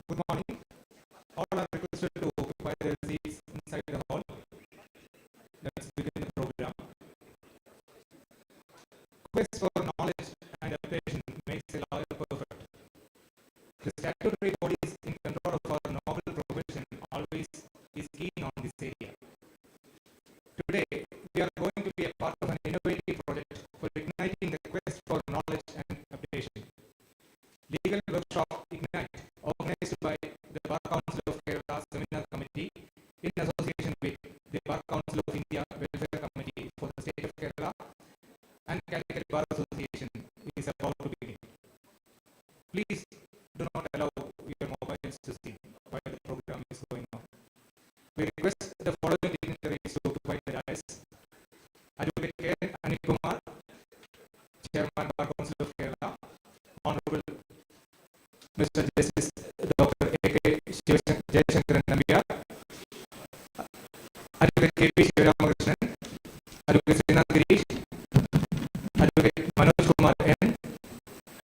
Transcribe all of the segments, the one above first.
Good morning. All are requested to occupy their seats inside the hall. Let's begin the program. Quest for knowledge and application makes a lawyer perfect. The statutory bodies in control of our noble profession always is keen on this area. Today, we are going to be a part of an innovative project for igniting the quest for knowledge and application. Legal Workshop Ignite, organized by the Bar Council of Kerala Seminar Committee in association with the Bar Council of India Welfare Committee for the State of Kerala and Calicut Bar Association, is about to begin. Please do not allow your mobiles to sing while the program is going on. We request the following dignitaries to occupy the dais. Advocate K. Anil Kumar, Chairman Bar Council of Kerala, Honorable Mr. Justice Dr. A.K. Jayashankaran Nambiar, Advocate K.P. Shivaramakrishnan, Advocate Srinath Girish, Advocate Manoj Kumar N,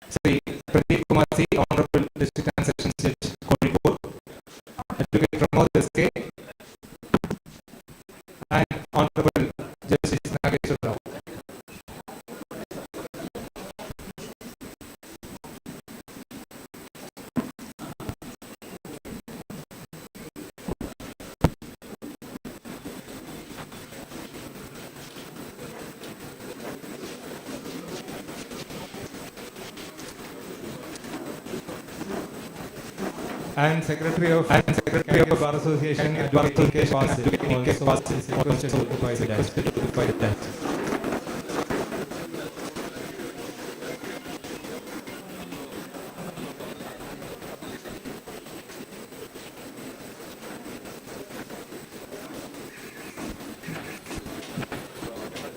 Sri Pradeep Kumar C, Honorable District and Sessions Judge, Kozhikode, Advocate Pramod S.K., and Honorable Justice Nageshwar Rao. And Secretary of Bar Association, Advocate K. Pasil, also is requested to occupy the dais.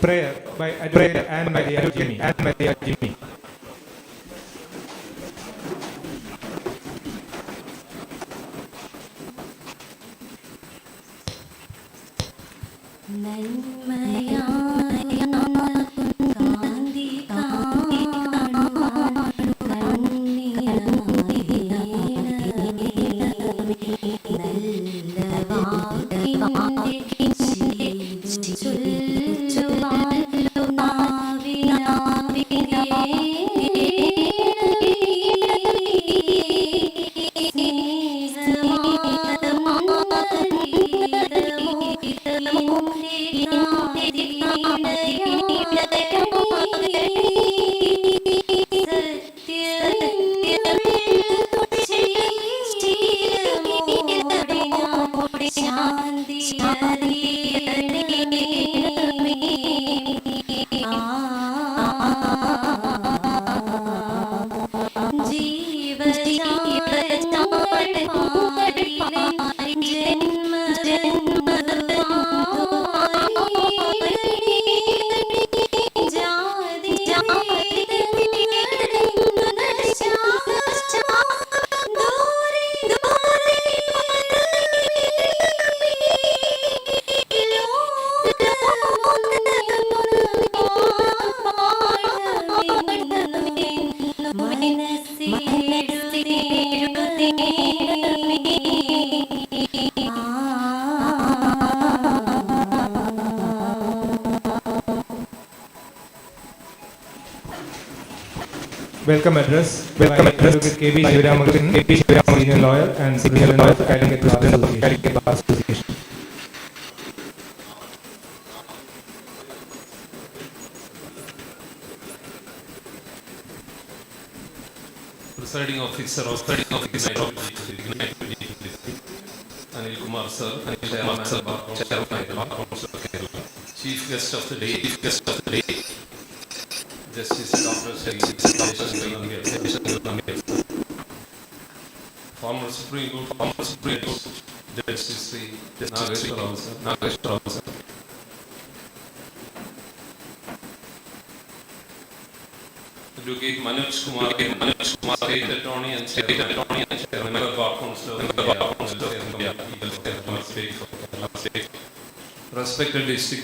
Prayer by Advocate Anne Maria Jimmy. Welcome address by Advocate K.P. Shivaramakrishnan, Senior Lawyer and President of Calicut Bar Association. Presiding Officer of Ignite Anil Kumar Sir, Chairman of Bar Council of Kerala. Chief Guest of the Day, Justice Dr. Former Supreme Court Justice Nageshwar Rao sir. Advocate Manoj Kumar, State Attorney and Chairman, Member of Bar Council of India, State. Respected District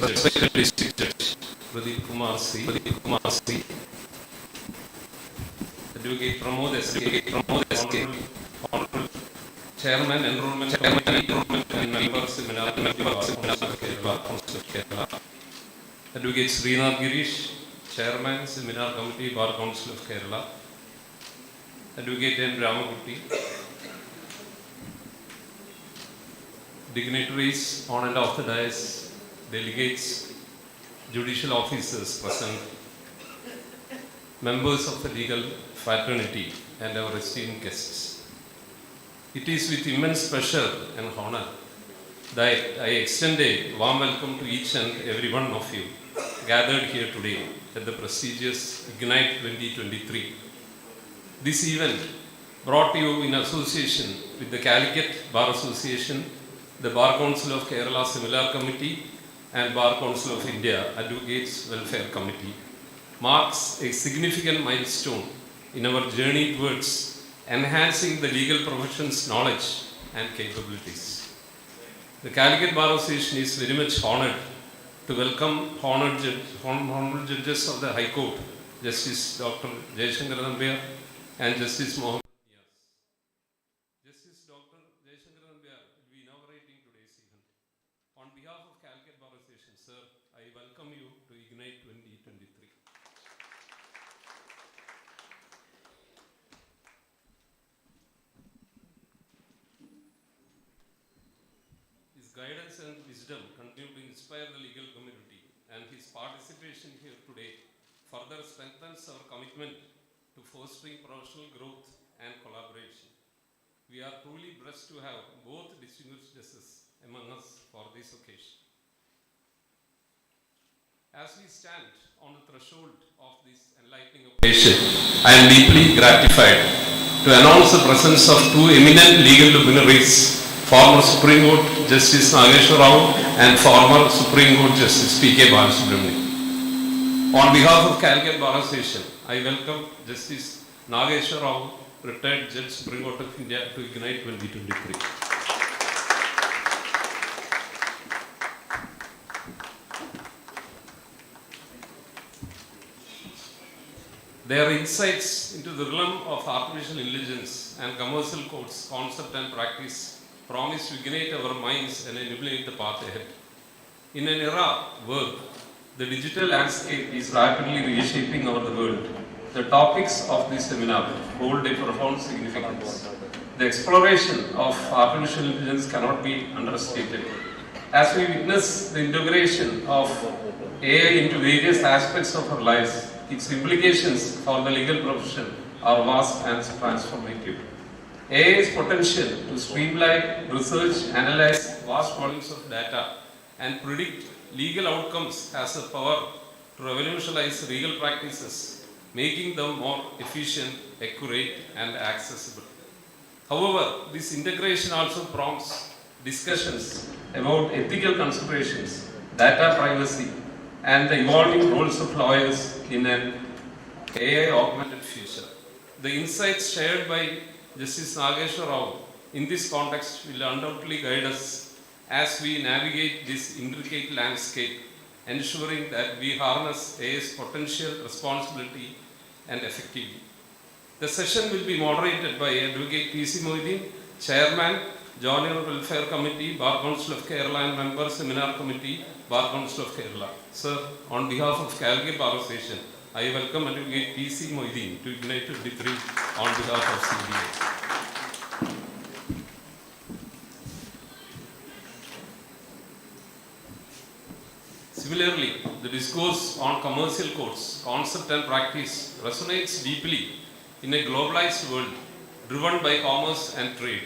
Judge, Pradeep Kumar C. Advocate Pramod S.K. Honorable Chairman, Enrollment Committee, and Member, Seminar Committee, Bar Council of Kerala. Advocate Srinath Girish, Chairman, Seminar Committee, Bar Council of Kerala. Advocate N. Ramakutti, dignitaries on and off the dais, delegates, judicial officers present, members of the legal fraternity, and our esteemed guests. It is with immense pleasure and honor that I extend a warm welcome to each and every one of you gathered here today at the prestigious Ignite 2023. This event brought to you in association with the Calicut Bar Association, the Bar Council of Kerala Similar Committee, and Bar Council of India Advocates Welfare Committee, marks a significant milestone in our journey towards enhancing the legal profession's knowledge and capabilities. The Calicut Bar Association is very much honored to welcome honorable judges of the High Court, Justice Dr. Jaishankar Nambiyar and Justice Mohammed Niaz. Justice Dr. Jaishankar Nambiyar will be inaugurating today's event. On behalf of Calicut Bar Association, sir, I welcome you to Ignite 2023. His guidance and wisdom continue to inspire the legal community, and his participation here today further strengthens our commitment to fostering professional growth and collaboration. We are truly blessed to have both distinguished judges among us for this occasion. As we stand on the threshold of this enlightening occasion, I am deeply gratified to announce the presence of two eminent legal luminaries, former Supreme Court Justice Nageshwar Rao and former Supreme Court Justice P.K. Balasubramanian. On behalf of Calicut Bar Association, I welcome Justice Nageshwar Rao, retired Judge Supreme Court of India, to Ignite 2023. Their insights into the realm of artificial intelligence and commercial courts, concept and practice promise to ignite our minds and illuminate the path ahead. In an era where the digital landscape is rapidly reshaping our world, the topics of this seminar hold a profound significance. The exploration of artificial intelligence cannot be understated. As we witness the integration of AI into various aspects of our lives, its implications for the legal profession are vast and transformative. AI's potential to streamline, research, analyze vast volumes of data, and predict legal outcomes has the power to revolutionize legal practices, making them more efficient, accurate, and accessible. However, this integration also prompts discussions about ethical considerations, data privacy, and the evolving roles of lawyers in an AI-augmented future. The insights shared by Justice Nageshwar Rao in this context will undoubtedly guide us as we navigate this intricate landscape, ensuring that we harness AI's potential, responsibility, and effectively. The session will be moderated by Advocate P.C. Moideen, Chairman, Joint Welfare Committee, Bar Council of Kerala, and Member, Seminar Committee, Bar Council of Kerala. Sir, on behalf of Calicut Bar Association, I welcome Advocate P.C. Moideen to Ignite 23 on behalf of CBA. Similarly, the discourse on commercial courts, concept and practice resonates deeply in a globalized world driven by commerce and trade.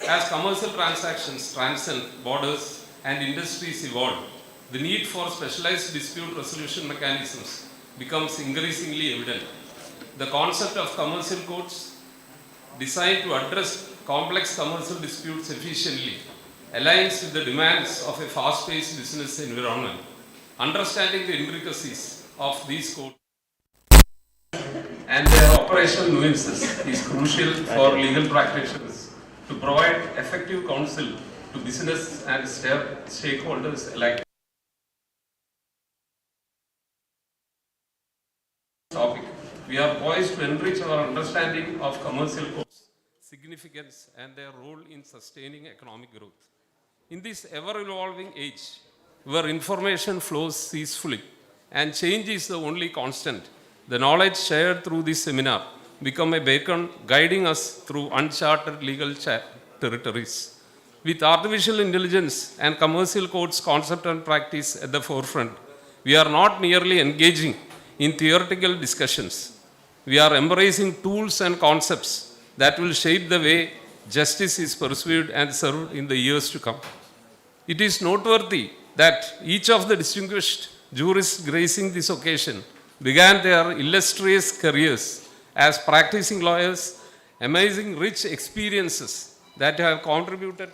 As commercial transactions transcend borders and industries evolve, the need for specialized dispute resolution mechanisms becomes increasingly evident. The concept of commercial courts, designed to address complex commercial disputes efficiently, aligns with the demands of a fast-paced business environment. Understanding the intricacies of these courts and their operational nuances is crucial for legal practitioners to provide effective counsel to business and stakeholders alike. Topic. We are poised to enrich our understanding of commercial courts, significance, and their role in sustaining economic growth. In this ever-evolving age, where information flows ceaselessly and change is the only constant, the knowledge shared through this seminar become a beacon guiding us through uncharted legal territories. With artificial intelligence and commercial courts concept and practice at the forefront, we are not merely engaging in theoretical discussions. We are embracing tools and concepts that will shape the way justice is pursued and served in the years to come. It is noteworthy that each of the distinguished jurists gracing this occasion began their illustrious careers as practicing lawyers, amazing rich experiences that have contributed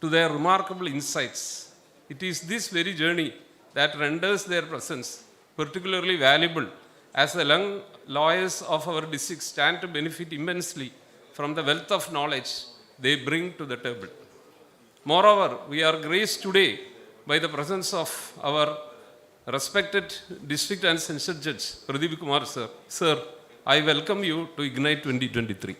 to their remarkable insights. It is this very journey that renders their presence particularly valuable as the young lawyers of our district stand to benefit immensely from the wealth of knowledge they bring to the table. Moreover, we are graced today by the presence of our respected district and censor judge, Pradeep Kumar sir. Sir, I welcome you to Ignite 2023.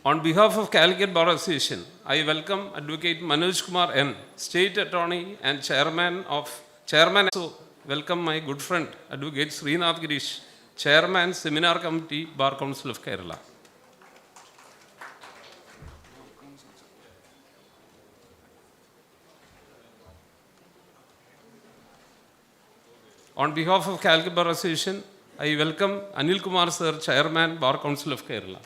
On behalf of Calicut Bar Association, I welcome Advocate Manoj Kumar N, State Attorney and Chairman. Also welcome my good friend, Advocate Srinath Girish, Chairman, Seminar Committee, Bar Council of Kerala. On behalf of Calicut Bar Association, I welcome Anil Kumar Sir, Chairman, Bar Council of Kerala.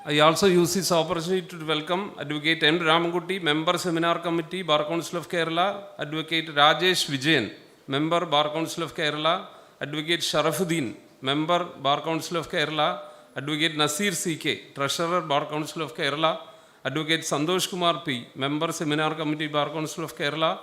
I also use this opportunity to welcome Advocate M. Ramankutty, Member Seminar Committee, Bar Council of Kerala, Advocate Rajesh Vijayan, Member Bar Council of Kerala, Advocate Sharafuddin, Member Bar Council of Kerala, Advocate Nasir C.K., Treasurer Bar Council of Kerala, Advocate Santosh Kumar P., Member Seminar Committee, Bar Council of Kerala,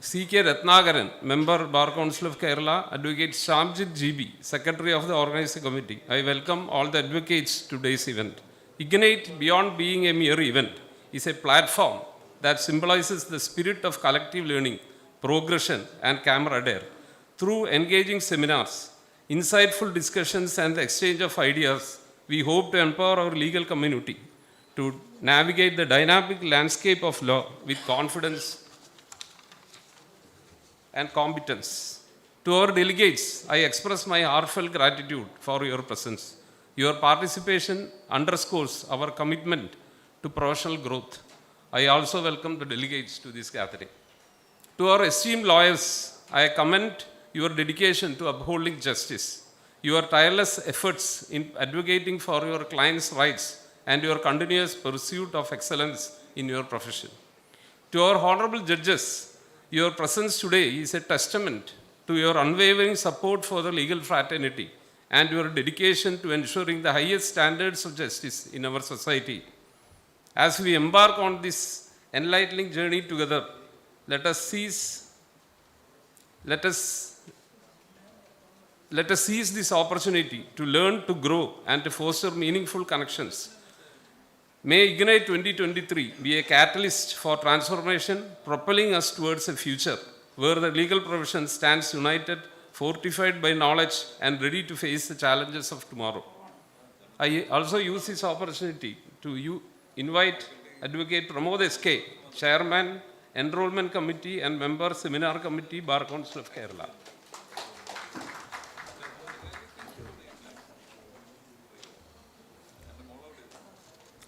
C.K. Ratnagaran, Member Bar Council of Kerala, Advocate Shamjit G.B., Secretary of the Organizing Committee. I welcome all the advocates to today's event. Ignite, beyond being a mere event, is a platform that symbolizes the spirit of collective learning, progression, and camaraderie. Through engaging seminars, insightful discussions, and the exchange of ideas, we hope to empower our legal community to navigate the dynamic landscape of law with confidence and competence. To our delegates, I express my heartfelt gratitude for your presence. Your participation underscores our commitment to professional growth. I also welcome the delegates to this gathering. To our esteemed lawyers, I commend your dedication to upholding justice, your tireless efforts in advocating for your clients' rights, and your continuous pursuit of excellence in your profession. To our honorable judges, your presence today is a testament to your unwavering support for the legal fraternity and your dedication to ensuring the highest standards of justice in our society. As we embark on this enlightening journey together, let us seize this opportunity to learn, to grow, and to foster meaningful connections. May Ignite 2023 be a catalyst for transformation, propelling us towards a future where the legal profession stands united, fortified by knowledge, and ready to face the challenges of tomorrow. I also use this opportunity to invite Advocate Pramod S.K., Chairman, Enrollment Committee, and Member, Seminar Committee, Bar Council of Kerala.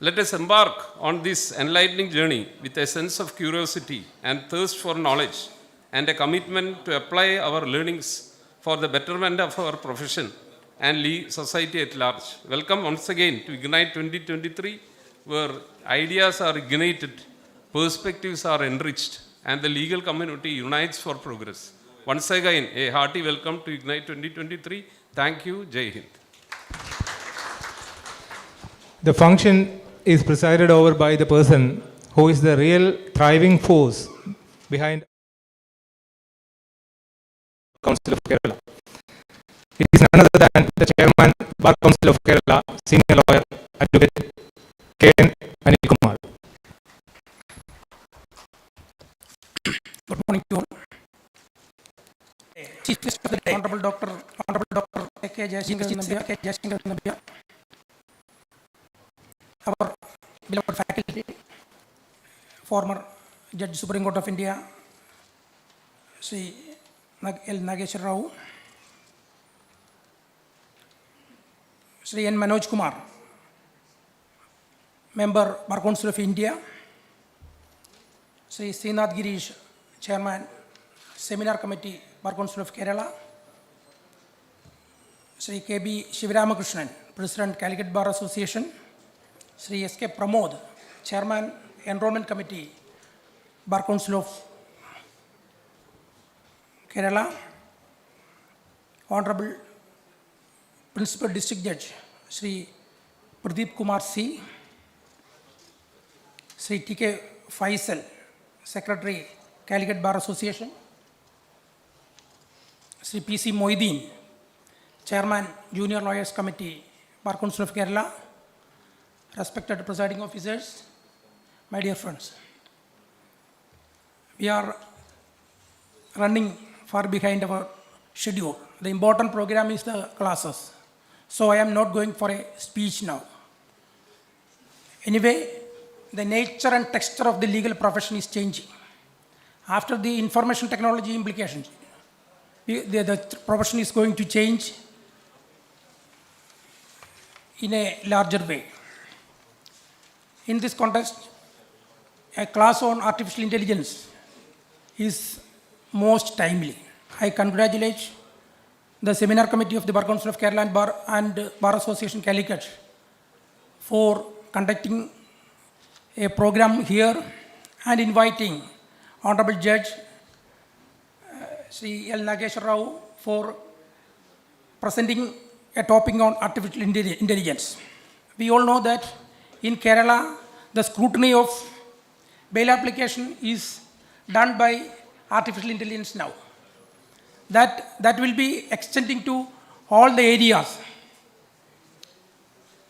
Let us embark on this enlightening journey with a sense of curiosity and thirst for knowledge and a commitment to apply our learnings for the betterment of our profession and society at large. Welcome once again to Ignite 2023, where ideas are ignited, perspectives are enriched, and the legal community unites for progress. Once again, a hearty welcome to Ignite 2023. Thank you. Jai Hind. The function is presided over by the person who is the real thriving force behind Council of Kerala. It is none other than the Chairman, Bar Council of Kerala, Senior Lawyer, Advocate K.N. Anil Kumar. Good morning to all. Chief Guest of the day, Honorable Dr. A.K. Jayashankar Nabia, our beloved faculty, former Judge Supreme Court of India, Sri L. Nageshwar Rao, Sri N. Manoj Kumar, Member Bar Council of India, Sri Srinath Girish, Chairman, Seminar Committee, Bar Council of Kerala, Sri K.B. Shivaramakrishnan, President, Calicut Bar Association, Sri S.K. Pramod, Chairman, Enrollment Committee, Bar Council of Kerala, Honorable Principal District Judge, Sri Pradeep Kumar C, Sri T.K. Faisal, Secretary, Calicut Bar Association, Sri P.C. Moideen, Chairman, Junior Lawyers Committee, Bar Council of Kerala, respected presiding officers, my dear friends. We are running far behind our schedule. The important program is the classes. So I am not going for a speech now. Anyway, the nature and texture of the legal profession is changing. After the information technology implications, the profession is going to change in a larger way. In this context, a class on artificial intelligence is most timely. I congratulate the Seminar Committee of the Bar Council of Kerala and Bar Association Calicut for conducting a program here and inviting Honorable Judge Sri L. Nageshwar Rao for presenting a topic on artificial intelligence. We all know that in Kerala, the scrutiny of bail application is done by artificial intelligence now. That will be extending to all the areas.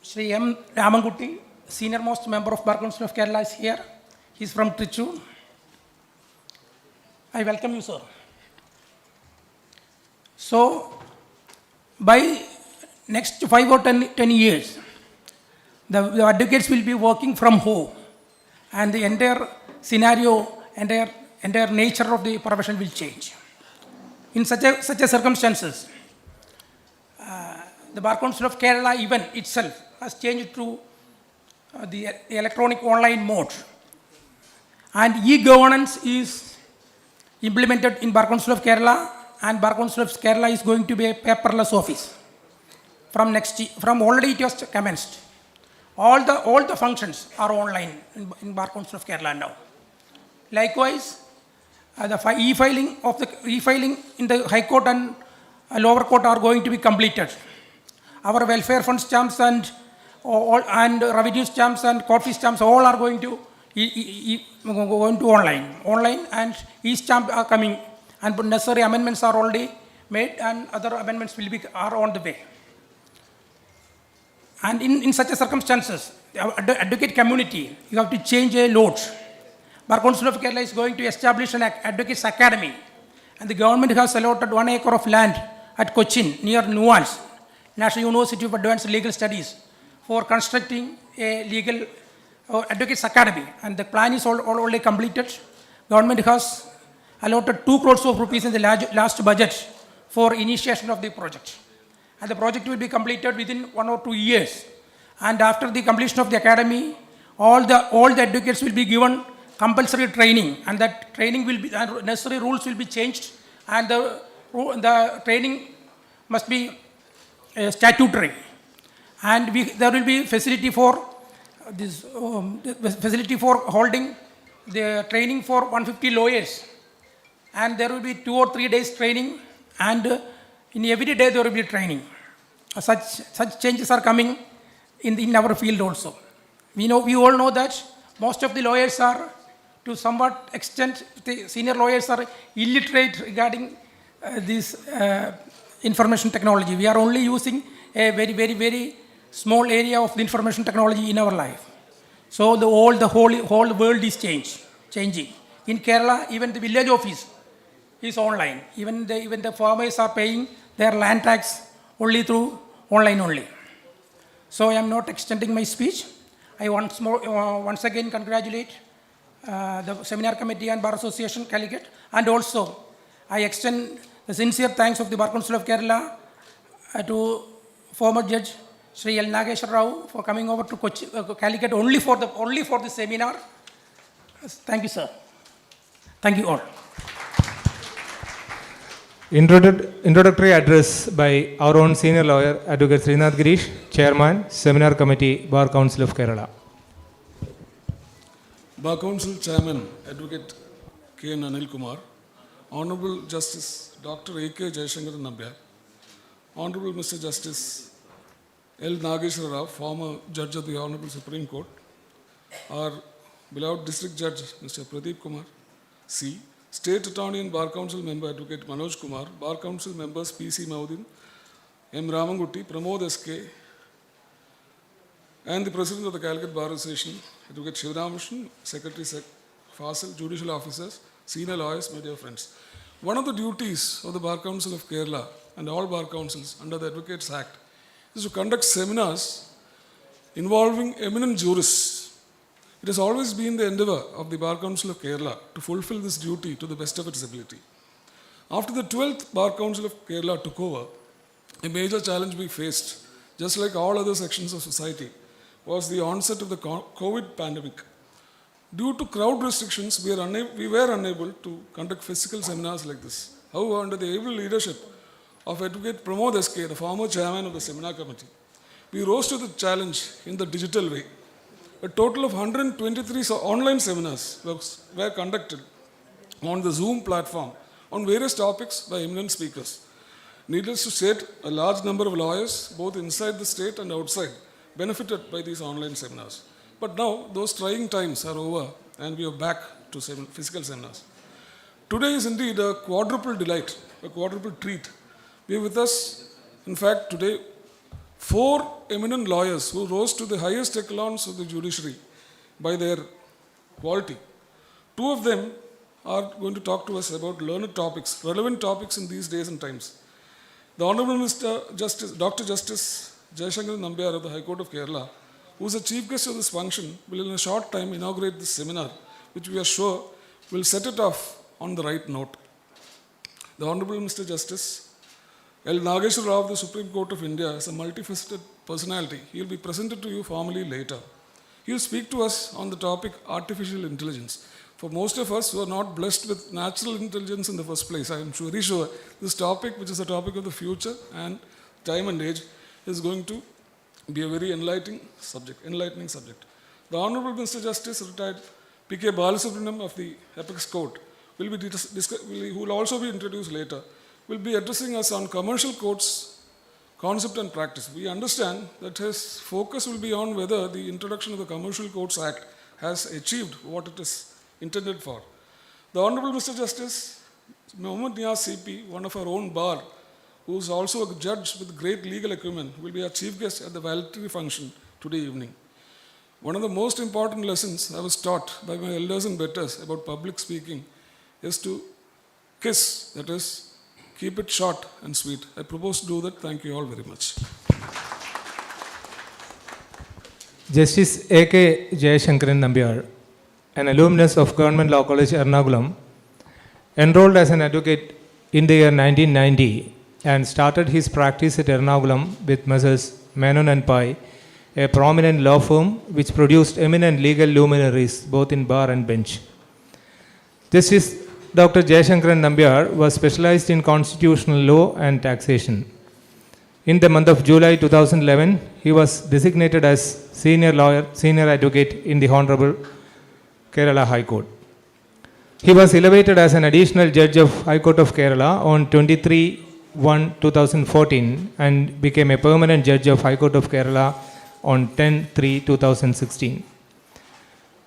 Sri M. Ramankutti, senior most member of Bar Council of Kerala, is here. He is from Trichy. I welcome you, sir. So, by next 5 or 10 years, the advocates will be working from home, and the entire scenario, entire nature of the profession will change. In such a circumstances, the Bar Council of Kerala even itself has changed to the electronic online mode, and e-governance is implemented in Bar Council of Kerala, and Bar Council of Kerala is going to be a paperless office. From already it was commenced. All the functions are online in Bar Council of Kerala now. Likewise, the e-filing in the High Court and Lower Court are going to be completed. Our welfare fund stamps and revenue stamps and court fee stamps all are going to online, and e-stamp are coming, and necessary amendments are already made, and other amendments are on the way. And in such a circumstances, the advocate community, you have to change a lot. Bar Council of Kerala is going to establish an advocates academy, and the government has allotted 1 acre of land at Cochin near Nuance, National University of Advanced Legal Studies, for constructing a legal advocates academy, and the plan is already completed. Government has allotted 2 crores of rupees in the last budget for initiation of the project. And the project will be completed within 1 or 2 years. And after the completion of the academy, all the advocates will be given compulsory training, and that training will be, necessary rules will be changed, and the training must be statutory. And there will be facility for holding the training for 150 lawyers, and there will be 2 or 3 days training, and in every day there will be training. Such changes are coming in our field also. We all know that most of the lawyers are to somewhat extent, the senior lawyers are illiterate regarding this information technology. We are only using a very, very, very small area of the information technology in our life. So the whole world is changing. In Kerala, even the village office is online. Even the farmers are paying their land tax only through online only. So I am not extending my speech. I once again congratulate the Seminar Committee and Bar Association, Calicut, and also I extend the sincere thanks of the Bar Council of Kerala to former Judge Sri L. Nageshwar Rao for coming over to Calicut only for the seminar. Thank you, sir. Thank you all. Introductory address by our own senior lawyer, Advocate Srinath Girish, Chairman, Seminar Committee, Bar Council of Kerala. Bar Council Chairman, Advocate K. N. Anil Kumar, Honorable Justice Dr. A.K. Jayashankaran Nambiar, Honorable Mr. Justice L. Nageshwar Rao, former Judge of the Honorable Supreme Court, our beloved District Judge Mr. Pradeep Kumar C., State Attorney and Bar Council Member Advocate Manoj Kumar, Bar Council Members P.C. Maudin, M. Ramangutti, Pramod S.K., and the President of the Calicut Bar Association, Advocate Shivramakrishnan, Secretary Fasil, Judicial Officers, Senior Lawyers, my dear friends. One of the duties of the Bar Council of Kerala and all Bar Councils under the Advocates Act is to conduct seminars involving eminent jurists. It has always been the endeavor of the Bar Council of Kerala to fulfill this duty to the best of its ability. After the 12th Bar Council of Kerala took over, a major challenge we faced, just like all other sections of society, was the onset of the COVID pandemic. Due to crowd restrictions, we were unable to conduct physical seminars like this. However, under the able leadership of Advocate Pramod S.K., the former chairman of the Seminar Committee, we rose to the challenge in the digital way. A total of 123 online seminars were conducted on the Zoom platform on various topics by eminent speakers. Needless to state, a large number of lawyers, both inside the state and outside, benefited by these online seminars. But now, those trying times are over and we are back to physical seminars. Today is indeed a quadruple delight, a quadruple treat. We have with us, in fact, today, 4 eminent lawyers who rose to the highest echelons of the judiciary by their quality. 2 of them are going to talk to us about learned topics, relevant topics in these days and times. The Honorable Dr. Justice Jayashankaran Nambiar of the High Court of Kerala, who is the chief guest of this function, will in a short time inaugurate this seminar, which we are sure will set it off on the right note. The Honorable Mr. Justice L. Nageshwar Rao of the Supreme Court of India is a multifaceted personality. He will be presented to you formally later. He will speak to us on the topic artificial intelligence. For most of us who are not blessed with natural intelligence in the first place, I am very sure this topic, which is a topic of the future and time and age, is going to be a very enlightening subject. The Honorable Mr. Justice, retired P.K. Balasubramaniam of the Apex Court, who will also be introduced later, will be addressing us on commercial courts, concept and practice. We understand that his focus will be on whether the introduction of the Commercial Courts Act has achieved what it is intended for. The Honorable Mr. Justice Mohammad Niaz CP, one of our own bar, who is also a judge with great legal acumen, will be our chief guest at the valedictory function today evening. One of the most important lessons I was taught by my elders and betters about public speaking is to KISS, that is, keep it short and sweet. I propose to do that. Thank you all very much. Justice A.K. Jayashankaran Nambiar, an alumnus of Government Law College, Ernakulam, enrolled as an advocate in the year 1990 and started his practice at Ernakulam with Messrs. Menon and Pai, a prominent law firm which produced eminent legal luminaries both in bar and bench. Justice Dr. Jayashankaran Nambiar was specialized in constitutional law and taxation. In the month of July 2011, he was designated as senior advocate in the Honorable Kerala High Court. He was elevated as an additional judge of High Court of Kerala on 23/1/2014 and became a permanent judge of High Court of Kerala on 10/3/2016.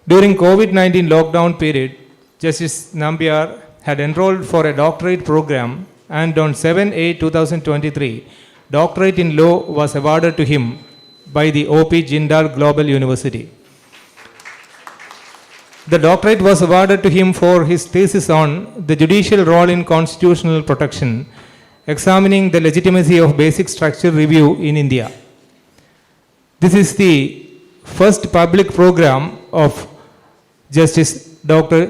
During COVID-19 lockdown period, Justice Nambiar had enrolled for a doctorate program, and on 7/8/2023, doctorate in law was awarded to him by the O.P. Jindal Global University. The doctorate was awarded to him for his thesis on the judicial role in constitutional protection, examining the legitimacy of basic structure review in India. This is the first public program of Justice Dr.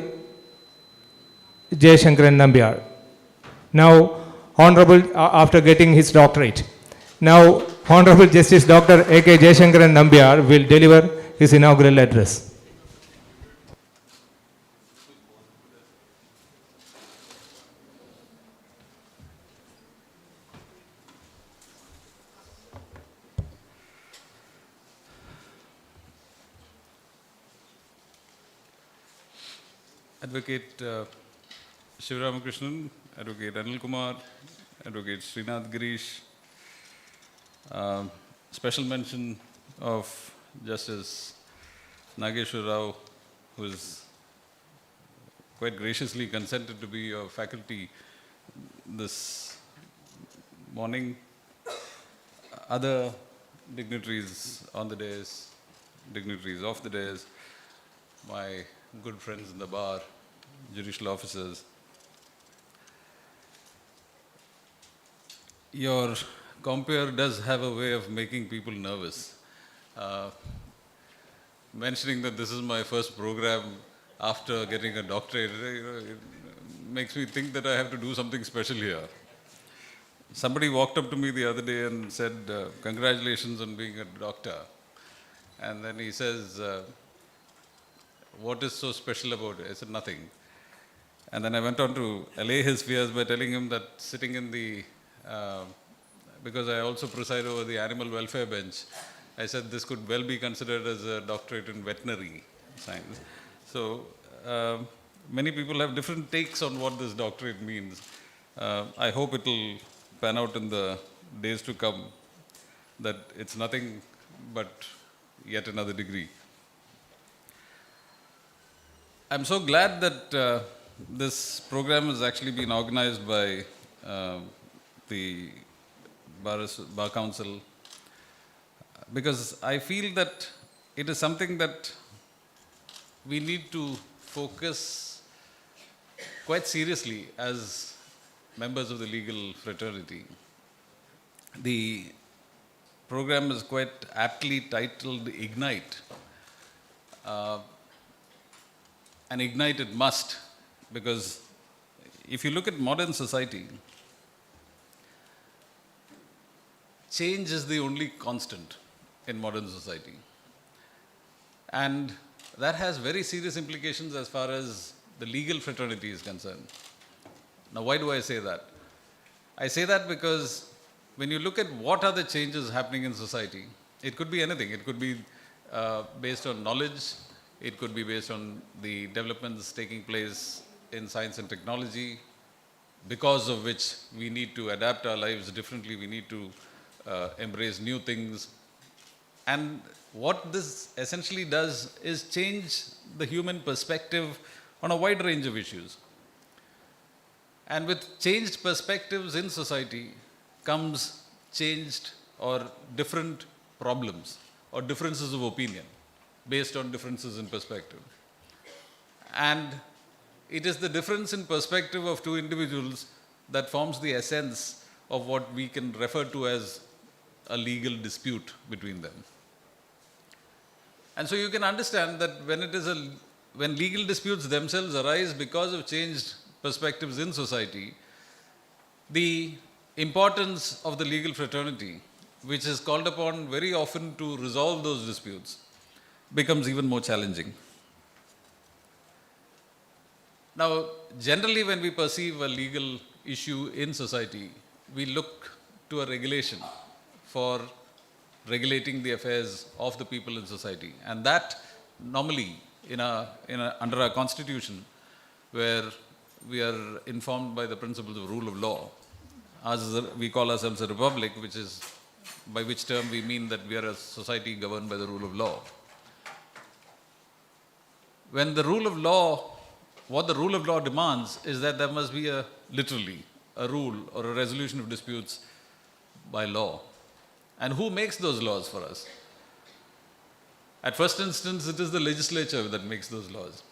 Jayashankaran Nambiar. Now, after getting his doctorate, now Honorable Justice Dr. A.K. Jayashankaran Nambiar will deliver his inaugural address. Advocate Shivramakrishnan, Advocate Anil Kumar, Advocate Srinath Girish, special mention of Justice Nageshwar Rao, who is quite graciously consented to be your faculty this morning. Other dignitaries on the dais, dignitaries off the dais, my good friends in the bar, judicial officers. Your compere does have a way of making people nervous. Mentioning that this is my first program after getting a doctorate, it makes me think that I have to do something special here. Somebody walked up to me the other day and said, congratulations on being a doctor. And then he says, what is so special about it? I said, nothing. And then I went on to allay his fears by telling him that sitting in the, because I also preside over the animal welfare bench, I said this could well be considered as a doctorate in veterinary science. So many people have different takes on what this doctorate means. I hope it will pan out in the days to come that it's nothing but yet another degree. I'm so glad that this program has actually been organized by the Bar Council, because I feel that it is something that we need to focus quite seriously as members of the legal fraternity. The program is quite aptly titled Ignite. And ignite it must, because if you look at modern society, change is the only constant in modern society. And that has very serious implications as far as the legal fraternity is concerned. Now, why do I say that? I say that because when you look at what are the changes happening in society, it could be anything. It could be based on knowledge. It could be based on the developments taking place in science and technology, because of which we need to adapt our lives differently. We need to embrace new things. And what this essentially does is change the human perspective on a wide range of issues. And with changed perspectives in society comes changed or different problems or differences of opinion based on differences in perspective. And it is the difference in perspective of two individuals that forms the essence of what we can refer to as a legal dispute between them. And so you can understand that when legal disputes themselves arise because of changed perspectives in society, the importance of the legal fraternity, which is called upon very often to resolve those disputes, becomes even more challenging. Now, generally when we perceive a legal issue in society, we look to a regulation for regulating the affairs of the people in society. And that normally under our constitution, where we are informed by the principles of rule of law, we call ourselves a republic, by which term we mean that we are a society governed by the rule of law. when the rule of law, what the rule of law demands is that there must be literally a rule or a resolution of disputes by law. And who makes those laws for us? At first instance, it is the legislature that makes those laws.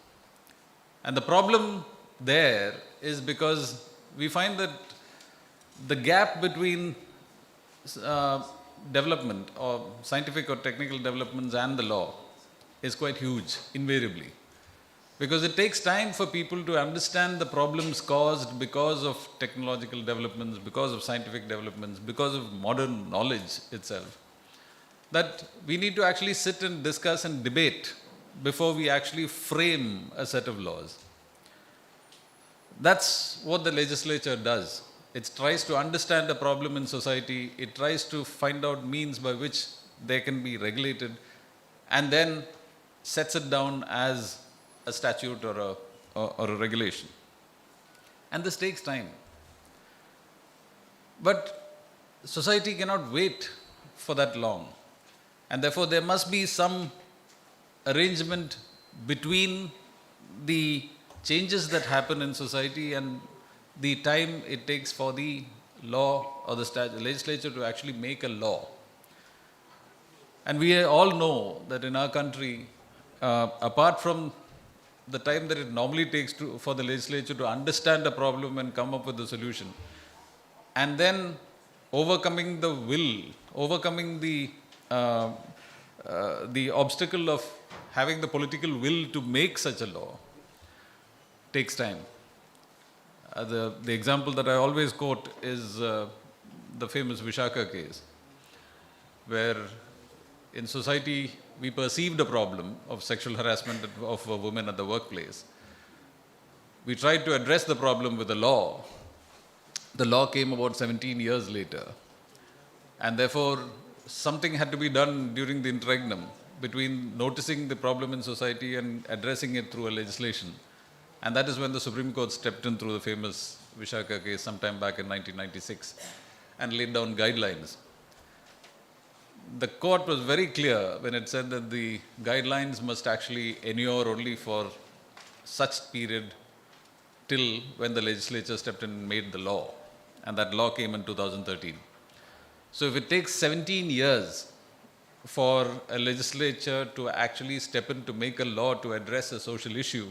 And the problem there is because we find that the gap between development or scientific or technical developments and the law is quite huge, invariably. Because it takes time for people to understand the problems caused because of technological developments, because of scientific developments, because of modern knowledge itself. That we need to actually sit and discuss and debate before we actually frame a set of laws. That's what the legislature does. It tries to understand a problem in society, it tries to find out means by which they can be regulated, and then sets it down as a statute or a regulation. And this takes time. But society cannot wait for that long. And therefore there must be some arrangement between the changes that happen in society and the time it takes for the law or the legislature to actually make a law. And we all know that in our country, apart from the time that it normally takes for the legislature to understand a problem and come up with a solution, and then overcoming the will, overcoming the obstacle of having the political will to make such a law, takes time. The example that I always quote is the famous Vishaka case, where in society we perceived a problem of sexual harassment of a woman at the workplace. We tried to address the problem with a law. The law came about 17 years later. And therefore, something had to be done during the interregnum between noticing the problem in society and addressing it through a legislation. And that is when the Supreme Court stepped in through the famous Vishaka case sometime back in 1996 and laid down guidelines. The court was very clear when it said that the guidelines must actually endure only for such period till when the legislature stepped in and made the law. And that law came in 2013. So if it takes 17 years for a legislature to actually step in to make a law to address a social issue,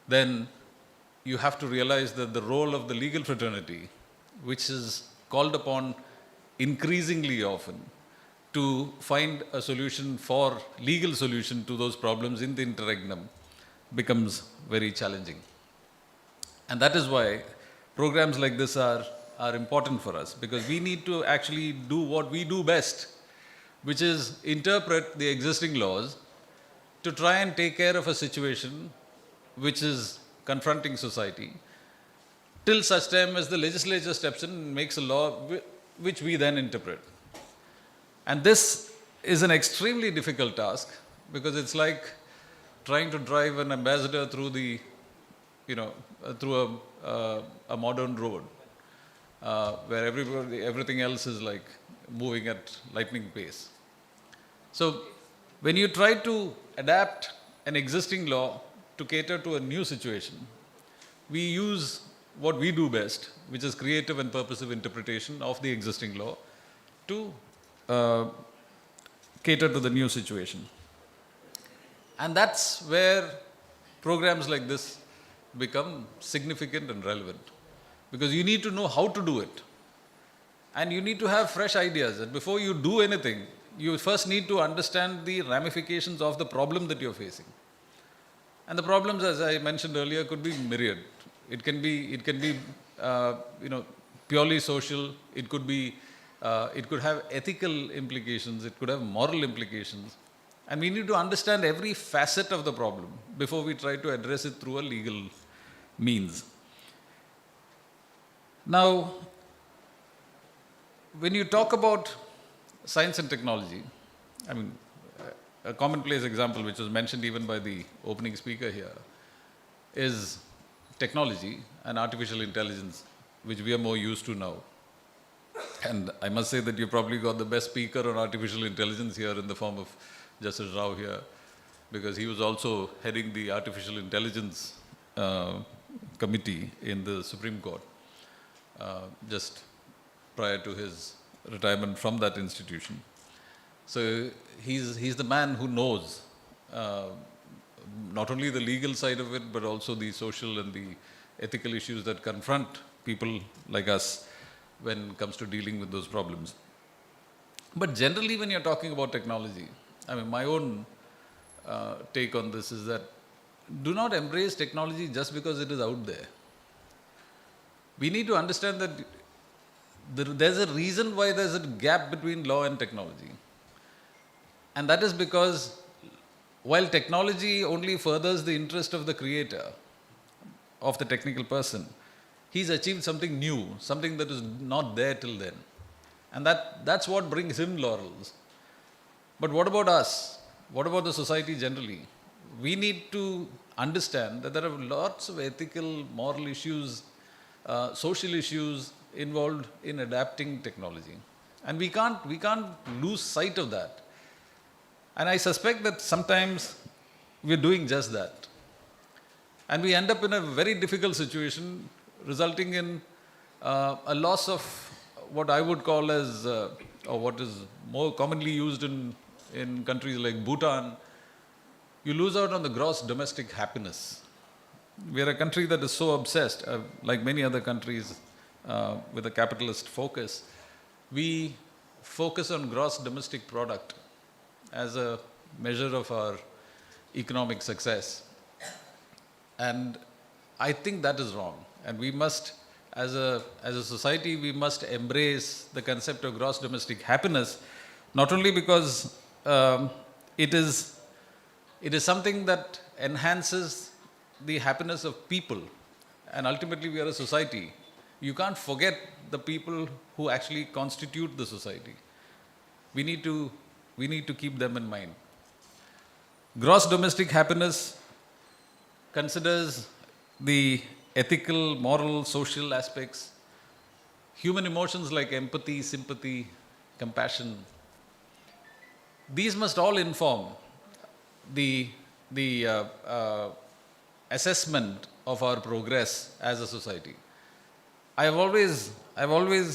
then you have to realize that the role of the legal fraternity, which is called upon increasingly often to find a solution for legal solution to those problems in the interregnum, becomes very challenging. And that is why programs like this are important for us, because we need to actually do what we do best, which is interpret the existing laws to try and take care of a situation which is confronting society, till such time as the legislature steps in and makes a law which we then interpret. And this is an extremely difficult task, because it's like trying to drive an ambassador through through a modern road, where everything else is like moving at lightning pace. So when you try to adapt an existing law to cater to a new situation, we use what we do best, which is creative and purposive interpretation of the existing law to cater to the new situation. And that's where programs like this become significant and relevant, because you need to know how to do it. And you need to have fresh ideas. And before you do anything, you first need to understand the ramifications of the problem that you're facing. And the problems, as I mentioned earlier, could be myriad. It can be purely social. It could have ethical implications. It could have moral implications. And we need to understand every facet of the problem before we try to address it through a legal means. Now, when you talk about science and technology, I mean, a commonplace example which was mentioned even by the opening speaker here is technology and artificial intelligence, which we are more used to now. And I must say that you probably got the best speaker on artificial intelligence here in the form of Justice Rao here. because he was also heading the artificial intelligence committee in the Supreme Court just prior to his retirement from that institution. So he's the man who knows not only the legal side of it, but also the social and the ethical issues that confront people like us when it comes to dealing with those problems. But generally, when you're talking about technology, I mean, my own take on this is that do not embrace technology just because it is out there. We need to understand that there's a reason why there's a gap between law and technology. And that is because while technology only furthers the interest of the creator, of the technical person, he's achieved something new, something that is not there till then. And that's what brings him laurels. But what about us? What about the society generally? We need to understand that there are lots of ethical, moral issues, social issues involved in adapting technology. And we can't lose sight of that. And I suspect that sometimes we're doing just that. And we end up in a very difficult situation, resulting in a loss of what I would call as, or what is more commonly used in countries like Bhutan, you lose out on the gross domestic happiness. We are a country that is so obsessed, like many other countries with a capitalist focus. We focus on gross domestic product as a measure of our economic success. And I think that is wrong. And we must, as a society, we must embrace the concept of gross domestic happiness, not only because it is something that enhances the happiness of people, and ultimately we are a society. You can't forget the people who actually constitute the society. We need to keep them in mind. Gross domestic happiness considers the ethical, moral, social aspects, human emotions like empathy, sympathy, compassion. These must all inform the assessment of our progress as a society. I've always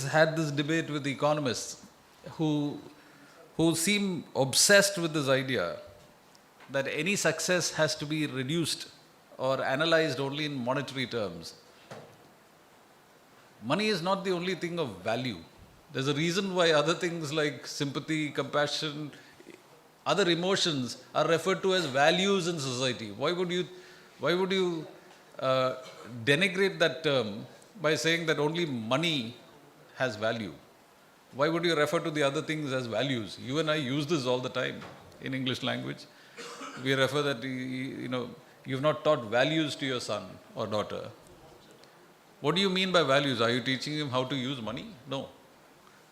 had this debate with economists who seem obsessed with this idea that any success has to be reduced or analyzed only in monetary terms. Money is not the only thing of value. There's a reason why other things like sympathy, compassion, other emotions are referred to as values in society. Why would you denigrate that term by saying that only money has value? Why would you refer to the other things as values? You and I use this all the time in English language. We refer that, you've not taught values to your son or daughter. What do you mean by values? Are you teaching him how to use money? No.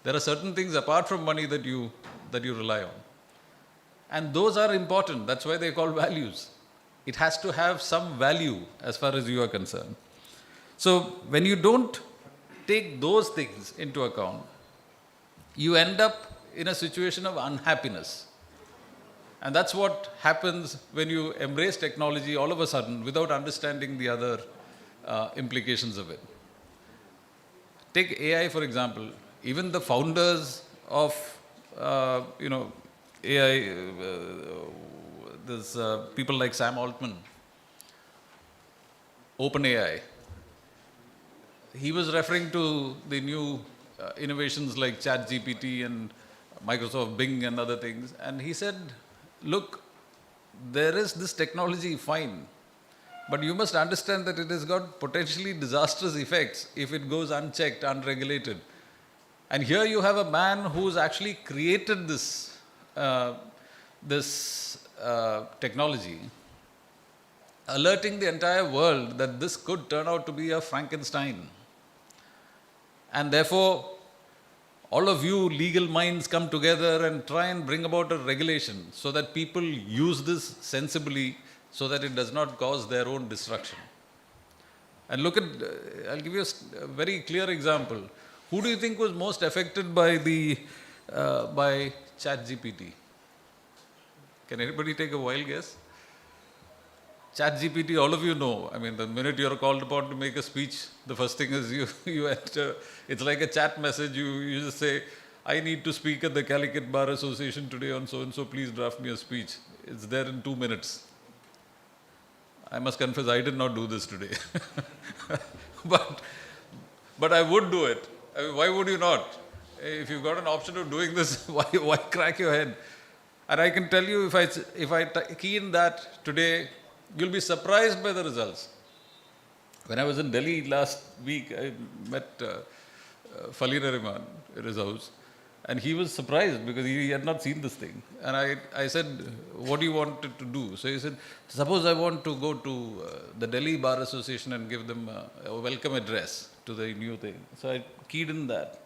There are certain things apart from money that you rely on. And those are important. That's why they're called values. It has to have some value as far as you are concerned. So when you don't take those things into account, you end up in a situation of unhappiness. And that's what happens when you embrace technology all of a sudden without understanding the other implications of it. Take AI, for example. Even the founders of, AI, there's people like Sam Altman, OpenAI. He was referring to the new innovations like ChatGPT and Microsoft Bing and other things. And he said, look, there is this technology, fine, but you must understand that it has got potentially disastrous effects if it goes unchecked, unregulated. And here you have a man who's actually created this technology, alerting the entire world that this could turn out to be a Frankenstein. And therefore, all of you legal minds come together and try and bring about a regulation so that people use this sensibly so that it does not cause their own destruction. And look at, I'll give you a very clear example. Who do you think was most affected by by ChatGPT? Can anybody take a wild guess? ChatGPT, all of you know. I mean, the minute you're called upon to make a speech, the first thing is you enter. It's like a chat message. You just say, I need to speak at the Calicut Bar Association today on so-and-so, please draft me a speech. It's there in 2 minutes. I must confess, I did not do this today. But I would do it. I mean, why would you not? If you've got an option of doing this, why crack your head? And I can tell you, if I key in that today, you'll be surprised by the results. When I was in Delhi last week, I met Fali Nariman at his house, and he was surprised because he had not seen this thing. And I said, what do you want it to do? So he said, suppose I want to go to the Delhi Bar Association and give them a welcome address to the new thing. So I keyed in that.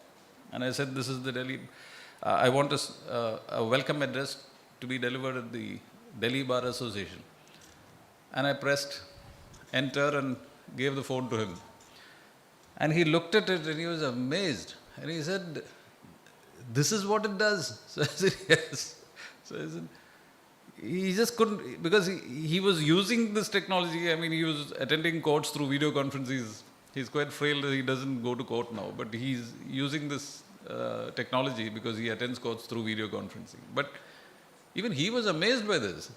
And I said, this is the Delhi, I want a welcome address to be delivered at the Delhi Bar Association. And I pressed enter and gave the phone to him. And he looked at it and he was amazed. And he said, this is what it does. So I said, yes. So I said, he just couldn't, because he was using this technology. I mean, he was attending courts through video conferences. He's quite frail that he doesn't go to court now, but he's using this technology because he attends courts through video conferencing. But even he was amazed by this.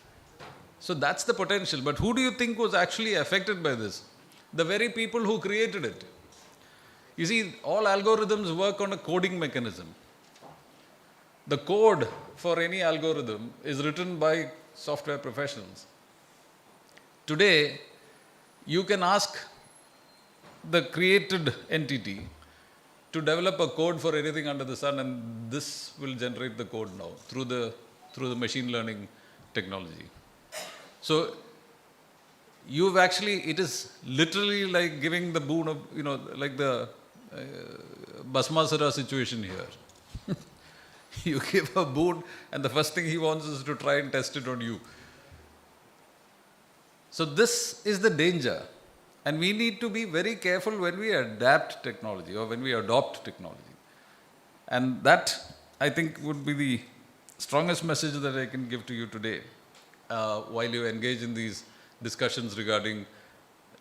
So that's the potential. But who do you think was actually affected by this? The very people who created it. You see, all algorithms work on a coding mechanism. The code for any algorithm is written by software professionals. Today, you can ask the created entity to develop a code for anything under the sun, and this will generate the code now through the machine learning technology. So you've actually, it is literally like giving the boon of, like the Basmasara situation here. You give a boon and the first thing he wants is to try and test it on you. So this is the danger. And we need to be very careful when we adapt technology or when we adopt technology. And that, I think, would be the strongest message that I can give to you today while you engage in these discussions regarding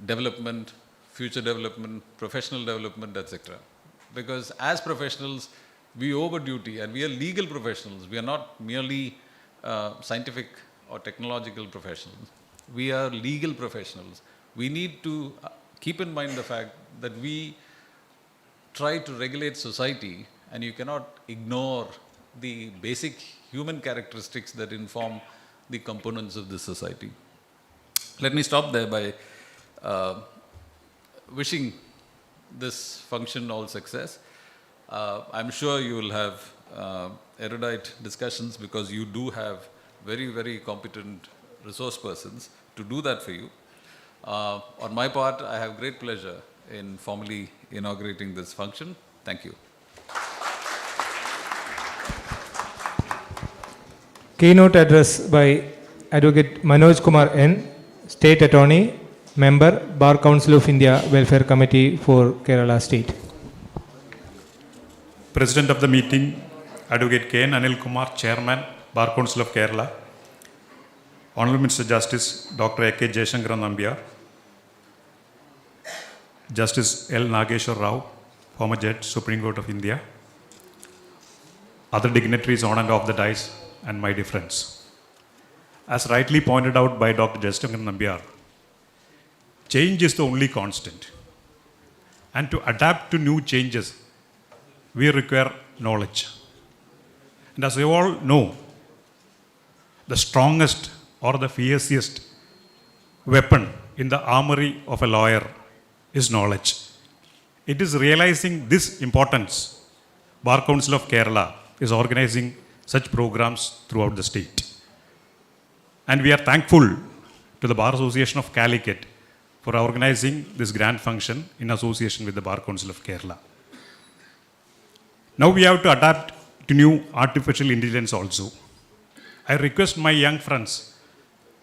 development, future development, professional development, etc. Because as professionals, we owe a duty, and we are legal professionals. We are not merely scientific or technological professionals. We are legal professionals. We need to keep in mind the fact that we try to regulate society, and you cannot ignore the basic human characteristics that inform the components of this society. Let me stop there by wishing this function all success. I'm sure you will have erudite discussions because you do have very, very competent resource persons to do that for you. On my part, I have great pleasure in formally inaugurating this function. Thank you. Keynote address by Advocate Manoj Kumar N, State Attorney, Member, Bar Council of India Welfare Committee for Kerala State. President of the meeting, Advocate K. N. Anil Kumar, Chairman, Bar Council of Kerala. Honorable Mr. Justice Dr. A.K. Jayashankaran Nambiar, Justice L. Nageshwar Rao, former Judge, Supreme Court of India, other dignitaries on and off the dais, and my dear friends. As rightly pointed out by Dr. Jayashankaran Nambiar, change is the only constant. And to adapt to new changes, we require knowledge. And as we all know, the strongest or the fiercest weapon in the armory of a lawyer is knowledge. It is realizing this importance, Bar Council of Kerala is organizing such programs throughout the state. And we are thankful to the Bar Association of Calicut for organizing this grand function in association with the Bar Council of Kerala. Now we have to adapt to new artificial intelligence also. I request my young friends,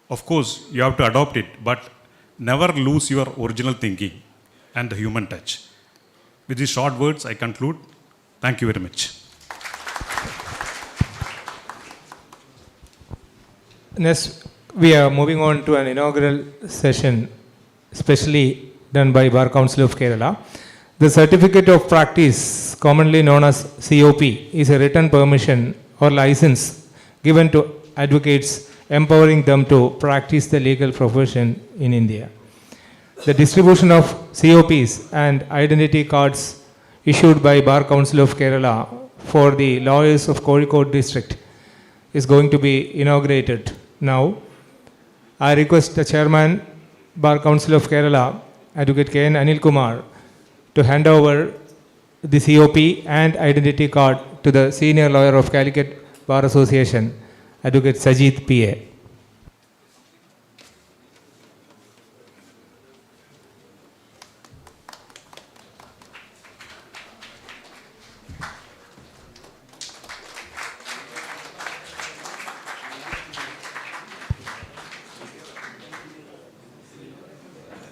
of course, you have to adopt it, but never lose your original thinking and the human touch. With these short words, I conclude. Thank you very much. Next, We are moving on to an inaugural session, specially done by Bar Council of Kerala. The Certificate of Practice, commonly known as COP, is a written permission or license given to advocates, empowering them to practice the legal profession in India. The distribution of COPs and identity cards issued by Bar Council of Kerala for the lawyers of Calicut district is going to be inaugurated now. I request the Chairman, Bar Council of Kerala, Advocate K.N. Anil Kumar, to hand over the COP and identity card to the Senior Lawyer of Calicut Bar Association, Advocate Sajid P.A.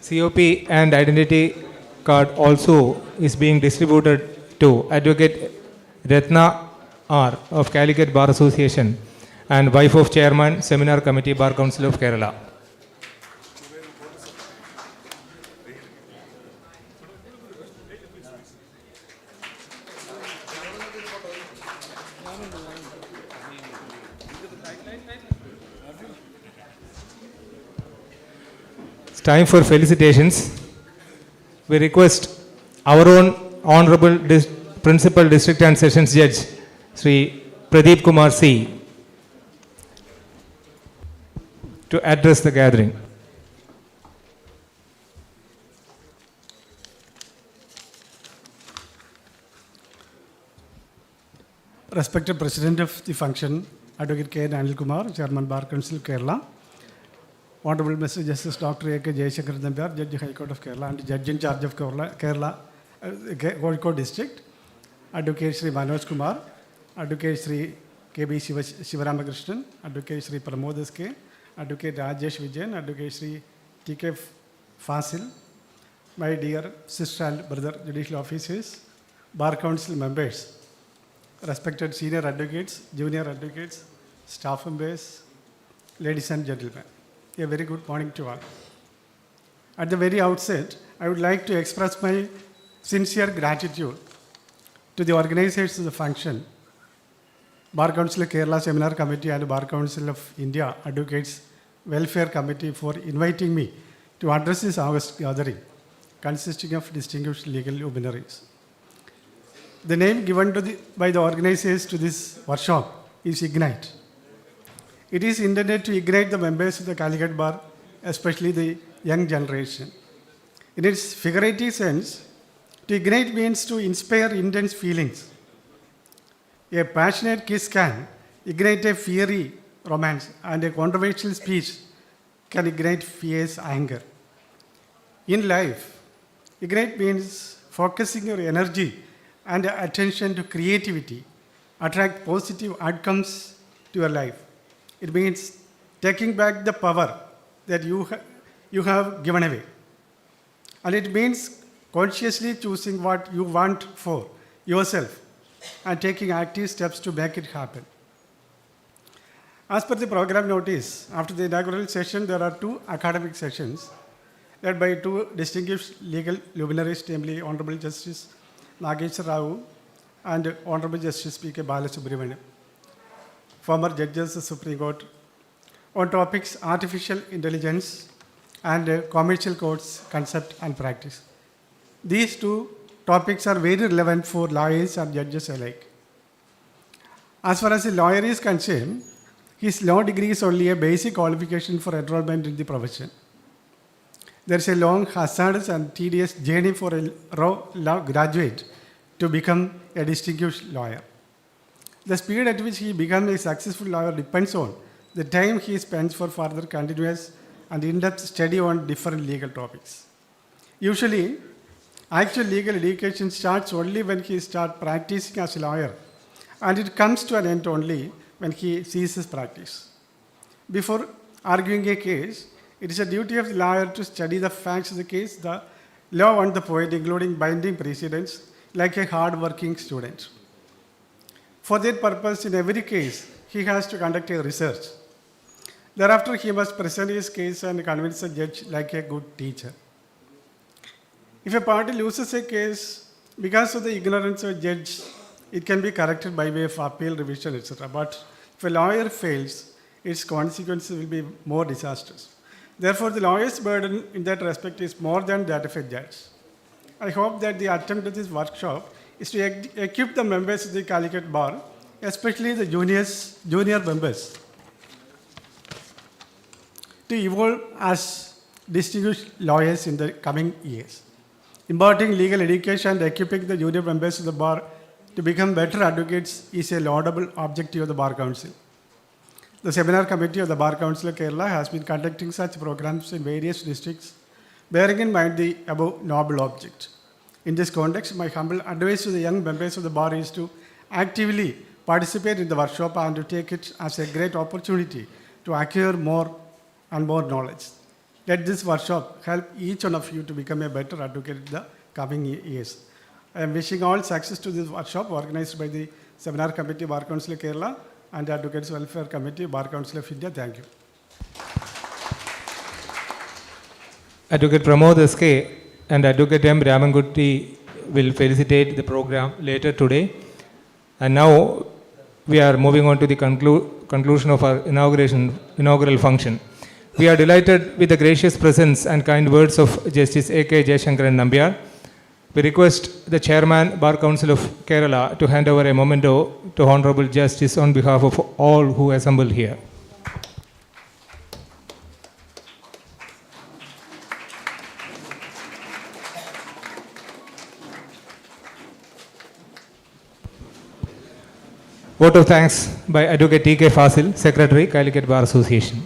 COP and identity card also is being distributed to Advocate Ratna R of Calicut Bar Association and wife of Chairman, Seminar Committee, Bar Council of Kerala. It's time for felicitations. We request our own Honorable Principal District and Sessions Judge, Sri Pradeep Kumar C, to address the gathering. Respected President of the function, Advocate K. Anil Kumar, Chairman Bar Council Kerala, Honorable Mr. Justice Dr. A.K. Jayashankar Nambiar, Judge High Court of Kerala and Judge in charge of Kerala Calicut District, Advocate Sri Manoj Kumar, Advocate Sri K.B. Shivaramakrishnan, Advocate Sri Pramod S.K., Advocate Rajesh Vijayan, Advocate Sri T.K. Fasil, my dear sister and brother judicial officers, Bar Council members, respected senior advocates, junior advocates, staff members, ladies and gentlemen. A very good morning to all. At the very outset, I would like to express my sincere gratitude to the organizers of the function, Bar Council of Kerala Seminar Committee and Bar Council of India Advocates Welfare Committee for inviting me to address this August gathering consisting of distinguished legal luminaries. The name given by the organizers to this workshop is Ignite. It is intended to ignite the members of the Calicut Bar, especially the young generation. In its figurative sense, to ignite means to inspire intense feelings. A passionate kiss can ignite a fiery romance, and a controversial speech can ignite fierce anger. In life, ignite means focusing your energy and attention to creativity, attract positive outcomes to your life. It means taking back the power that you have given away. And it means consciously choosing what you want for yourself and taking active steps to make it happen. As per the program notice, after the inaugural session, there are 2 academic sessions led by 2 distinguished legal luminaries, namely Honorable Justice Nageswar Rao and Honorable Justice P.K. Balasubramanian, former judges of the Supreme Court, on topics artificial intelligence and commercial courts concept and practice. These 2 topics are very relevant for lawyers and judges alike. As far as a lawyer is concerned, his law degree is only a basic qualification for enrollment in the profession. There is a long, hazardous and tedious journey for a law graduate to become a distinguished lawyer. The speed at which he becomes a successful lawyer depends on the time he spends for further continuous and in-depth study on different legal topics. Usually, actual legal education starts only when he starts practicing as a lawyer, and it comes to an end only when he ceases practice. Before arguing a case, it is a duty of the lawyer to study the facts of the case, the law and the point, including binding precedents, like a hard-working student. For that purpose, in every case, he has to conduct a research. Thereafter, he must present his case and convince the judge like a good teacher. If a party loses a case because of the ignorance of a judge, it can be corrected by way of appeal, revision, etc. But if a lawyer fails, its consequences will be more disastrous. Therefore, the lawyer's burden in that respect is more than that of a judge. I hope that the attempt at this workshop is to equip the members of the Calicut bar, especially the junior members, to evolve as distinguished lawyers in the coming years. Imparting legal education and equipping the junior members of the bar to become better advocates is a laudable objective of the Bar Council. The seminar committee of the Bar Council of Kerala has been conducting such programs in various districts, bearing in mind the above noble object. In this context, my humble advice to the young members of the bar is to actively participate in the workshop and to take it as a great opportunity to acquire more and more knowledge. Let this workshop help each one of you to become a better advocate in the coming years. I am wishing all success to this workshop organized by the Seminar Committee, Bar Council of Kerala, and the Advocates Welfare Committee, Bar Council of India. Thank you. Advocate Pramod S.K. and Advocate M. Ramangutti will felicitate the program later today. And now we are moving on to the conclusion of our inaugural function. We are delighted with the gracious presence and kind words of Justice A.K. Jayashankaran Nambiar. We request the Chairman, Bar Council of Kerala, to hand over a memento to Honorable Justice on behalf of all who assemble here. Vote of thanks by Advocate T.K. Fasil, Secretary, Calicut Bar Association.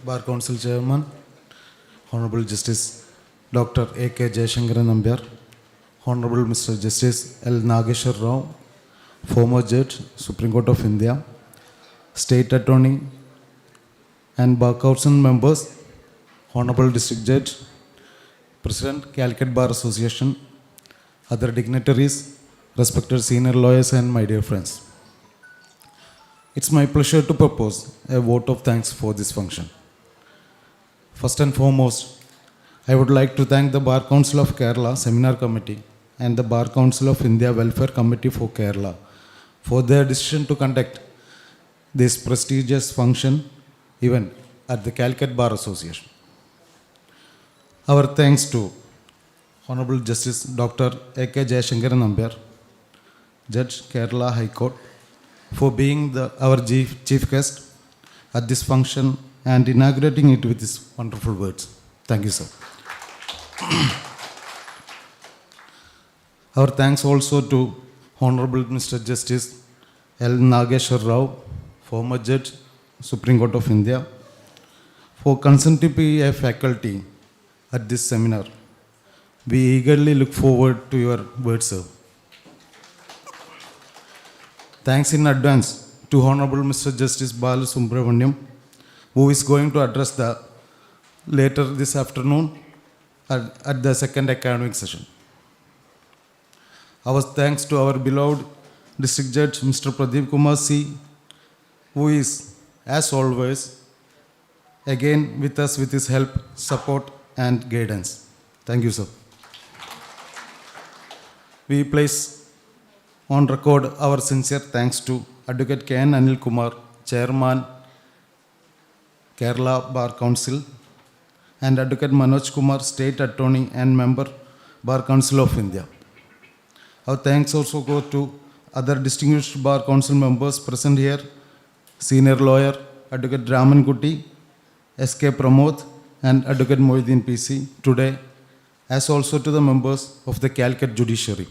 Bar Council Chairman, Honorable Justice Dr. A.K. Jayashankaran Nambiar, Honorable Mr. Justice L. Nageshwar Rao, former Judge, Supreme Court of India, State Attorney, and Bar Council members, Honorable District Judge, President, Calicut Bar Association, other dignitaries, respected senior lawyers, and my dear friends. It's my pleasure to propose a vote of thanks for this function. First and foremost, I would like to thank the Bar Council of Kerala Seminar Committee and the Bar Council of India Welfare Committee for Kerala for their decision to conduct this prestigious function event at the Calicut Bar Association. Our thanks to Honorable Justice Dr. A.K. Jayashankaran Nambiar, Judge, Kerala High Court, for being our chief guest at this function and inaugurating it with his wonderful words. Thank you, sir. Our thanks also to Honorable Mr. Justice L. Nageshwar Rao, former Judge, Supreme Court of India, for consenting to be a faculty at this seminar. We eagerly look forward to your words, sir. Thanks in advance to Honorable Mr. Justice Balu Subramaniam, who is going to address later this afternoon at the second academic session. Our thanks to our beloved District Judge, Mr. Pradeep Kumar C., who is, as always, again with us with his help, support, and guidance. Thank you, sir. We place on record our sincere thanks to Advocate K.N. Anil Kumar, Chairman, Kerala Bar Council, and Advocate Manoj Kumar, State Attorney and Member, Bar Council of India. Our thanks also go to other distinguished Bar Council members present here, Senior Lawyer, Advocate Ramangutti, S.K. Pramod, and Advocate Mohiddin P.C. today, as also to the members of the Calicut Judiciary.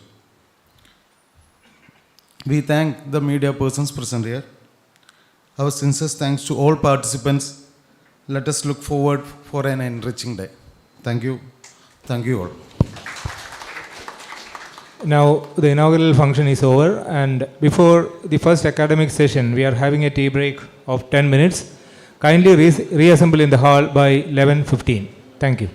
We thank the media persons present here. Our sincere thanks to all participants. Let us look forward for an enriching day. Thank you. Thank you all. Now the inaugural function is over, and before the first academic session, we are having a tea break of 10 minutes. Kindly reassemble in the hall by 11:15. Thank you.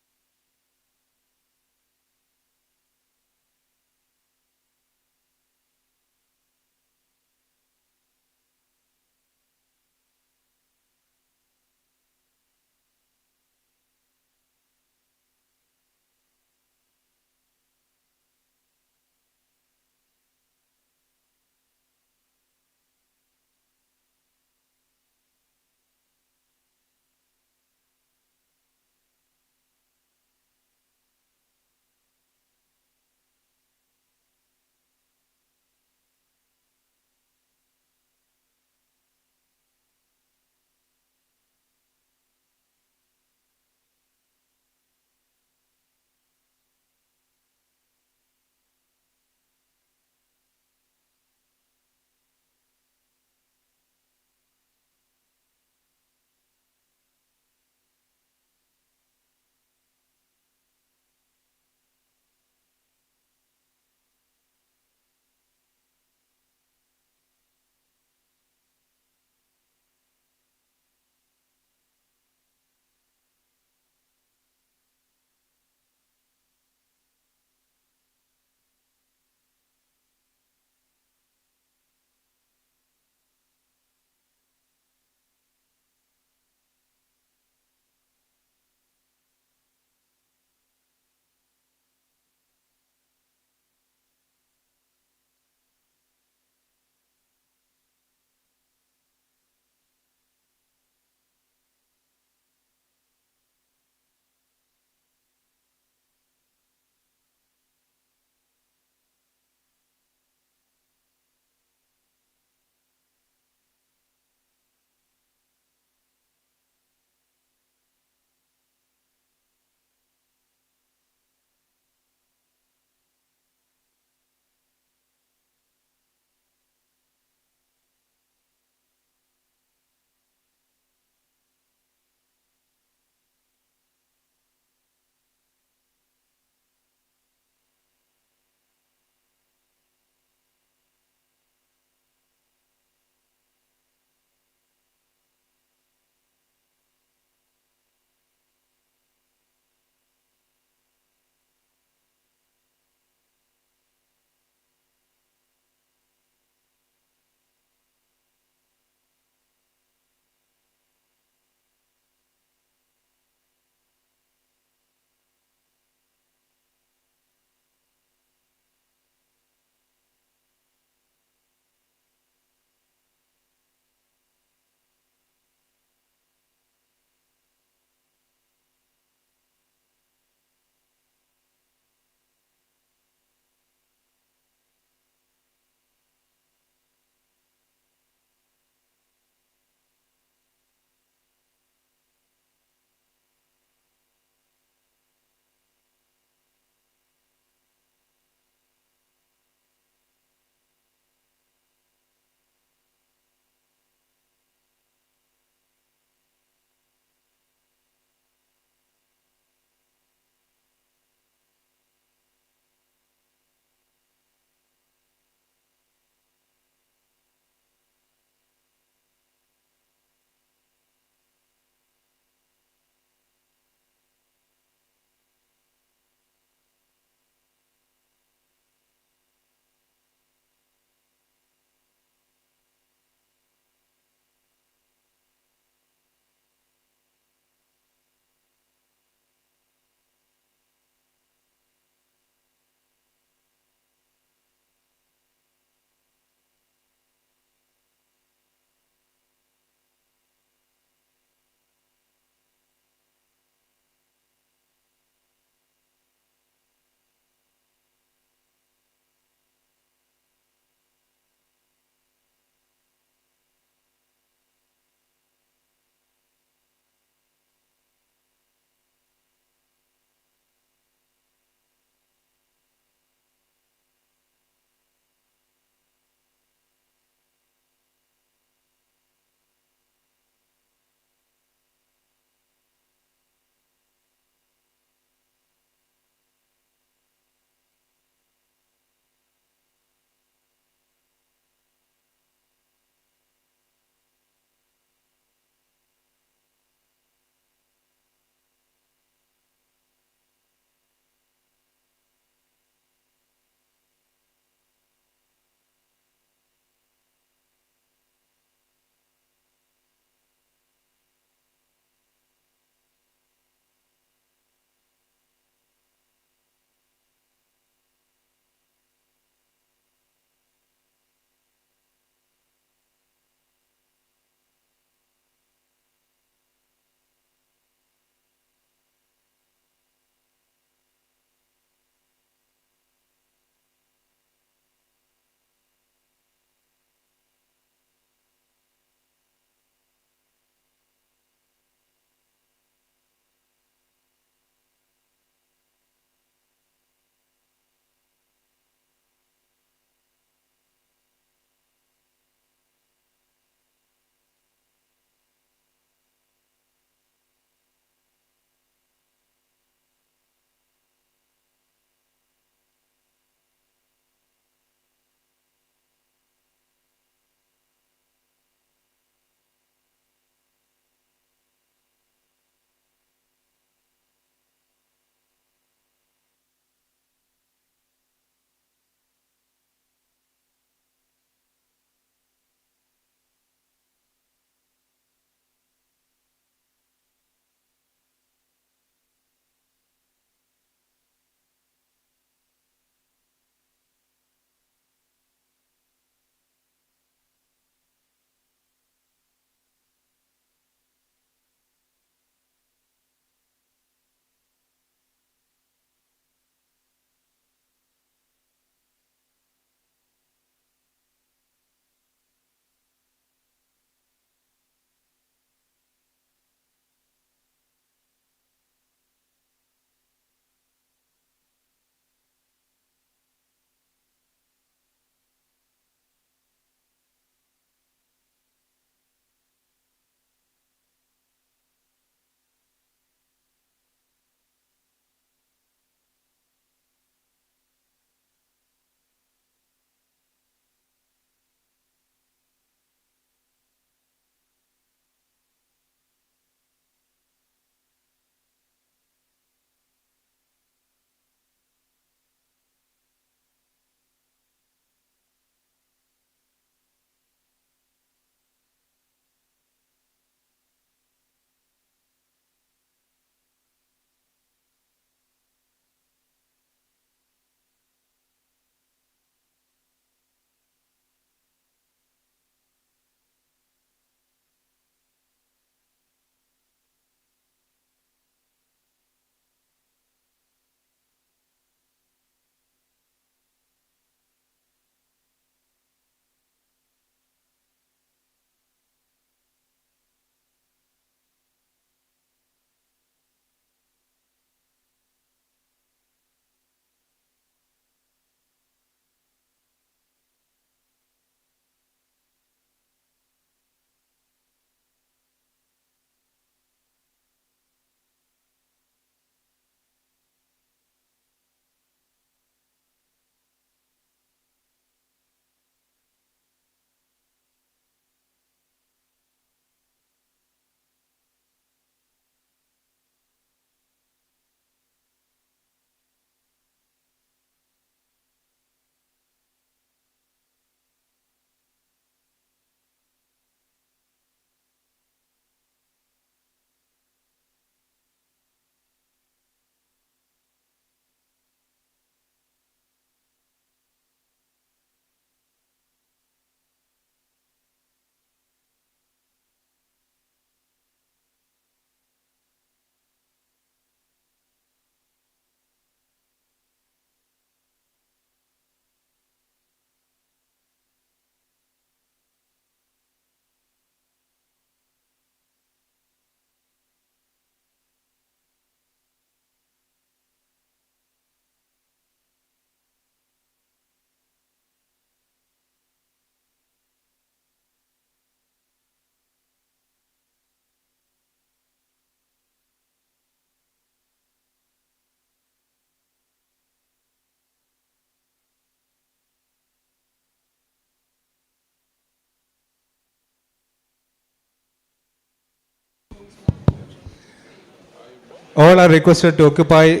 All are requested to occupy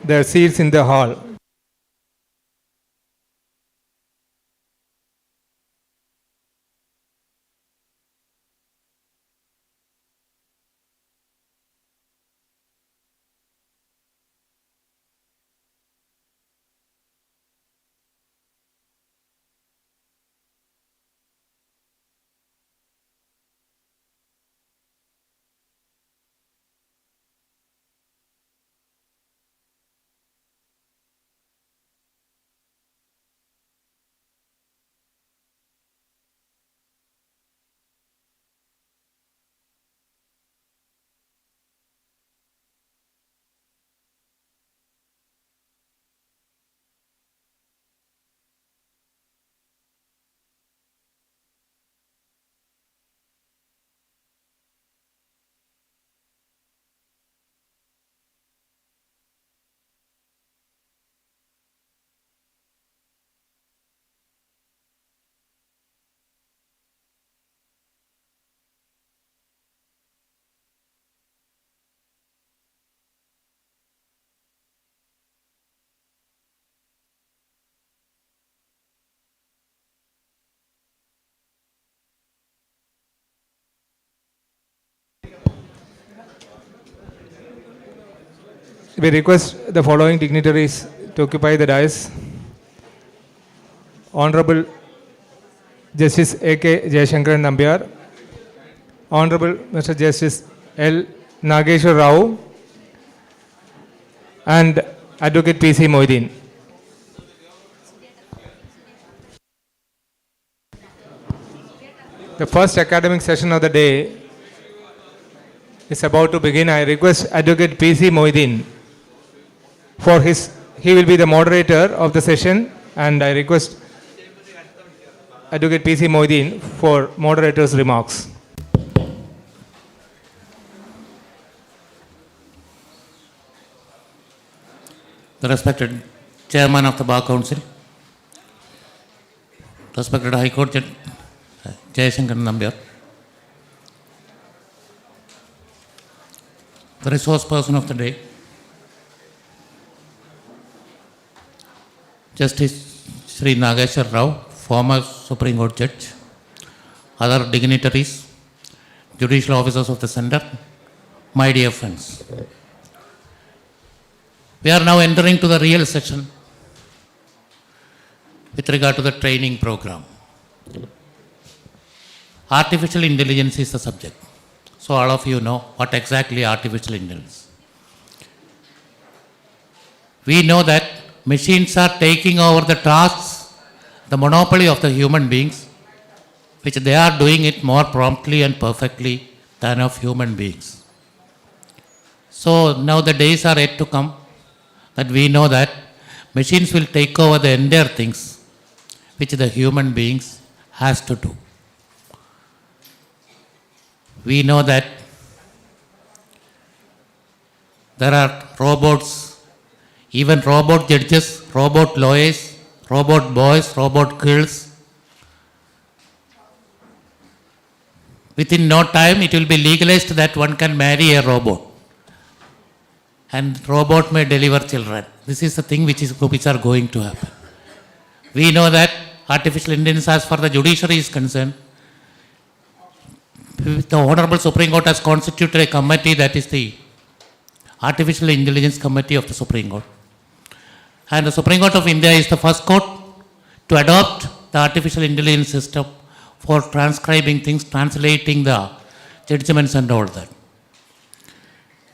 their seats in the hall. We request the following dignitaries to occupy the dais. Honorable Justice A.K. Jayashankaran Nambiar, Honorable Mr. Justice L. Nageshwar Rao, and Advocate P.C. Moideen. The first academic session of the day is about to begin. I request Advocate P.C. Moideen he will be the moderator of the session, and I request Advocate P.C. Moideen for moderator's remarks. The respected Chairman of the Bar Council, respected High Court Judge Jayashankaran Nambiar, the resource person of the day, Justice Sri Nageshwar Rao, former Supreme Court Judge, other dignitaries, judicial officers of the Center, my dear friends. We are now entering to the real session with regard to the training program. Artificial intelligence is the subject. So all of you know what exactly artificial intelligence. We know that machines are taking over the tasks, the monopoly of the human beings, which they are doing it more promptly and perfectly than of human beings. So now the days are yet to come that we know that machines will take over the entire things which the human beings has to do. We know that there are robots, even robot judges, robot lawyers, robot boys, robot girls. Within no time it will be legalized that one can marry a robot. And robot may deliver children. This is the thing which are going to happen. We know that artificial intelligence, as far as the judiciary is concerned, the Honorable Supreme Court has constituted a committee, that is the Artificial Intelligence Committee of the Supreme Court. And the Supreme Court of India is the first court to adopt the artificial intelligence system for transcribing things, translating the judgments and all that.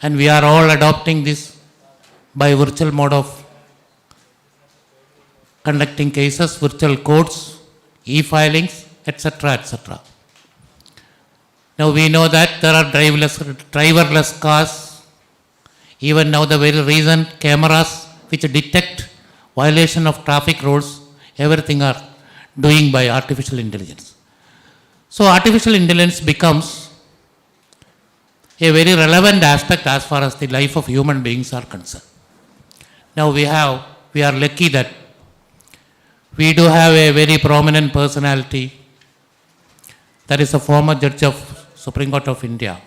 And we are all adopting this by virtual mode of conducting cases, virtual courts, e-filings, etc., etc. Now we know that there are driverless cars. Even now the very recent cameras which detect violation of traffic rules, everything are doing by artificial intelligence. So artificial intelligence becomes a very relevant aspect as far as the life of human beings are concerned. Now we are lucky that we do have a very prominent personality, that is a former judge of Supreme Court of India,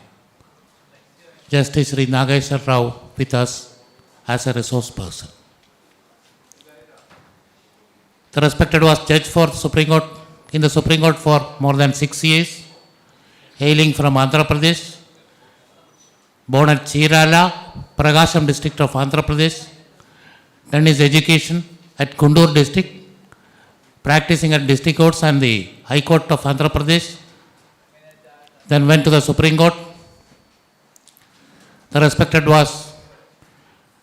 Justice Sri Nageshwar Rao with us as a resource person. The respected was judge for Supreme Court in the Supreme Court for more than 6 years, hailing from Andhra Pradesh, born at Chirala, Prakasham district of Andhra Pradesh, done his education at Kundur district, practicing at district courts and the High Court of Andhra Pradesh, then went to the Supreme Court. The respected was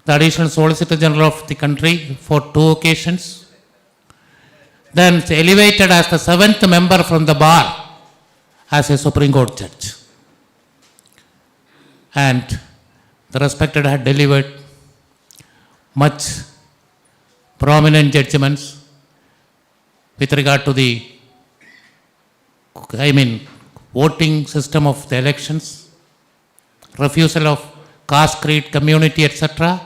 the additional Solicitor General of the country for 2 occasions, then elevated as the 7th member from the bar as a Supreme Court judge. And the respected had delivered much prominent judgments with regard to the, voting system of the elections, refusal of caste, creed, community, etc.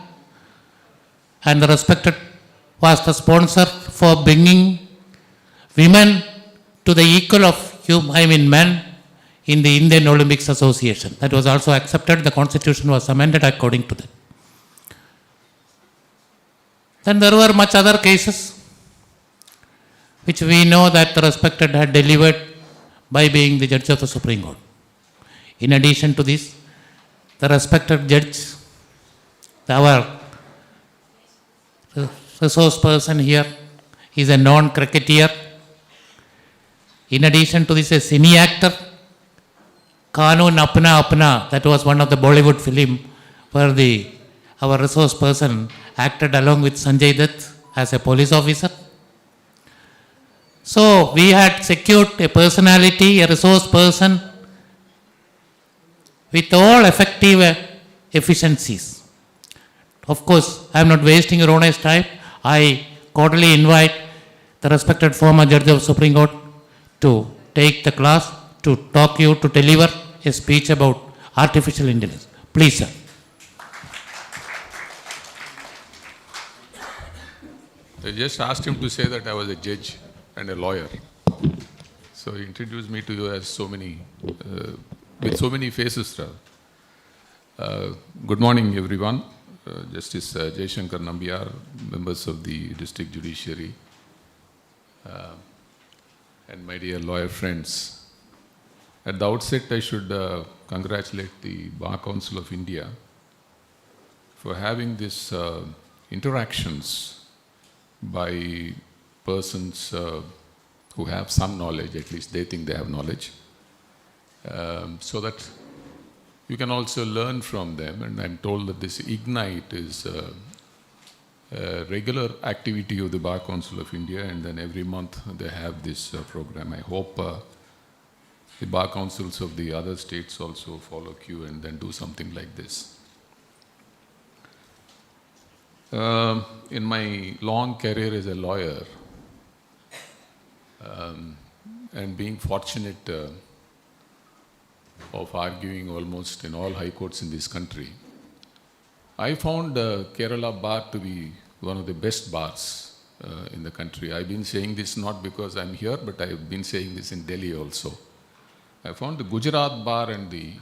And the respected was the sponsor for bringing women to the equal of men in the Indian Olympics Association. That was also accepted. The constitution was amended according to that. Then there were much other cases which we know that the respected had delivered by being the judge of the Supreme Court. In addition to this, the respected judge, our resource person here, is a non-cricketer. In addition to this, a cine actor, Kanun Apna Apna, that was one of the Bollywood film where our resource person acted along with Sanjay Dutt as a police officer. So we had secured a personality, a resource person with all effective efficiencies. Of course, I am not wasting your honest time. I cordially invite the respected former judge of Supreme Court to take the class, to talk you, to deliver a speech about artificial intelligence. Please, sir. I just asked him to say that I was a judge and a lawyer. So he introduced me to you as so many, with so many faces. Good morning, everyone. Justice Jaishankar Nambiar, members of the District Judiciary, and my dear lawyer friends. At the outset, I should congratulate the Bar Council of India for having these interactions by persons who have some knowledge, at least they think they have knowledge, so that you can also learn from them. And I'm told that this Ignite is a regular activity of the Bar Council of India, and then every month they have this program. I hope the Bar Councils of the other states also follow queue and then do something like this. In my long career as a lawyer, and being fortunate of arguing almost in all high courts in this country, I found Kerala bar to be one of the best bars in the country. I've been saying this not because I'm here, but I've been saying this in Delhi also. I found the Gujarat bar and the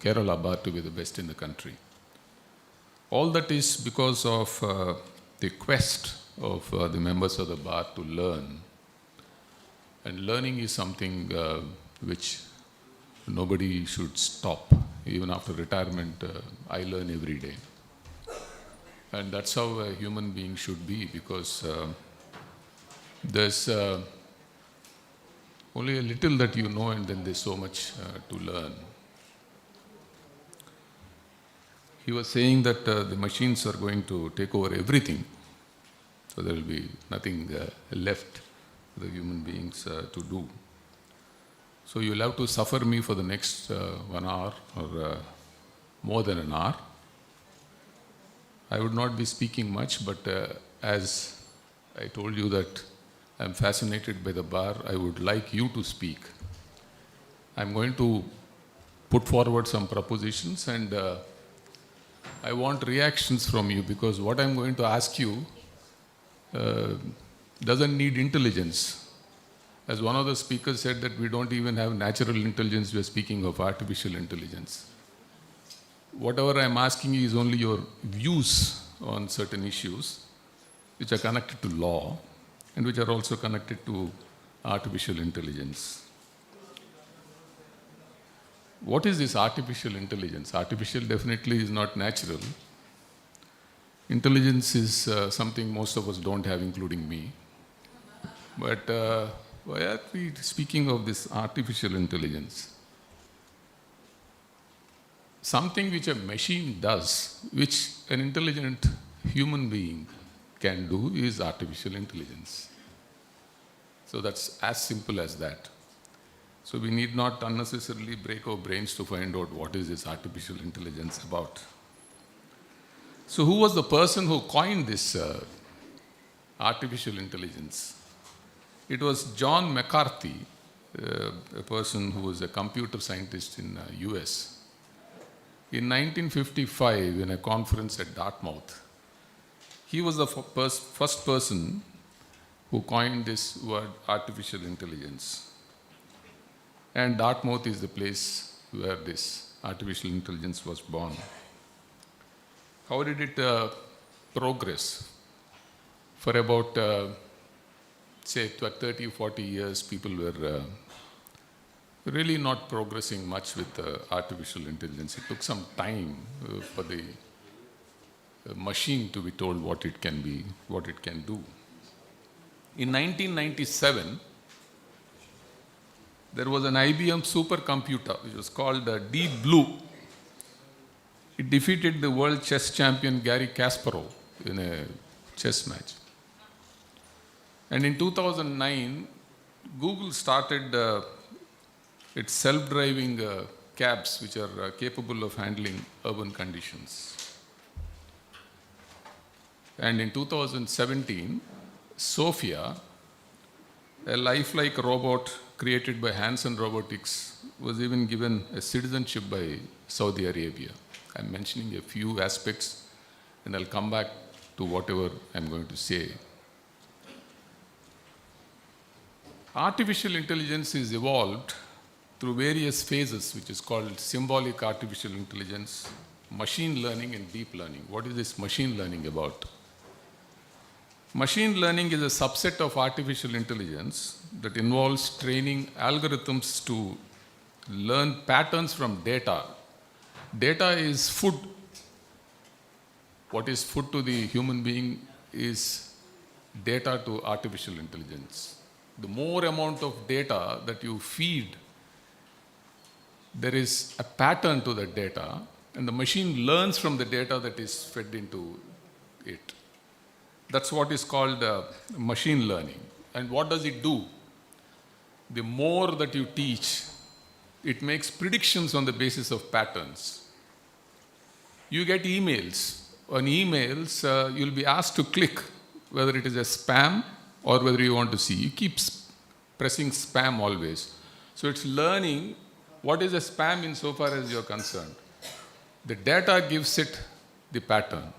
Kerala bar to be the best in the country. All that is because of the quest of the members of the bar to learn. And learning is something which nobody should stop. Even after retirement, I learn every day. And that's how a human being should be, because there's only a little that you know, and then there's so much to learn. He was saying that the machines are going to take over everything. So there will be nothing left for the human beings to do. So you'll have to suffer me for the next 1 hour or more than an hour. I would not be speaking much, but as I told you that I'm fascinated by the bar, I would like you to speak. I'm going to put forward some propositions, and I want reactions from you, because what I'm going to ask you doesn't need intelligence. As one of the speakers said, that we don't even have natural intelligence, we are speaking of artificial intelligence. whatever I'm asking you is only your views on certain issues which are connected to law and which are also connected to artificial intelligence. What is this artificial intelligence? Artificial definitely is not natural. Intelligence is something most of us don't have, including me. But why are we speaking of this artificial intelligence? Something which a machine does, which an intelligent human being can do, is artificial intelligence. So that's as simple as that. So we need not unnecessarily break our brains to find out what is this artificial intelligence about. So who was the person who coined this artificial intelligence? It was John McCarthy, a person who was a computer scientist in US. In 1955, in a conference at Dartmouth, he was the first person who coined this word artificial intelligence. And Dartmouth is the place where this artificial intelligence was born. How did it progress? For about, say, 30, 40 years, people were really not progressing much with artificial intelligence. It took some time for the machine to be told what it can be, what it can do. In 1997, there was an IBM supercomputer which was called Deep Blue. It defeated the world chess champion Garry Kasparov in a chess match. And in 2009, Google started its self-driving cabs which are capable of handling urban conditions. And in 2017, Sophia, a lifelike robot created by Hanson Robotics, was even given a citizenship by Saudi Arabia. I'm mentioning a few aspects and I'll come back to whatever I'm going to say. Artificial intelligence is evolved through various phases, which is called symbolic artificial intelligence, machine learning, and deep learning. What is this machine learning about? Machine learning is a subset of artificial intelligence that involves training algorithms to learn patterns from data. Data is food. What is food to the human being is data to artificial intelligence. The more amount of data that you feed, there is a pattern to that data, and the machine learns from the data that is fed into it. That's what is called machine learning. And what does it do? The more that you teach, it makes predictions on the basis of patterns. You get emails. On emails, you'll be asked to click whether it is a spam or whether you want to see. You keep pressing spam always. So it's learning what is a spam insofar as you're concerned. The data gives it the pattern.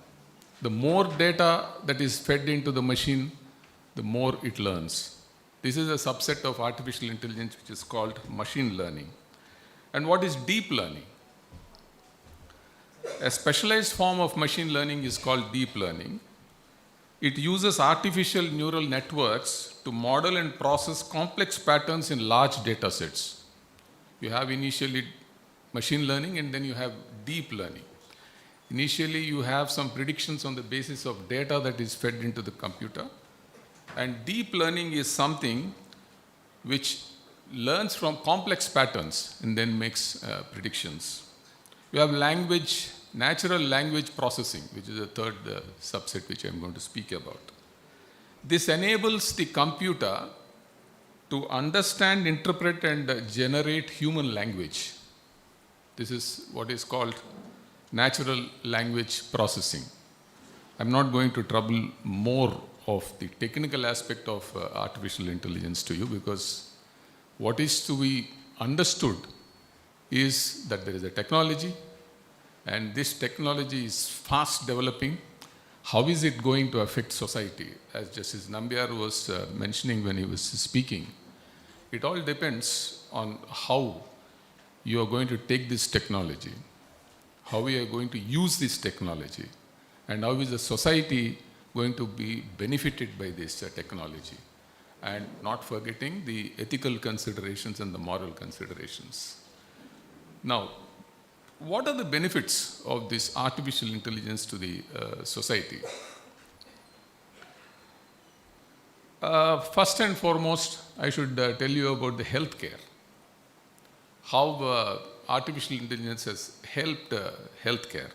The more data that is fed into the machine, the more it learns. This is a subset of artificial intelligence which is called machine learning. And what is deep learning? A specialized form of machine learning is called deep learning. It uses artificial neural networks to model and process complex patterns in large data sets. You have initially machine learning and then you have deep learning. Initially, you have some predictions on the basis of data that is fed into the computer. And deep learning is something which learns from complex patterns and then makes predictions. You have language, natural language processing, which is the third subset which I'm going to speak about. This enables the computer to understand, interpret, and generate human language. This is what is called natural language processing. I'm not going to trouble more of the technical aspect of artificial intelligence to you, because what is to be understood is that there is a technology and this technology is fast developing. How is it going to affect society? As Justice Nambiar was mentioning when he was speaking, it all depends on how you are going to take this technology. how we are going to use this technology, and how is the society going to be benefited by this technology, and not forgetting the ethical considerations and the moral considerations. Now, what are the benefits of this artificial intelligence to the society? First and foremost, I should tell you about the healthcare. How artificial intelligence has helped healthcare.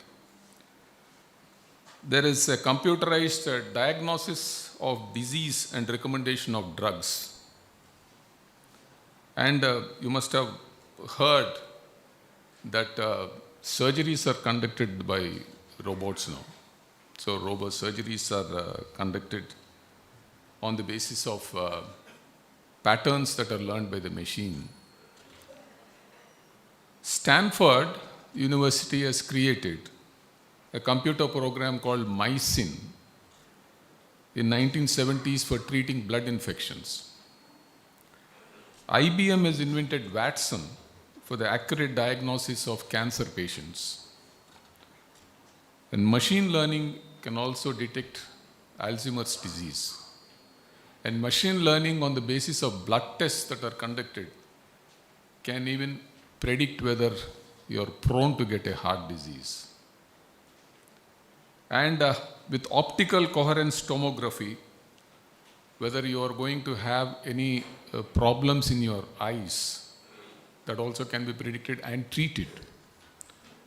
There is a computerized diagnosis of disease and recommendation of drugs. And you must have heard that surgeries are conducted by robots now. So robot surgeries are conducted on the basis of patterns that are learned by the machine. Stanford University has created a computer program called MySyn in 1970s for treating blood infections. IBM has invented Watson for the accurate diagnosis of cancer patients. And machine learning can also detect Alzheimer's disease. And machine learning on the basis of blood tests that are conducted can even predict whether you're prone to get a heart disease. And with optical coherence tomography, whether you are going to have any problems in your eyes, that also can be predicted and treated.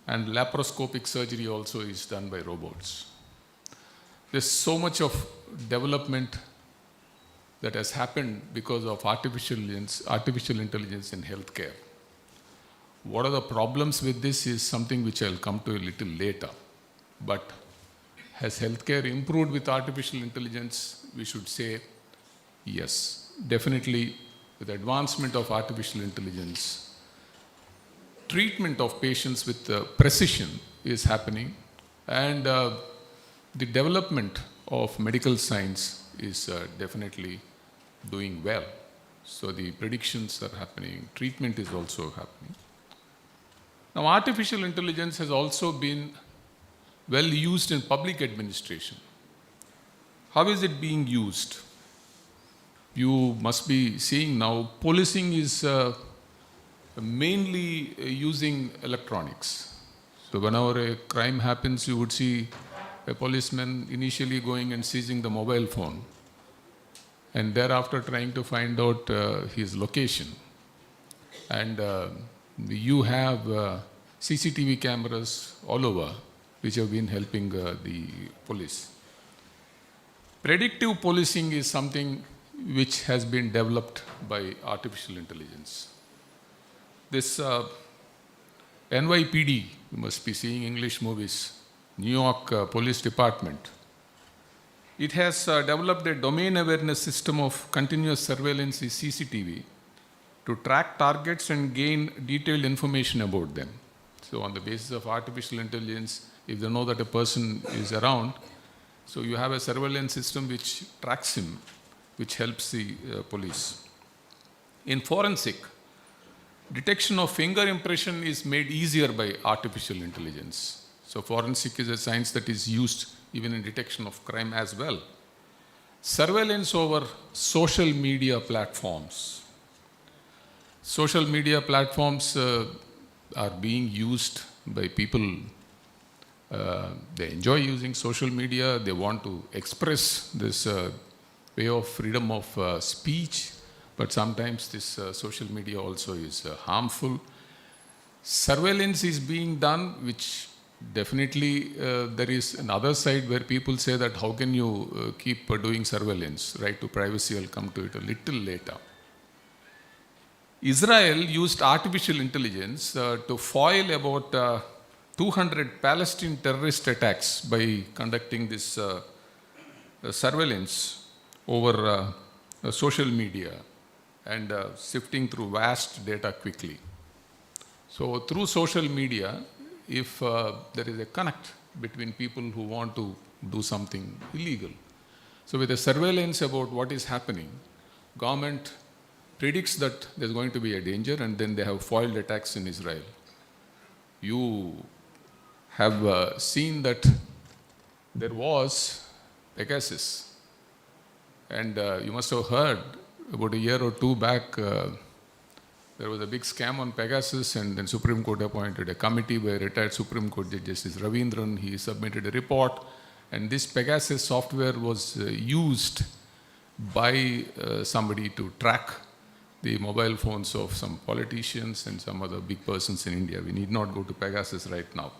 And laparoscopic surgery also is done by robots. There's so much of development that has happened because of artificial intelligence in healthcare. What are the problems with this is something which I'll come to a little later. But has healthcare improved with artificial intelligence? We should say yes. Definitely, with the advancement of artificial intelligence, treatment of patients with precision is happening, and the development of medical science is definitely doing well. So the predictions are happening, treatment is also happening. Now, artificial intelligence has also been well used in public administration. How is it being used? You must be seeing now, policing is mainly using electronics. So whenever a crime happens, you would see a policeman initially going and seizing the mobile phone, and thereafter trying to find out his location. And you have CCTV cameras all over, which have been helping the police. Predictive policing is something which has been developed by artificial intelligence. This NYPD, you must be seeing English movies, New York Police Department. It has developed a domain awareness system of continuous surveillance CCTV to track targets and gain detailed information about them. So on the basis of artificial intelligence, if they know that a person is around, so you have a surveillance system which tracks him, which helps the police. In forensic, detection of finger impression is made easier by artificial intelligence. So forensic is a science that is used even in detection of crime as well. Surveillance over social media platforms. Social media platforms are being used by people. They enjoy using social media. They want to express this way of freedom of speech, but sometimes this social media also is harmful. Surveillance is being done, which definitely there is another side where people say that how can you keep doing surveillance, right to privacy. I'll come to it a little later. Israel used artificial intelligence to foil about 200 Palestinian terrorist attacks by conducting this surveillance over social media and sifting through vast data quickly. So through social media, if there is a connect between people who want to do something illegal. So with a surveillance about what is happening, government predicts that there's going to be a danger, and then they have foiled attacks in Israel. You have seen that there was Pegasus. And you must have heard about a year or two back, there was a big scam on Pegasus, and then Supreme Court appointed a committee by retired Supreme Court Judge Justice Ravindran. He submitted a report, and this Pegasus software was used by somebody to track the mobile phones of some politicians and some other big persons in India. We need not go to Pegasus right now.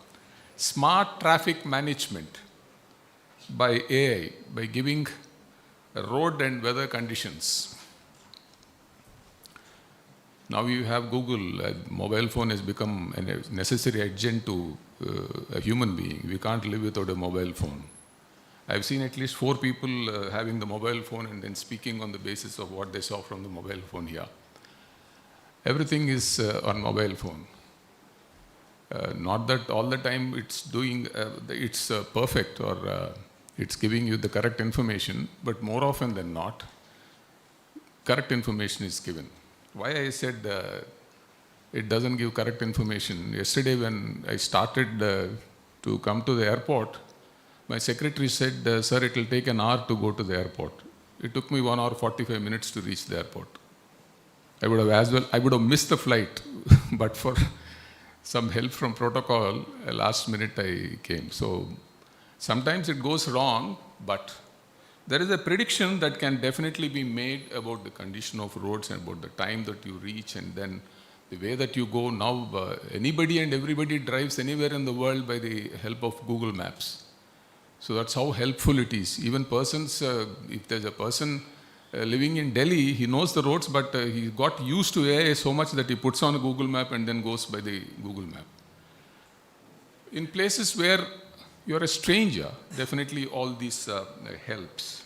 Smart traffic management by AI, by giving road and weather conditions. Now you have Google. Mobile phone has become a necessary adjunct to a human being. We can't live without a mobile phone. I've seen at least 4 people having the mobile phone and then speaking on the basis of what they saw from the mobile phone here. Everything is on mobile phone. Not that all the time it's doing, it's perfect or it's giving you the correct information, but more often than not, correct information is given. Why I said it doesn't give correct information. Yesterday when I started to come to the airport, my secretary said, sir, it will take an hour to go to the airport. It took me 1 hour 45 minutes to reach the airport. I would have missed the flight, but for some help from protocol, last minute I came. So sometimes it goes wrong, but there is a prediction that can definitely be made about the condition of roads and about the time that you reach and then the way that you go. Now anybody and everybody drives anywhere in the world by the help of Google Maps. So that's how helpful it is. Even persons, if there's a person living in Delhi, he knows the roads, but he got used to AI so much that he puts on a Google Map and then goes by the Google Map. In places where you're a stranger, definitely all this helps.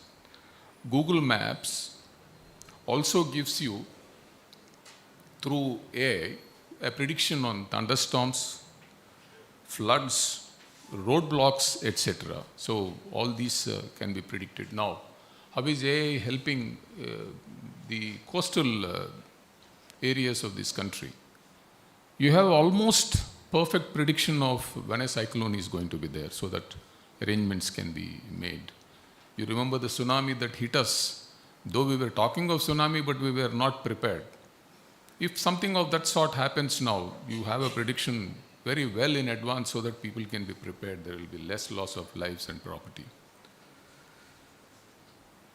Google Maps also gives you, through AI, a prediction on thunderstorms, floods, roadblocks, etc. So all these can be predicted. Now, how is AI helping the coastal areas of this country? You have almost perfect prediction of when a cyclone is going to be there so that arrangements can be made. You remember the tsunami that hit us, though we were talking of tsunami, but we were not prepared. If something of that sort happens now, you have a prediction very well in advance so that people can be prepared. There will be less loss of lives and property.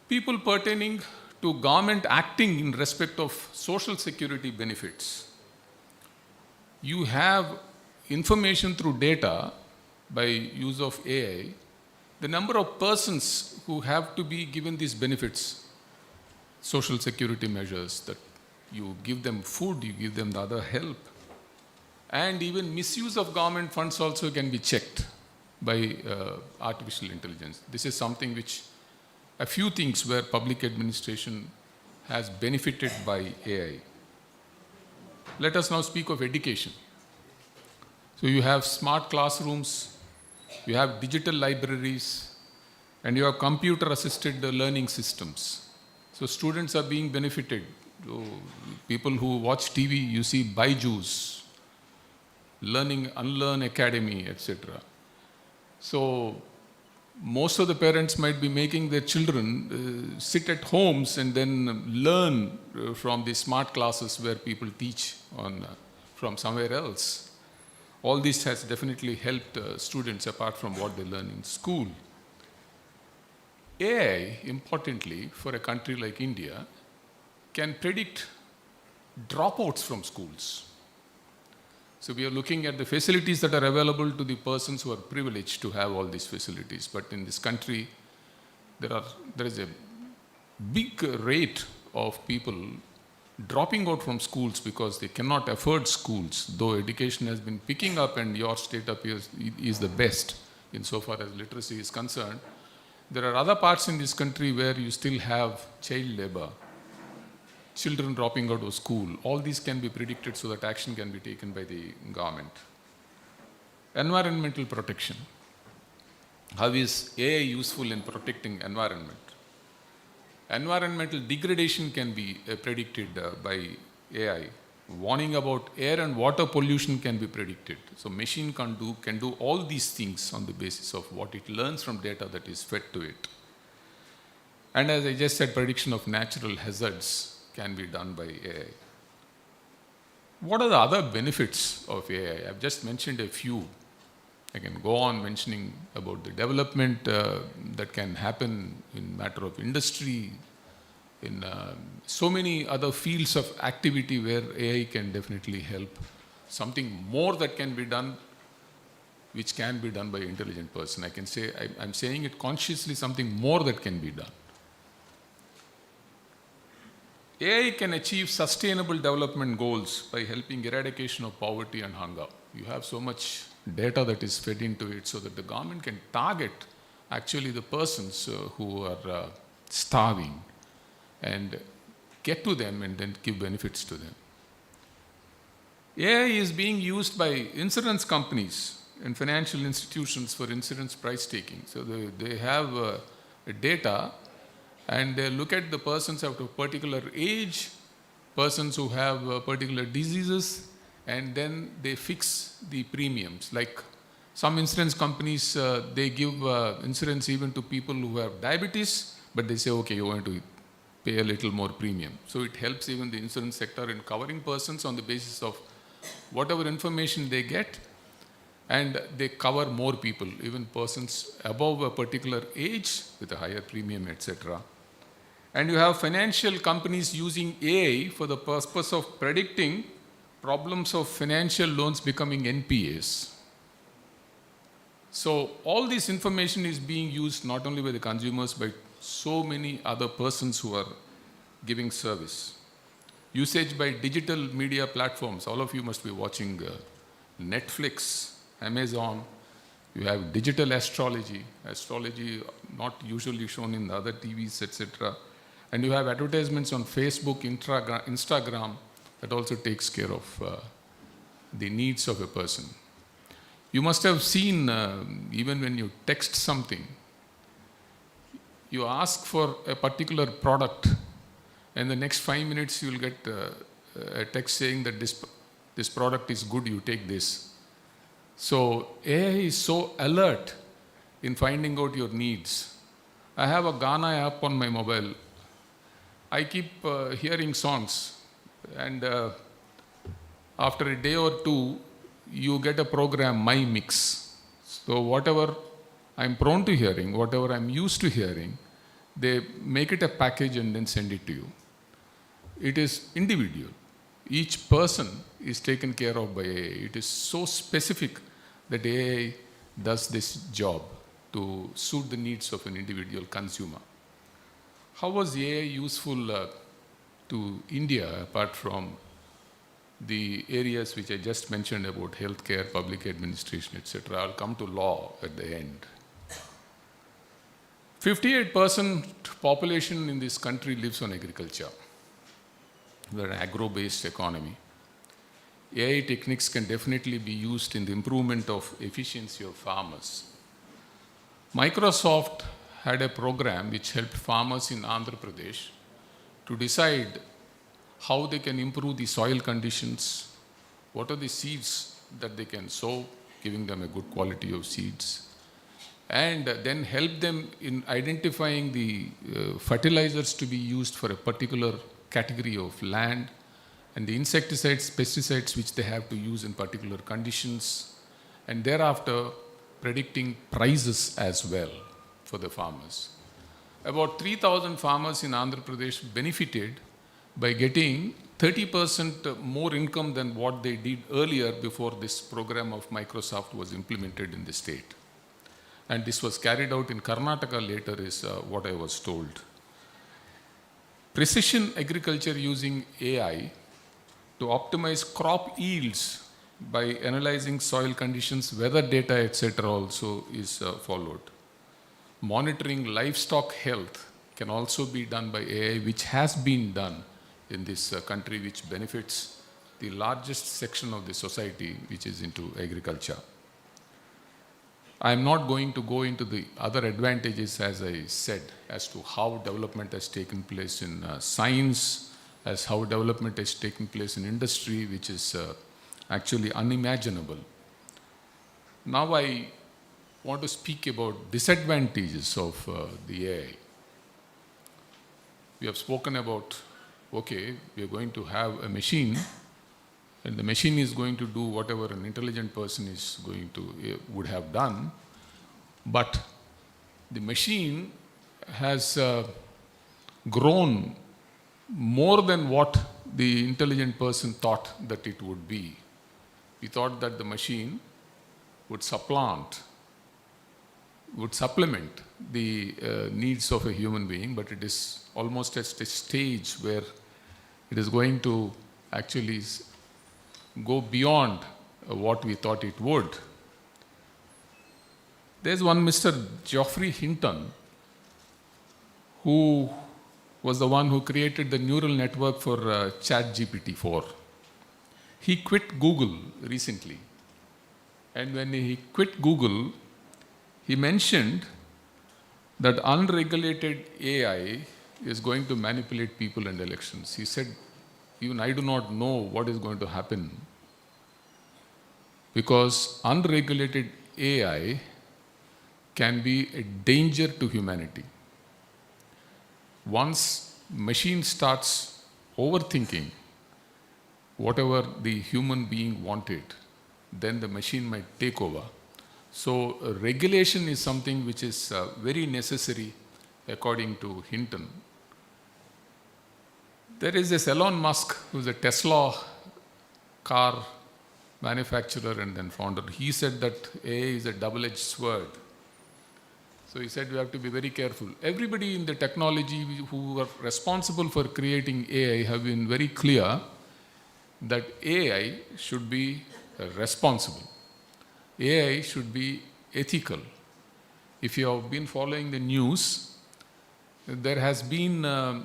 People pertaining to government acting in respect of social security benefits. You have information through data by use of AI, the number of persons who have to be given these benefits, social security measures, that you give them food, you give them the other help, and even misuse of government funds also can be checked by artificial intelligence. This is something which, a few things where public administration has benefited by AI. Let us now speak of education. So you have smart classrooms, you have digital libraries, and you have computer-assisted learning systems. So students are being benefited. So people who watch TV, you see Byju's, Learning, Unlearn Academy, etc. So most of the parents might be making their children sit at homes and then learn from the smart classes where people teach from somewhere else. All this has definitely helped students apart from what they learn in school. AI, importantly, for a country like India, can predict dropouts from schools. So we are looking at the facilities that are available to the persons who are privileged to have all these facilities. But in this country, there is a big rate of people dropping out from schools because they cannot afford schools, though education has been picking up and your state appears is the best insofar as literacy is concerned. There are other parts in this country where you still have child labor, children dropping out of school. All these can be predicted so that action can be taken by the government. Environmental protection. How is AI useful in protecting environment? Environmental degradation can be predicted by AI. warning about air and water pollution can be predicted. So machine can do all these things on the basis of what it learns from data that is fed to it. And as I just said, prediction of natural hazards can be done by AI. What are the other benefits of AI? I've just mentioned a few. I can go on mentioning about the development that can happen in matter of industry, in so many other fields of activity where AI can definitely help. Something more that can be done, which can be done by an intelligent person. I can say, I'm saying it consciously, something more that can be done. AI can achieve sustainable development goals by helping eradication of poverty and hunger. You have so much data that is fed into it so that the government can target actually the persons who are starving and get to them and then give benefits to them. AI is being used by insurance companies and financial institutions for insurance price taking. So they have data and they look at the persons of a particular age, persons who have particular diseases, and then they fix the premiums. Like some insurance companies, they give insurance even to people who have diabetes, but they say, okay, you want to pay a little more premium. So it helps even the insurance sector in covering persons on the basis of whatever information they get, and they cover more people, even persons above a particular age with a higher premium, etc. And you have financial companies using AI for the purpose of predicting problems of financial loans becoming NPAs. So all this information is being used not only by the consumers, but so many other persons who are giving service. Usage by digital media platforms. All of you must be watching Netflix, Amazon. You have digital astrology not usually shown in the other TVs, etc. And you have advertisements on Facebook, Instagram, that also takes care of the needs of a person. You must have seen, even when you text something, you ask for a particular product, and the next 5 minutes you will get a text saying that this product is good, you take this. So AI is so alert in finding out your needs. I have a Ghana app on my mobile. I keep hearing songs, and after a day or two, you get a program, My Mix. So whatever I'm prone to hearing, whatever I'm used to hearing, they make it a package and then send it to you. It is individual. Each person is taken care of by AI. It is so specific that AI does this job to suit the needs of an individual consumer. How was AI useful to India apart from the areas which I just mentioned about healthcare, public administration, etc.? I'll come to law at the end. 58% population in this country lives on agriculture. We're an agro-based economy. AI techniques can definitely be used in the improvement of efficiency of farmers. Microsoft had a program which helped farmers in Andhra Pradesh to decide how they can improve the soil conditions, what are the seeds that they can sow, giving them a good quality of seeds, and then help them in identifying the fertilizers to be used for a particular category of land, and the insecticides, pesticides which they have to use in particular conditions, and thereafter predicting prices as well for the farmers. About 3,000 farmers in Andhra Pradesh benefited by getting 30% more income than what they did earlier before this program of Microsoft was implemented in the state. And this was carried out in Karnataka later is what I was told. Precision agriculture using AI to optimize crop yields by analyzing soil conditions, weather data, etc. also is followed. Monitoring livestock health can also be done by AI, which has been done in this country, which benefits the largest section of the society, which is into agriculture. I am not going to go into the other advantages, as I said, as to how development has taken place in science as how development is taking place in industry, which is actually unimaginable. Now I want to speak about disadvantages of the AI. We have spoken about, okay, we are going to have a machine, and the machine is going to do whatever an intelligent person is going to would have done, but the machine has grown more than what the intelligent person thought that it would be. We thought that the machine would supplement the needs of a human being, but it is almost at a stage where it is going to actually go beyond what we thought it would. There's one Mr. Geoffrey Hinton, who was the one who created the neural network for ChatGPT-4. He quit Google recently. And when he quit Google, he mentioned that unregulated AI is going to manipulate people and elections. He said, even I do not know what is going to happen, because unregulated AI can be a danger to humanity. Once machine starts overthinking whatever the human being wanted, then the machine might take over. So regulation is something which is very necessary according to Hinton. There is this Elon Musk, who is a Tesla car manufacturer and then founder. He said that AI is a double-edged sword. So he said we have to be very careful. Everybody in the technology who are responsible for creating AI have been very clear that AI should be responsible. AI should be ethical. If you have been following the news, there has been a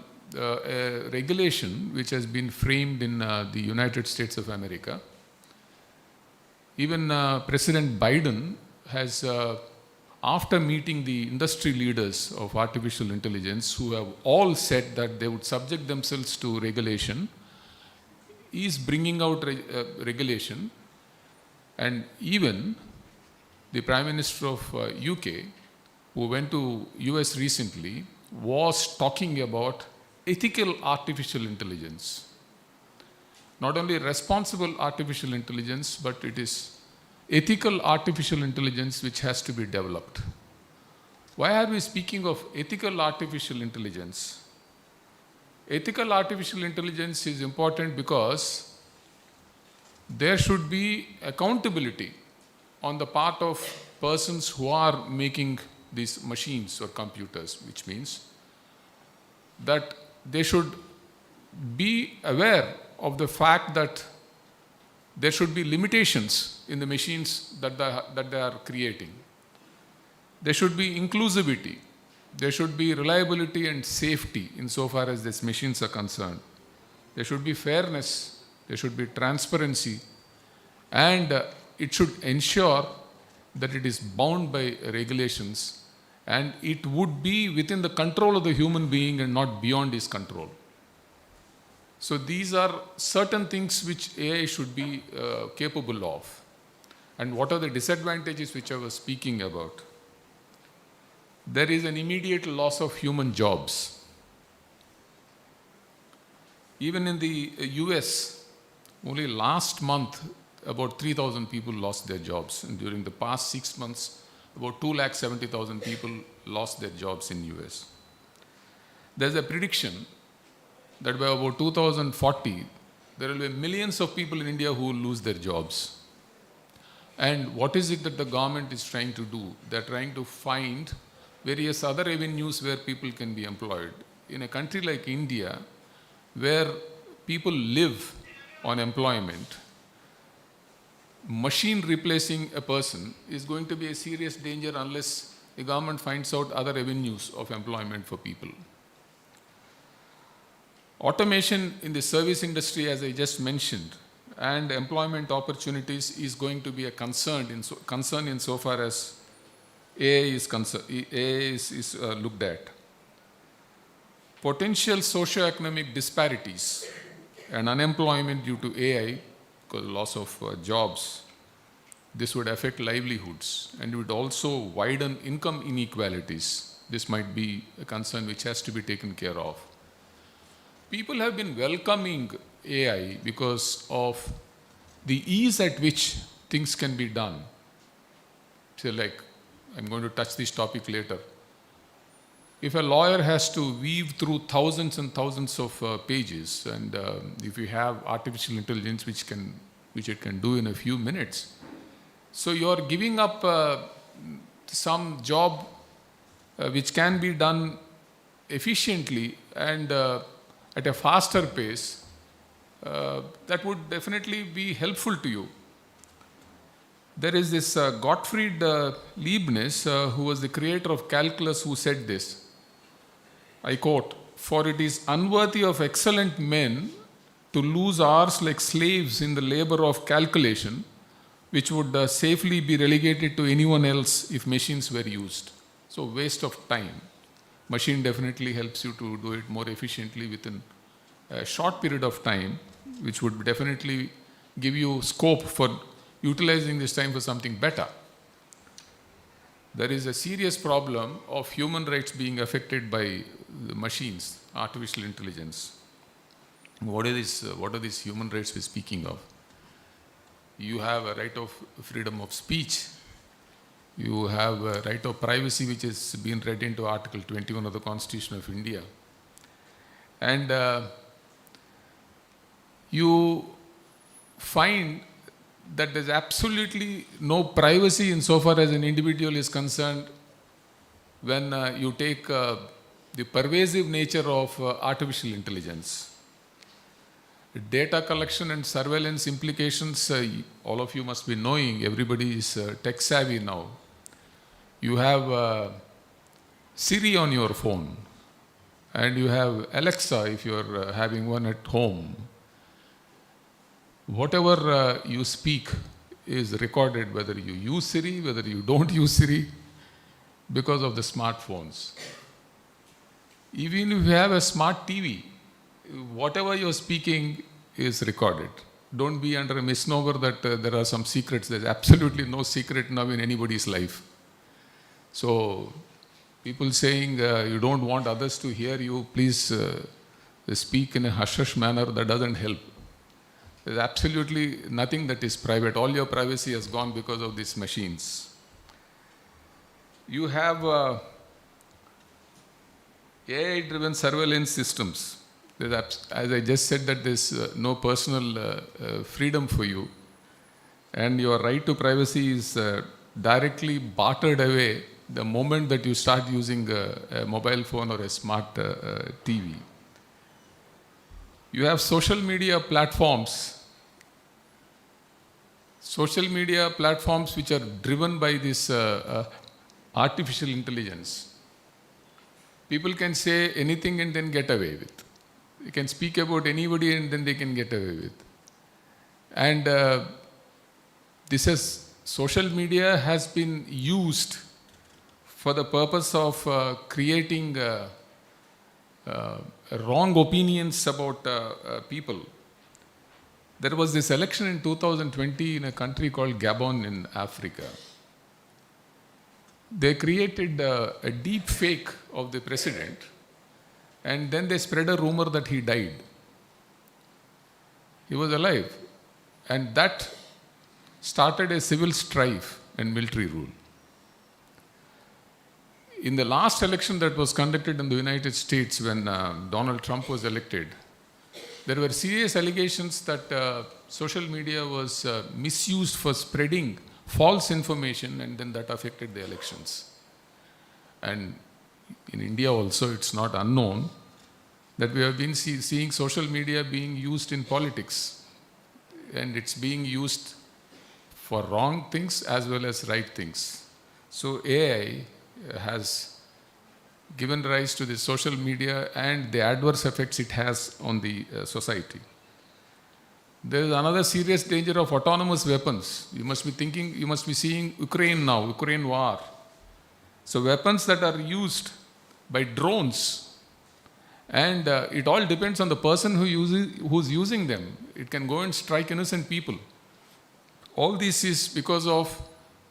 regulation which has been framed in the United States of America. Even President Biden has, after meeting the industry leaders of artificial intelligence, who have all said that they would subject themselves to regulation, is bringing out regulation. And even the Prime Minister of UK, who went to US recently, was talking about ethical artificial intelligence. Not only responsible artificial intelligence, but it is ethical artificial intelligence which has to be developed. Why are we speaking of ethical artificial intelligence? Ethical artificial intelligence is important because there should be accountability on the part of persons who are making these machines or computers, which means that they should be aware of the fact that there should be limitations in the machines that they are creating. There should be inclusivity. There should be reliability and safety insofar as these machines are concerned. There should be fairness. There should be transparency. And it should ensure that it is bound by regulations, and it would be within the control of the human being and not beyond his control. So these are certain things which AI should be capable of. And what are the disadvantages which I was speaking about? There is an immediate loss of human jobs. Even in the US, only last month, about 3,000 people lost their jobs. And during the past 6 months, about 270,000 people lost their jobs in US. There's a prediction that by about 2040, there will be millions of people in India who will lose their jobs. And what is it that the government is trying to do? They're trying to find various other avenues where people can be employed. In a country like India, where people live on employment, machine replacing a person is going to be a serious danger unless the government finds out other avenues of employment for people. Automation in the service industry, as I just mentioned, and employment opportunities is going to be a concern insofar as AI is looked at. potential socio-economic disparities and unemployment due to AI, because loss of jobs, this would affect livelihoods and would also widen income inequalities. This might be a concern which has to be taken care of. People have been welcoming AI because of the ease at which things can be done. So like, I'm going to touch this topic later. If a lawyer has to weave through thousands and thousands of pages, and if you have artificial intelligence which it can do in a few minutes, so you're giving up some job which can be done efficiently and at a faster pace, that would definitely be helpful to you. There is this Gottfried Leibniz, who was the creator of calculus, who said this. I quote, "For it is unworthy of excellent men to lose hours like slaves in the labor of calculation, which would safely be relegated to anyone else if machines were used." So waste of time. Machine definitely helps you to do it more efficiently within a short period of time, which would definitely give you scope for utilizing this time for something better. There is a serious problem of human rights being affected by the machines, artificial intelligence. What are these human rights we're speaking of? You have a right of freedom of speech. You have a right of privacy, which has been read into Article 21 of the Constitution of India. And you find that there's absolutely no privacy insofar as an individual is concerned when you take the pervasive nature of artificial intelligence. Data collection and surveillance implications, all of you must be knowing, everybody is tech savvy now. You have Siri on your phone, and you have Alexa if you're having one at home. Whatever you speak is recorded, whether you use Siri, whether you don't use Siri, because of the smartphones. Even if you have a smart TV, whatever you're speaking is recorded. Don't be under a misnomer that there are some secrets. There's absolutely no secret now in anybody's life. So people saying you don't want others to hear you, please speak in a hush-hush manner, that doesn't help. There's absolutely nothing that is private. All your privacy has gone because of these machines. You have AI-driven surveillance systems. As I just said, that there's no personal freedom for you, and your right to privacy is directly bartered away the moment that you start using a mobile phone or a smart TV. You have social media platforms which are driven by this artificial intelligence. People can say anything and then get away with. They can speak about anybody and then they can get away with. And social media has been used for the purpose of creating wrong opinions about people. There was this election in 2020 in a country called Gabon in Africa. They created a deep fake of the president, and then they spread a rumor that he died. He was alive. And that started a civil strife and military rule. In the last election that was conducted in the United States when Donald Trump was elected, there were serious allegations that social media was misused for spreading false information, and then that affected the elections. And in India also, it's not unknown that we have been seeing social media being used in politics, and it's being used for wrong things as well as right things. So AI has given rise to the social media and the adverse effects it has on the society. There is another serious danger of autonomous weapons. You must be seeing Ukraine now, Ukraine war. So weapons that are used by drones And it all depends on the person who's using them. It can go and strike innocent people. All this is because of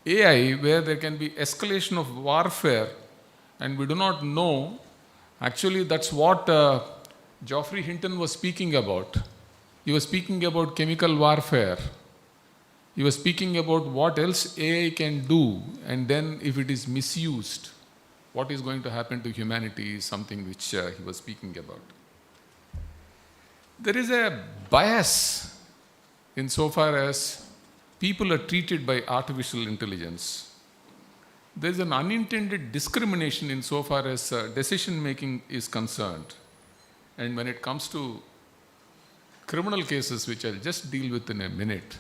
AI, where there can be escalation of warfare, and we do not know. Actually, that's what Geoffrey Hinton was speaking about. He was speaking about chemical warfare. He was speaking about what else AI can do, and then if it is misused, what is going to happen to humanity is something which he was speaking about. There is a bias insofar as people are treated by artificial intelligence. There is an unintended discrimination insofar as decision making is concerned. And when it comes to criminal cases, which I'll just deal with in a minute,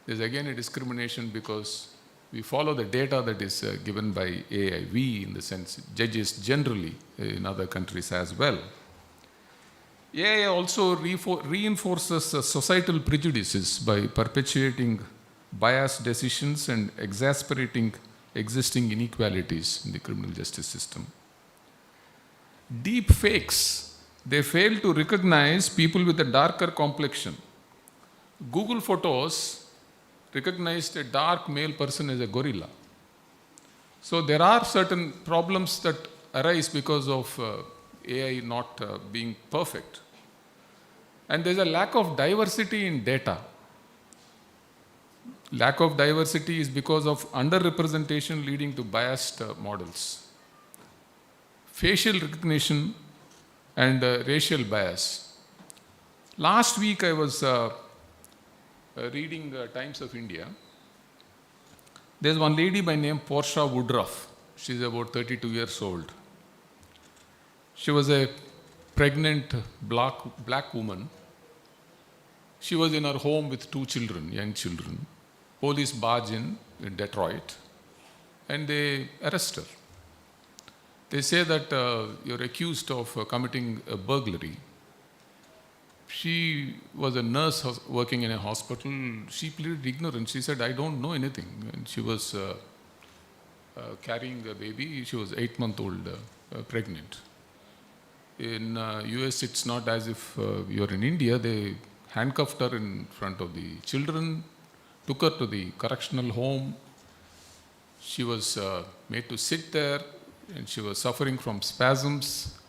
there's again a discrimination because we follow the data that is given by AI. We, in the sense, judges generally in other countries as well. AI also reinforces societal prejudices by perpetuating biased decisions and exasperating existing inequalities in the criminal justice system. Deep fakes, they fail to recognize people with a darker complexion. Google Photos recognized a dark male person as a gorilla. So there are certain problems that arise because of AI not being perfect. And there's a lack of diversity in data. Lack of diversity is because of underrepresentation leading to biased models. Facial recognition and racial bias. Last week I was reading Times of India. There's one lady by name Portia Woodruff. She's about 32 years old. She was a pregnant black woman. She was in her home with 2 children, young children. Police barge in Detroit and they arrest her. They say that you're accused of committing a burglary. She was a nurse working in a hospital. She pleaded ignorance. She said, I don't know anything. And she was carrying a baby. She was 8-month-old pregnant. In US, it's not as if you're in India. They handcuffed her in front of the children, took her to the correctional home. She was made to sit there and she was suffering from spasms.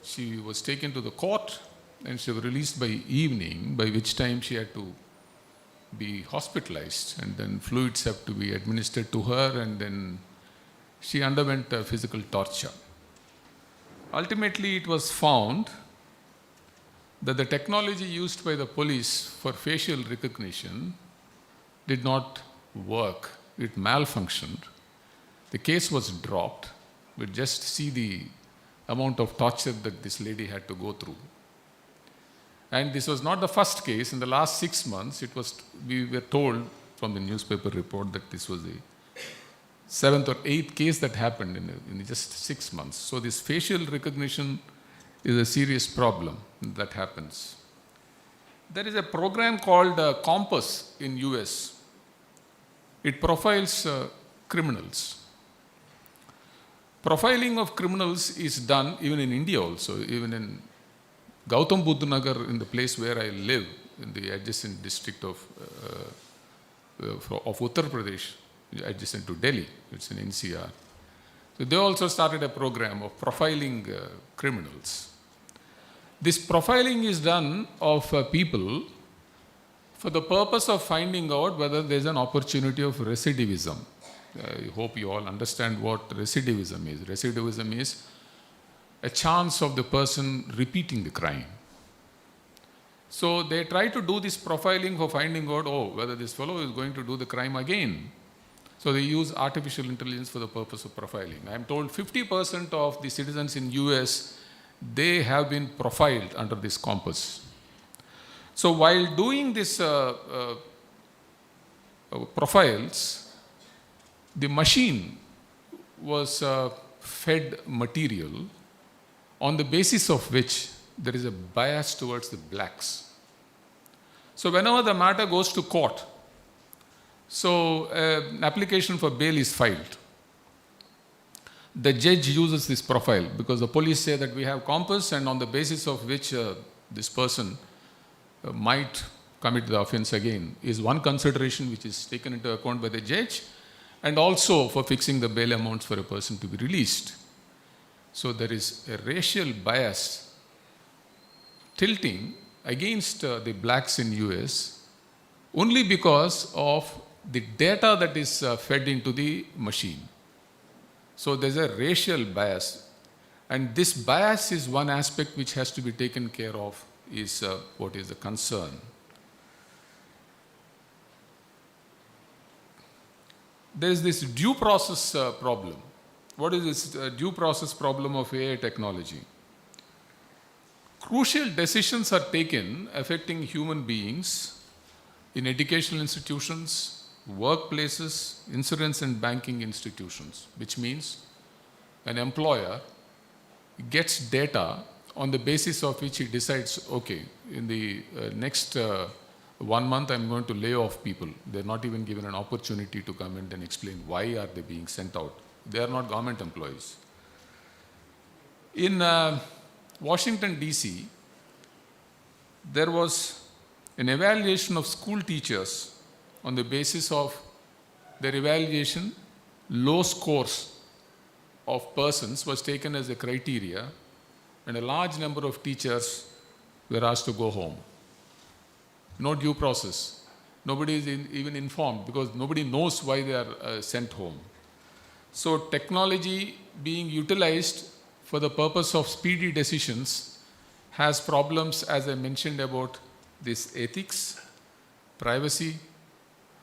She was taken to the court and she was released by evening, by which time she had to be hospitalized and then fluids have to be administered to her and then she underwent physical torture. Ultimately, it was found that the technology used by the police for facial recognition did not work. It malfunctioned. The case was dropped. We just see the amount of torture that this lady had to go through. And this was not the first case. In the last 6 months, we were told from the newspaper report that this was the 7th or 8th case that happened in just 6 months. So this facial recognition is a serious problem that happens. There is a program called Compass in US. It profiles criminals. Profiling of criminals is done even in India also, even in Gautam Buddha Nagar, in the place where I live, in the adjacent district of Uttar Pradesh, adjacent to Delhi. It's in NCR. So they also started a program of profiling criminals. This profiling is done of people for the purpose of finding out whether there's an opportunity of recidivism. I hope you all understand what recidivism is. Recidivism is a chance of the person repeating the crime. So they try to do this profiling for finding out, whether this fellow is going to do the crime again. So they use artificial intelligence for the purpose of profiling. I am told 50% of the citizens in US, they have been profiled under this Compass. So while doing this profiles, the machine was fed material on the basis of which there is a bias towards the blacks. So whenever the matter goes to court, so an application for bail is filed. the judge uses this profile because the police say that we have compass and on the basis of which this person might commit the offense again is one consideration which is taken into account by the judge, and also for fixing the bail amounts for a person to be released. So there is a racial bias tilting against the blacks in US only because of the data that is fed into the machine. So there's a racial bias, and this bias is one aspect which has to be taken care of, is what is the concern. There is this due process problem. What is this due process problem of AI technology? Crucial decisions are taken affecting human beings in educational institutions, workplaces, insurance and banking institutions, which means an employer gets data on the basis of which he decides, okay, in the next 1 month I'm going to lay off people. They're not even given an opportunity to come and explain why are they being sent out. They are not government employees. In Washington, D.C., there was an evaluation of school teachers on the basis of their evaluation. Low scores of persons was taken as a criteria, and a large number of teachers were asked to go home. No due process. Nobody is even informed because nobody knows why they are sent home. So technology being utilized for the purpose of speedy decisions has problems, as I mentioned, about this ethics, privacy,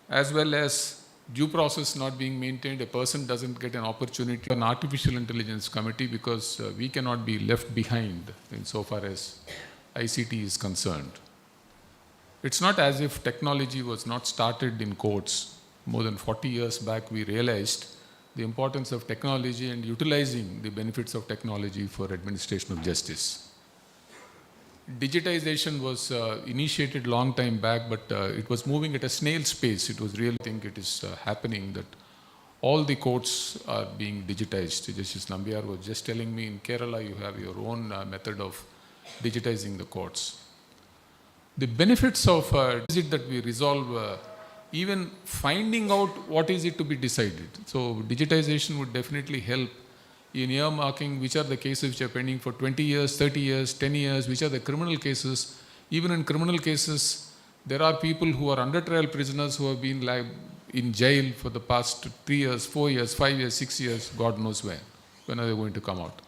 as well as due process not being maintained. A person doesn't get an opportunity. An artificial intelligence committee, because we cannot be left behind insofar as ICT is concerned. It's not as if technology was not started in courts. More than 40 years back, we realized the importance of technology and utilizing the benefits of technology for administration of justice. Digitization was initiated long time back, but it was moving at a snail's pace. It was really, I think it is happening that all the courts are being digitized. Justice Nambiar was just telling me in Kerala you have your own method of digitizing the courts. The benefits of is it that we resolve even finding out what is it to be decided. So digitization would definitely help in earmarking which are the cases which are pending for 20 years, 30 years, 10 years, which are the criminal cases. Even in criminal cases, there are people who are under trial prisoners who have been in jail for the past 3 years, 4 years, 5 years, 6 years, God knows when are they going to come out.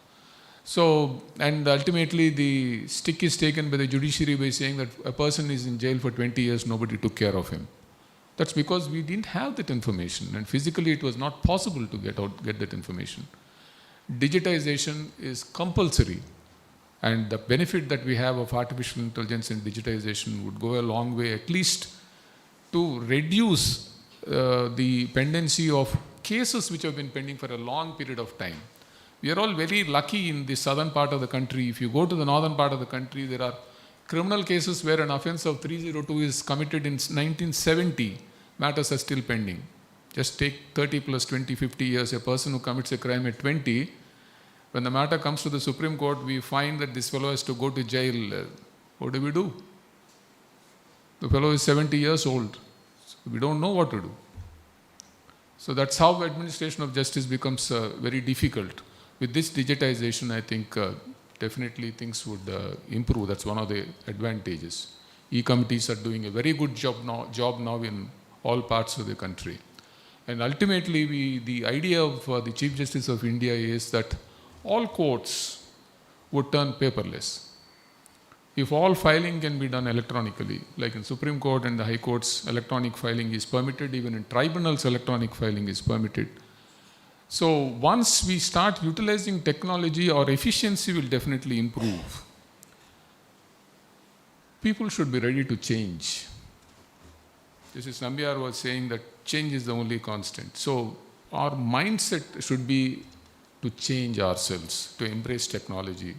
So, and ultimately the stick is taken by the judiciary by saying that a person is in jail for 20 years, nobody took care of him. That's because we didn't have that information, and physically it was not possible to get that information. Digitization is compulsory, and the benefit that we have of artificial intelligence and digitization would go a long way, at least to reduce the pendency of cases which have been pending for a long period of time. We are all very lucky in the southern part of the country. If you go to the northern part of the country, there are criminal cases where an offense of 302 is committed in 1970, matters are still pending. Just take 30 plus 20, 50 years, a person who commits a crime at 20, when the matter comes to the Supreme Court, we find that this fellow has to go to jail. What do? The fellow is 70 years old. So we don't know what to do. So that's how administration of justice becomes very difficult. With this digitization, I think definitely things would improve. That's one of the advantages. E-committees are doing a very good job now in all parts of the country. And ultimately, the idea of the Chief Justice of India is that all courts would turn paperless. If all filing can be done electronically, like in Supreme Court and the High Courts, electronic filing is permitted, even in tribunals, electronic filing is permitted. So once we start utilizing technology, our efficiency will definitely improve. People should be ready to change. Justice Nambiar was saying that change is the only constant. So our mindset should be to change ourselves, to embrace technology.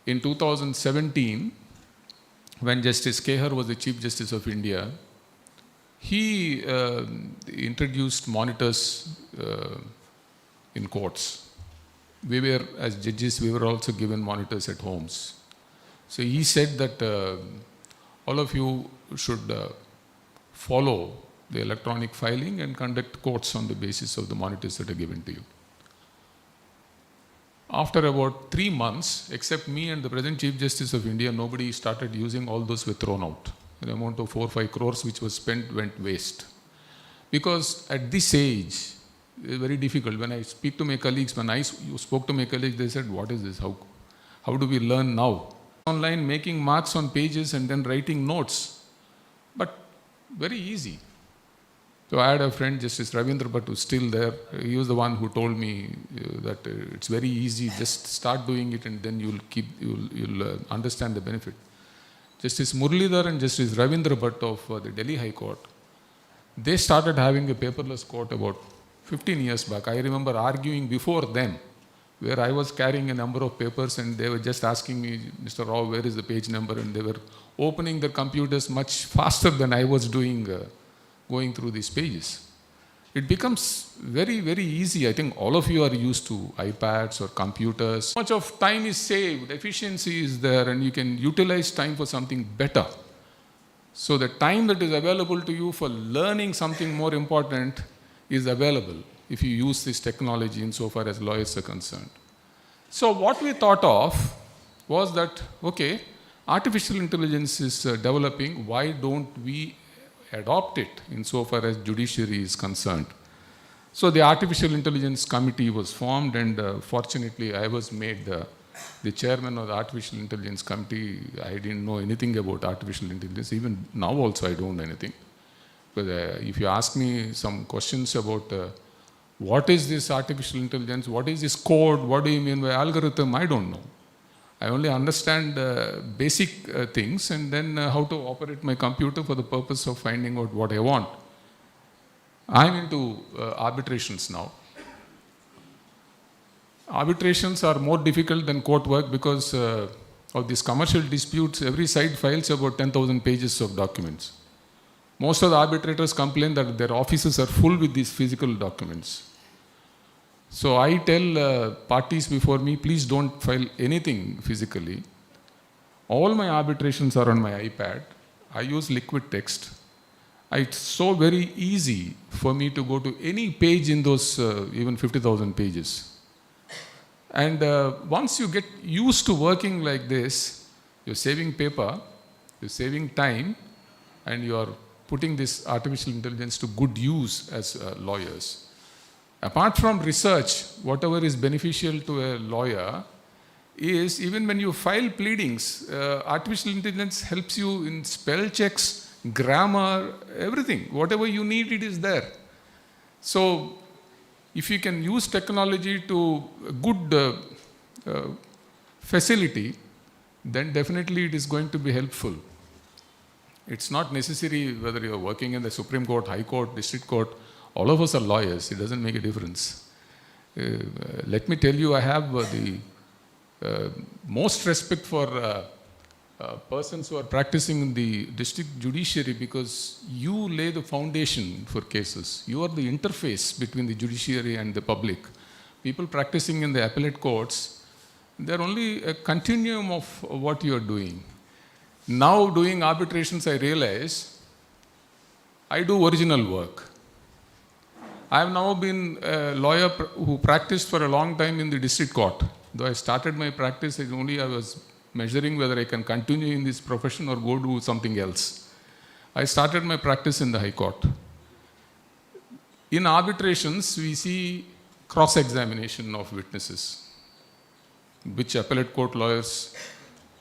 In 2017, when Justice Kehar was the Chief Justice of India, he introduced monitors in courts. We were, as judges, we were also given monitors at homes. So he said that all of you should follow the electronic filing and conduct courts on the basis of the monitors that are given to you. After about 3 months, except me and the present Chief Justice of India, nobody started using. All those were thrown out. An amount of 4 or 5 crores which was spent went waste. Because at this age, it's very difficult. When I speak to my colleagues, you spoke to my colleagues, they said, what is this? How do we learn now? Online, making marks on pages and then writing notes. But very easy. So I had a friend, Justice Ravindra Bhatt, who's still there. He was the one who told me that it's very easy. Just start doing it, and then you'll understand the benefit. Justice Muralidhar and Justice Ravindra Bhatt of the Delhi High Court, they started having a paperless court about 15 years back. I remember arguing before them, where I was carrying a number of papers, and they were just asking me, Mr. Rao, where is the page number? And they were opening their computers much faster than I was doing. Going through these pages. It becomes very, very easy. I think all of you are used to iPads or computers. Much of time is saved, efficiency is there, and you can utilize time for something better. So the time that is available to you for learning something more important is available if you use this technology insofar as lawyers are concerned. So what we thought of was that, okay, artificial intelligence is developing, why don't we adopt it insofar as judiciary is concerned? So the Artificial Intelligence Committee was formed, and fortunately I was made the chairman of the Artificial Intelligence Committee. I didn't know anything about artificial intelligence. Even now also I don't know anything. But if you ask me some questions about what is this artificial intelligence, what is this code, what do you mean by algorithm, I don't know. I only understand basic things, and then how to operate my computer for the purpose of finding out what I want. I'm into arbitrations now. Arbitrations are more difficult than court work because of these commercial disputes. Every side files about 10,000 pages of documents. Most of the arbitrators complain that their offices are full with these physical documents. So I tell parties before me, please don't file anything physically. All my arbitrations are on my iPad. I use liquid text. It's so very easy for me to go to any page in those even 50,000 pages. And once you get used to working like this, you're saving paper, you're saving time, and you're putting this artificial intelligence to good use as lawyers. Apart from research, whatever is beneficial to a lawyer is, even when you file pleadings, artificial intelligence helps you in spell checks, grammar, everything. Whatever you need, it is there. So if you can use technology to a good facility, then definitely it is going to be helpful. It's not necessary whether you're working in the Supreme Court, High Court, District Court. All of us are lawyers. It doesn't make a difference. Let me tell you, I have the most respect for persons who are practicing in the district judiciary, because you lay the foundation for cases. You are the interface between the judiciary and the public. People practicing in the appellate courts, they're only a continuum of what you are doing. Now doing arbitrations, I realize I do original work. I have now been a lawyer who practiced for a long time in the district court. Though I started my practice, I was measuring whether I can continue in this profession or go do something else. I started my practice in the High Court. In arbitrations, we see cross-examination of witnesses, which appellate court lawyers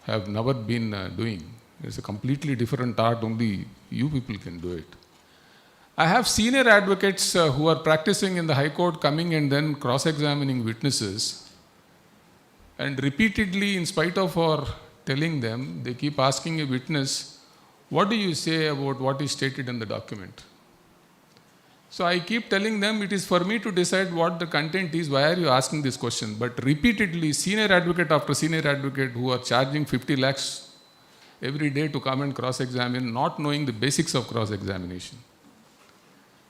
have never been doing. It's a completely different art, only you people can do it. I have senior advocates who are practicing in the High Court coming and then cross-examining witnesses, and repeatedly, in spite of our telling them, they keep asking a witness, what do you say about what is stated in the document? So I keep telling them, it is for me to decide what the content is, why are you asking this question? But repeatedly, senior advocate after senior advocate who are charging 50 lakhs every day to come and cross-examine, not knowing the basics of cross-examination.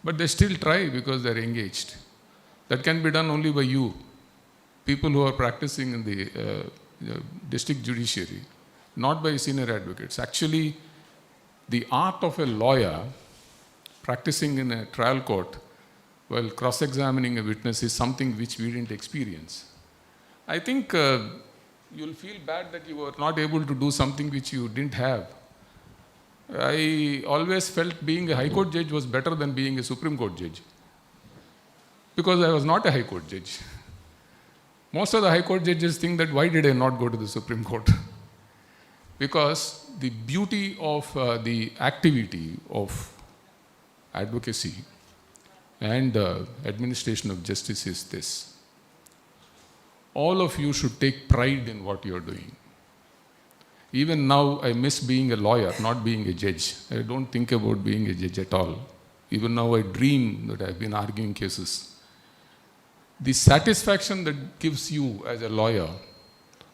But they still try because they're engaged. That can be done only by you, people who are practicing in the district judiciary, not by senior advocates. Actually, the art of a lawyer practicing in a trial court while cross-examining a witness is something which we didn't experience. I think you'll feel bad that you were not able to do something which you didn't have. I always felt being a High Court judge was better than being a Supreme Court judge, because I was not a High Court judge. Most of the High Court judges think that why did I not go to the Supreme Court? Because the beauty of the activity of advocacy and administration of justice is this. All of you should take pride in what you are doing. Even now, I miss being a lawyer, not being a judge. I don't think about being a judge at all. Even now, I dream that I've been arguing cases. The satisfaction that gives you as a lawyer,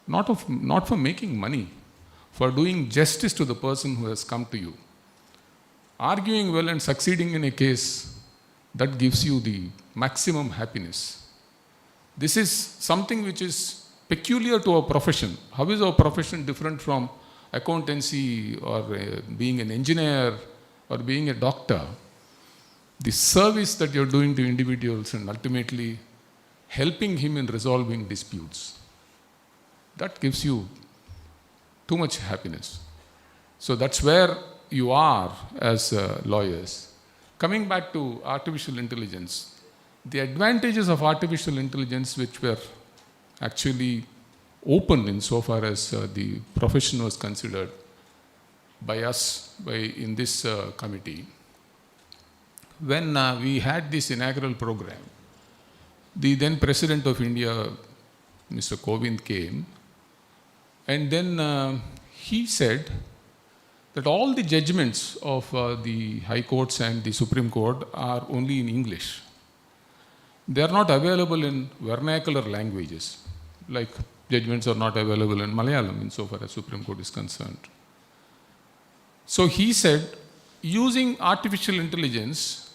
not for making money, for doing justice to the person who has come to you. Arguing well and succeeding in a case, that gives you the maximum happiness. This is something which is peculiar to our profession. How is our profession different from accountancy or being an engineer or being a doctor? The service that you're doing to individuals and ultimately helping him in resolving disputes, that gives you too much happiness. So that's where you are as lawyers. Coming back to artificial intelligence, the advantages of artificial intelligence, which were actually open insofar as the profession was considered by us in this committee. When we had this inaugural program, the then President of India, Mr. Kovind, came, and then he said that all the judgments of the High Courts and the Supreme Court are only in English. They are not available in vernacular languages, like judgments are not available in Malayalam insofar as Supreme Court is concerned. So he said, using artificial intelligence,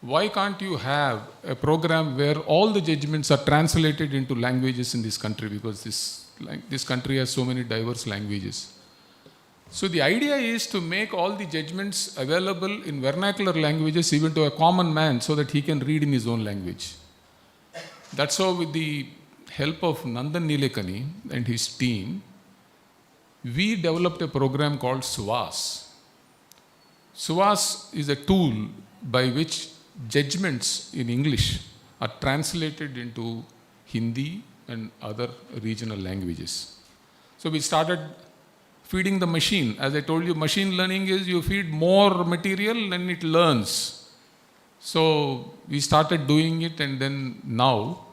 why can't you have a program where all the judgments are translated into languages in this country, because this country has so many diverse languages. So the idea is to make all the judgments available in vernacular languages even to a common man so that he can read in his own language. That's how, with the help of Nandan Nilekani and his team, we developed a program called SUVAS. SUVAS is a tool by which judgments in English are translated into Hindi and other regional languages. So we started feeding the machine. As I told you, machine learning is you feed more material and it learns. So we started doing it, and then now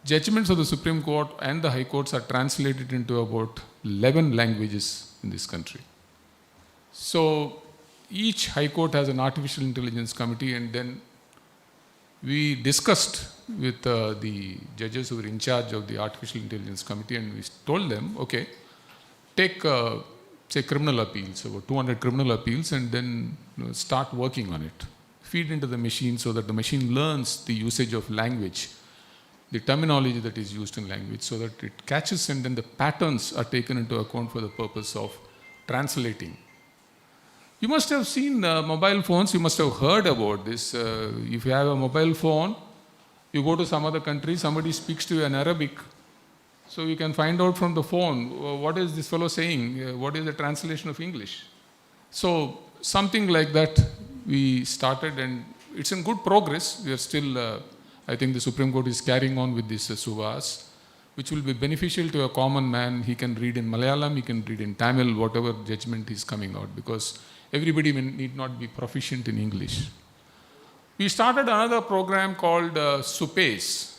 judgments of the Supreme Court and the High Courts are translated into about 11 languages in this country. So each High Court has an artificial intelligence committee, and then we discussed with the judges who were in charge of the artificial intelligence committee, and we told them, okay, take, say, criminal appeals, about 200 criminal appeals, and then start working on it. Feed into the machine so that the machine learns the usage of language, the terminology that is used in language, so that it catches, and then the patterns are taken into account for the purpose of translating. You must have seen mobile phones, you must have heard about this. If you have a mobile phone, you go to some other country, somebody speaks to you in Arabic, so you can find out from the phone, what is this fellow saying? What is the translation of English? So something like that we started, and it's in good progress. We are still, I think the Supreme Court is carrying on with this SUVAS, which will be beneficial to a common man. He can read in Malayalam, he can read in Tamil, whatever judgment is coming out, because everybody need not be proficient in English. We started another program called SUPACE.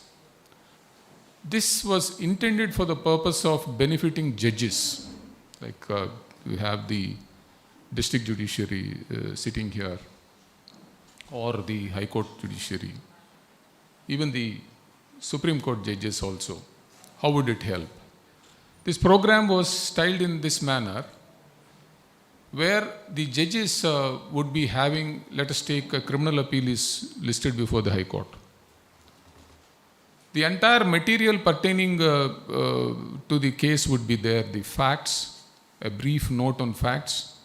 This was intended for the purpose of benefiting judges. Like we have the district judiciary sitting here, or the High Court judiciary, even the Supreme Court judges also. How would it help? This program was styled in this manner, where the judges would be having, let us take a criminal appeal is listed before the High Court. The entire material pertaining to the case would be there, the facts, a brief note on facts,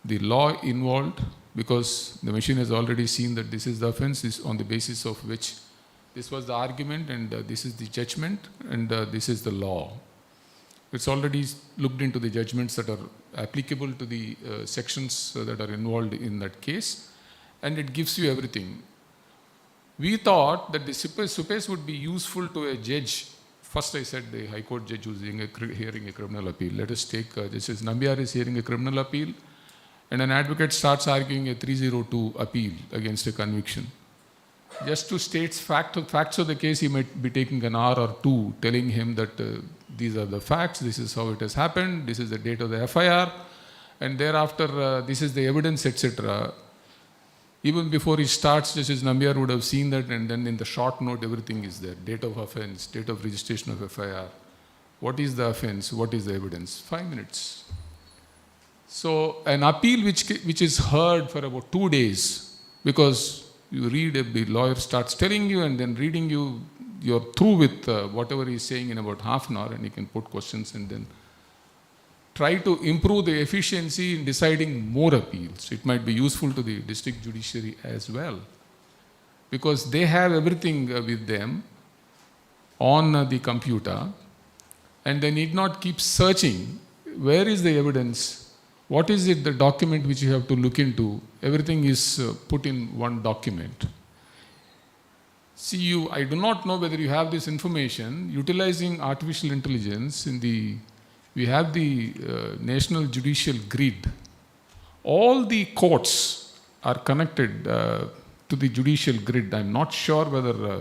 the law involved, because the machine has already seen that this is the offense, is on the basis of which this was the argument and this is the judgment and this is the law. It's already looked into the judgments that are applicable to the sections that are involved in that case, and it gives you everything. We thought that the SUPES would be useful to a judge. First I said the High Court judge was hearing a criminal appeal. Let us take Justice Nambiar is hearing a criminal appeal, and an advocate starts arguing a 302 appeal against a conviction. Just to state facts of the case, he might be taking an hour or two telling him that these are the facts, this is how it has happened, this is the date of the FIR, and thereafter this is the evidence, etc. Even before he starts, Justice Nambiar would have seen that, and then in the short note everything is there. Date of offense, date of registration of FIR, what is the offense, what is the evidence, 5 minutes. So an appeal which is heard for about 2 days, because you read, the lawyer starts telling you and then reading you, you're through with whatever he's saying in about half an hour, and you can put questions and then try to improve the efficiency in deciding more appeals. It might be useful to the district judiciary as well, because they have everything with them on the computer, and they need not keep searching. Where is the evidence? What is it, the document which you have to look into? Everything is put in one document. See, I do not know whether you have this information. Utilizing artificial intelligence, we have the National Judicial Grid. All the courts are connected to the judicial grid. I'm not sure whether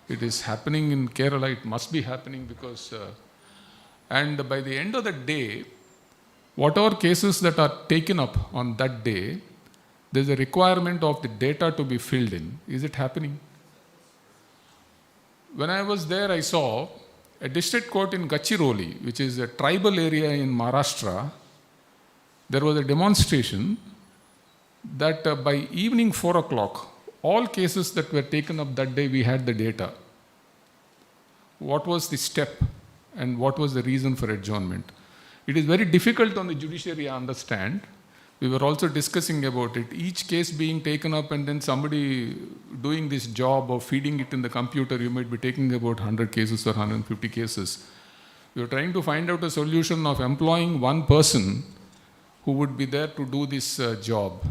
it is happening in Kerala. It must be happening because, and by the end of the day, whatever cases that are taken up on that day, there's a requirement of the data to be filled in. Is it happening? When I was there, I saw a district court in Gachiroli, which is a tribal area in Maharashtra. There was a demonstration that by evening 4 o'clock, all cases that were taken up that day, we had the data. What was the step and what was the reason for adjournment? It is very difficult on the judiciary to understand. We were also discussing about it. Each case being taken up and then somebody doing this job of feeding it in the computer, you might be taking about 100 cases or 150 cases. We were trying to find out a solution of employing one person who would be there to do this job,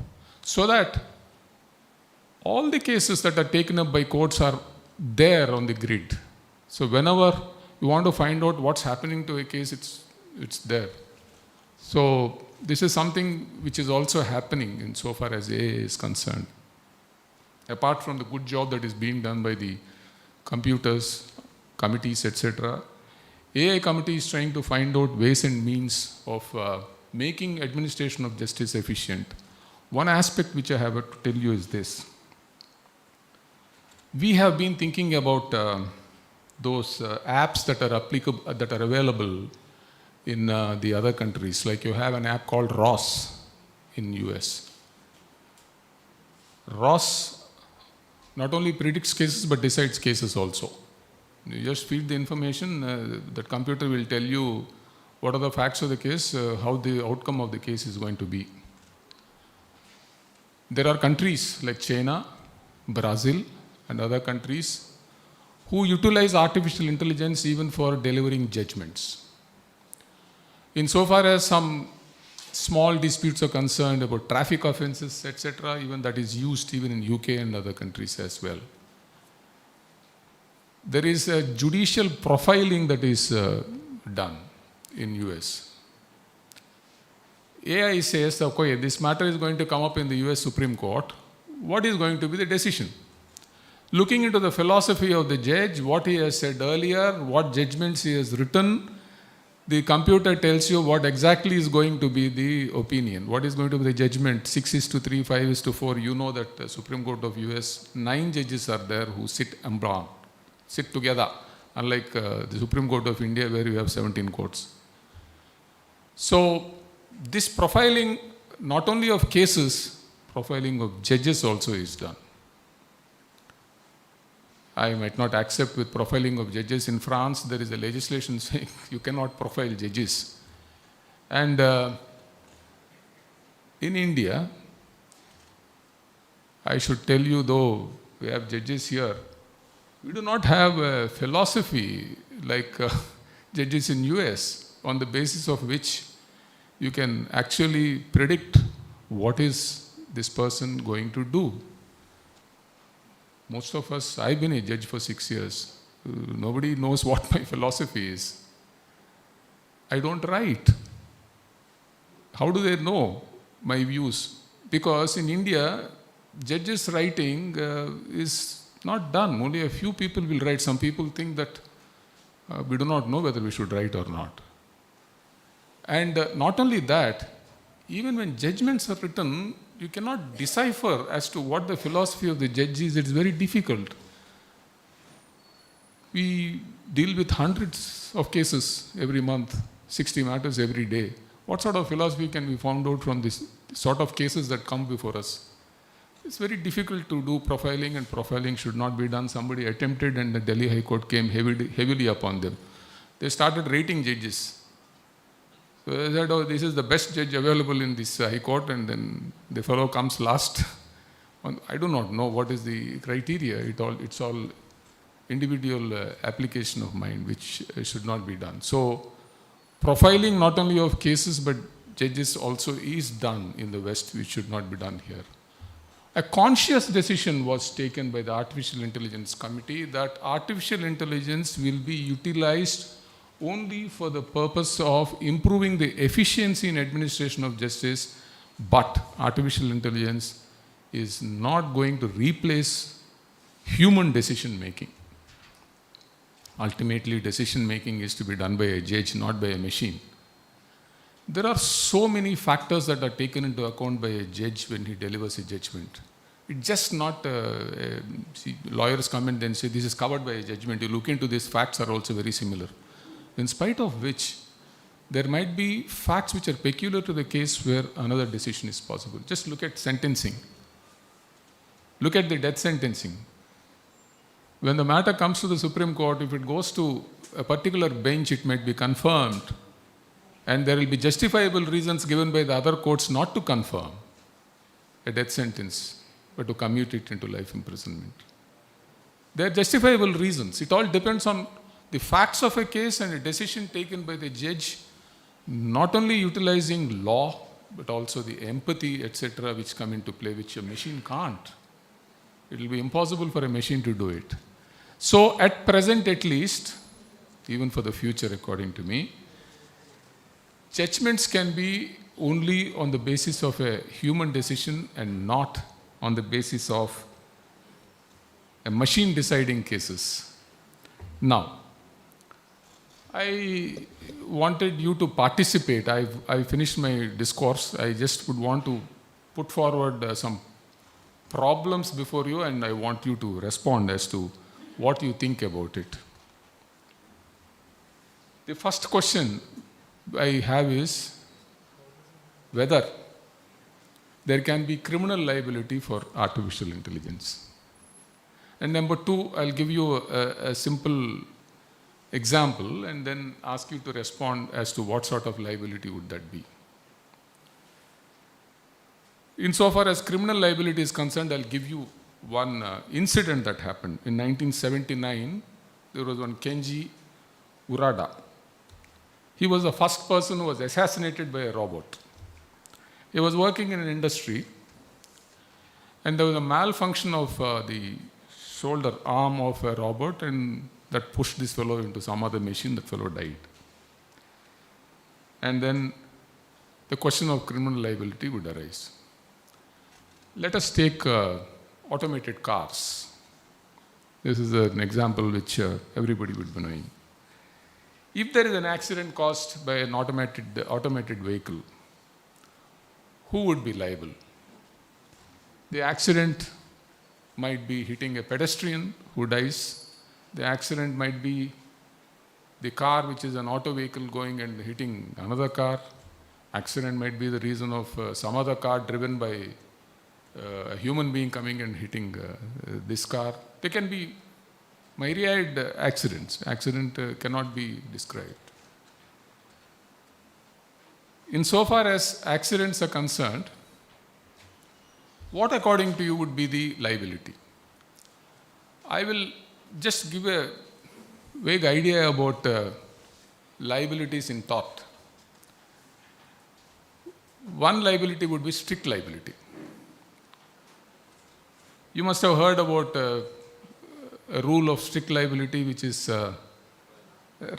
so that all the cases that are taken up by courts are there on the grid. So whenever you want to find out what's happening to a case, it's there. So this is something which is also happening insofar as AI is concerned. Apart from the good job that is being done by the computers, committees, etc., AI committee is trying to find out ways and means of making administration of justice efficient. One aspect which I have to tell you is this. We have been thinking about those apps that are applicable, that are available in the other countries. Like you have an app called ROS in US. ROS not only predicts cases but decides cases also. You just feed the information, that computer will tell you what are the facts of the case, how the outcome of the case is going to be. There are countries like China, Brazil, and other countries who utilize artificial intelligence even for delivering judgments. Insofar as some small disputes are concerned about traffic offences, etc., even that is used even in UK and other countries as well. There is a judicial profiling that is done in US. AI says, okay, this matter is going to come up in the US Supreme Court. What is going to be the decision? Looking into the philosophy of the judge, what he has said earlier, what judgments he has written, the computer tells you what exactly is going to be the opinion, what is going to be the judgment, 6:3, 5:4. You know that the Supreme Court of US, 9 judges are there who sit en blanc, sit together, unlike the Supreme Court of India where you have 17 courts. So this profiling, not only of cases, profiling of judges also is done. I might not accept with profiling of judges. In France, there is a legislation saying you cannot profile judges. And in India, I should tell you, though we have judges here, we do not have a philosophy like judges in US, on the basis of which you can actually predict what is this person going to do. Most of us, I've been a judge for 6 years. Nobody knows what my philosophy is. I don't write. How do they know my views? Because in India, judges' writing is not done. Only a few people will write. Some people think that we do not know whether we should write or not. And not only that, even when judgments are written, you cannot decipher as to what the philosophy of the judge is. It's very difficult. We deal with hundreds of cases every month, 60 matters every day. What sort of philosophy can be found out from this sort of cases that come before us? It's very difficult to do profiling, and profiling should not be done. Somebody attempted, and the Delhi High Court came heavily upon them. They started rating judges. So they said, oh, this is the best judge available in this High Court, and then the fellow comes last. I do not know what is the criteria. It's all individual application of mind, which should not be done. So profiling not only of cases but judges also is done in the West, which should not be done here. A conscious decision was taken by the Artificial Intelligence Committee that artificial intelligence will be utilized only for the purpose of improving the efficiency in administration of justice, but artificial intelligence is not going to replace human decision making. Ultimately, decision making is to be done by a judge, not by a machine. There are so many factors that are taken into account by a judge when he delivers a judgment. It's just not, see, lawyers come and then say, this is covered by a judgment. You look into this, facts are also very similar. In spite of which, there might be facts which are peculiar to the case where another decision is possible. Just look at sentencing. Look at the death sentencing. When the matter comes to the Supreme Court, if it goes to a particular bench, it might be confirmed. And there will be justifiable reasons given by the other courts not to confirm a death sentence, but to commute it into life imprisonment. There are justifiable reasons. It all depends on the facts of a case and a decision taken by the judge, not only utilizing law, but also the empathy, etc., which come into play, which a machine can't. It will be impossible for a machine to do it. So at present at least, even for the future according to me, judgments can be only on the basis of a human decision and not on the basis of a machine deciding cases. Now, I wanted you to participate. I finished my discourse. I just would want to put forward some problems before you, and I want you to respond as to what you think about it. The first question I have is whether there can be criminal liability for artificial intelligence. And number two, I'll give you a simple example and then ask you to respond as to what sort of liability would that be. Insofar as criminal liability is concerned, I'll give you one incident that happened. In 1979, there was one Kenji Urada. He was the first person who was assassinated by a robot. He was working in an industry, and there was a malfunction of the shoulder arm of a robot, and that pushed this fellow into some other machine. That fellow died. And then the question of criminal liability would arise. Let us take automated cars. This is an example which everybody would be knowing. If there is an accident caused by an automated vehicle, who would be liable? The accident might be hitting a pedestrian who dies. The accident might be the car, which is an auto vehicle, going and hitting another car. Accident might be the reason of some other car driven by a human being coming and hitting this car. There can be myriad accidents. Accident cannot be described. Insofar as accidents are concerned, what according to you would be the liability? I will just give a vague idea about liabilities in tort. One liability would be strict liability. You must have heard about a rule of strict liability, which is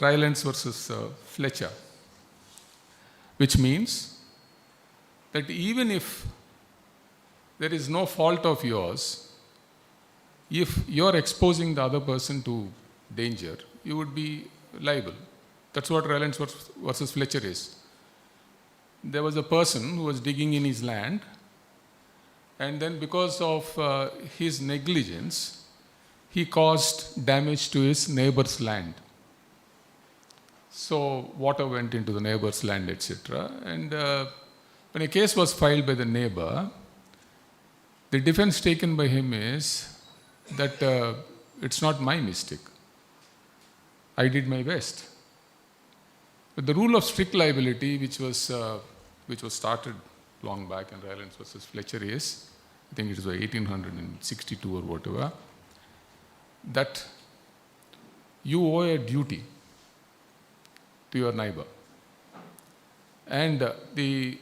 Rylance versus Fletcher, which means that even if there is no fault of yours, if you're exposing the other person to danger, you would be liable. That's what Rylance versus Fletcher is. There was a person who was digging in his land, and then because of his negligence, he caused damage to his neighbor's land. So water went into the neighbor's land, etc. And when a case was filed by the neighbor, the defense taken by him is that it's not my mistake. I did my best. But the rule of strict liability, which was started long back in Rylance versus Fletcher, is, I think it was 1862 or whatever, that you owe a duty to your neighbor. And the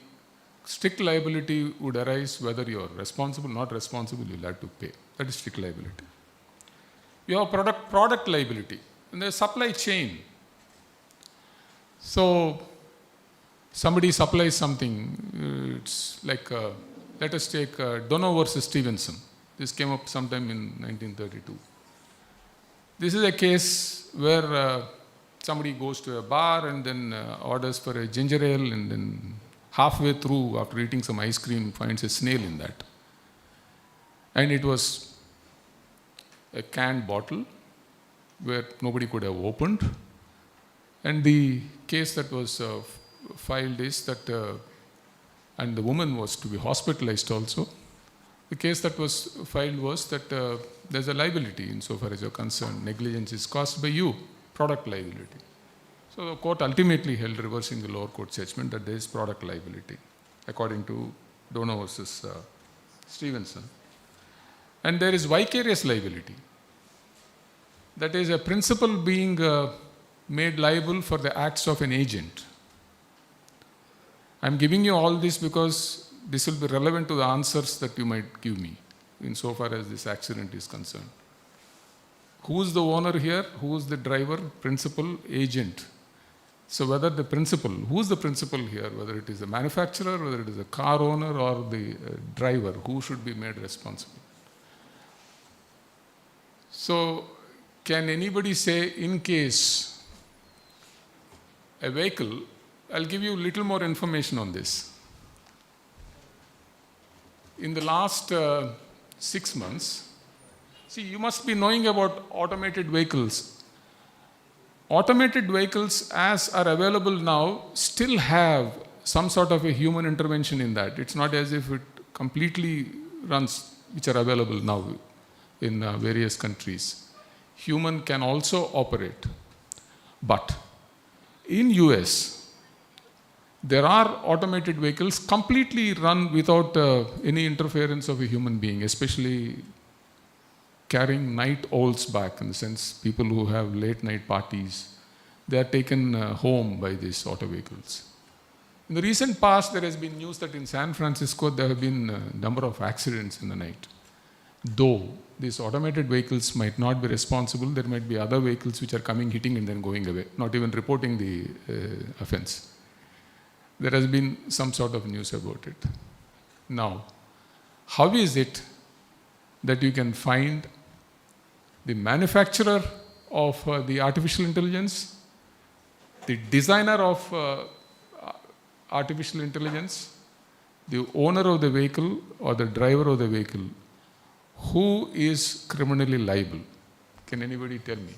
strict liability would arise whether you are responsible, not responsible, you'll have to pay. That is strict liability. You have product liability, and there's supply chain. So somebody supplies something, it's like, let us take Dono versus Stevenson. This came up sometime in 1932. This is a case where somebody goes to a bar and then orders for a ginger ale, and then halfway through, after eating some ice cream, finds a snail in that. And it was a canned bottle where nobody could have opened. And the case that was filed is that, and the woman was to be hospitalized also. The case that was filed was that there's a liability insofar as you're concerned. Negligence is caused by you, product liability. So the court ultimately held, reversing the lower court judgment, that there is product liability, according to Dono versus Stevenson. And there is vicarious liability. That is a principal being made liable for the acts of an agent. I'm giving you all this because this will be relevant to the answers that you might give me insofar as this accident is concerned. Who is the owner here? Who is the driver? Principal, agent. So whether the principal, who is the principal here? Whether it is the manufacturer, whether it is the car owner or the driver, who should be made responsible? So can anybody say, in case a vehicle, I'll give you a little more information on this. In the last 6 months, see, you must be knowing about automated vehicles. Automated vehicles as are available now still have some sort of a human intervention in that. It's not as if it completely runs, which are available now in various countries. Human can also operate. But in US, there are automated vehicles completely run without any interference of a human being, especially carrying night owls back, in the sense people who have late night parties, they are taken home by these auto vehicles. In the recent past, there has been news that in San Francisco, there have been a number of accidents in the night. Though these automated vehicles might not be responsible, there might be other vehicles which are coming, hitting and then going away, not even reporting the offense. There has been some sort of news about it. Now, how is it that you can find the manufacturer of the artificial intelligence, the designer of artificial intelligence, the owner of the vehicle or the driver of the vehicle, who is criminally liable? Can anybody tell me?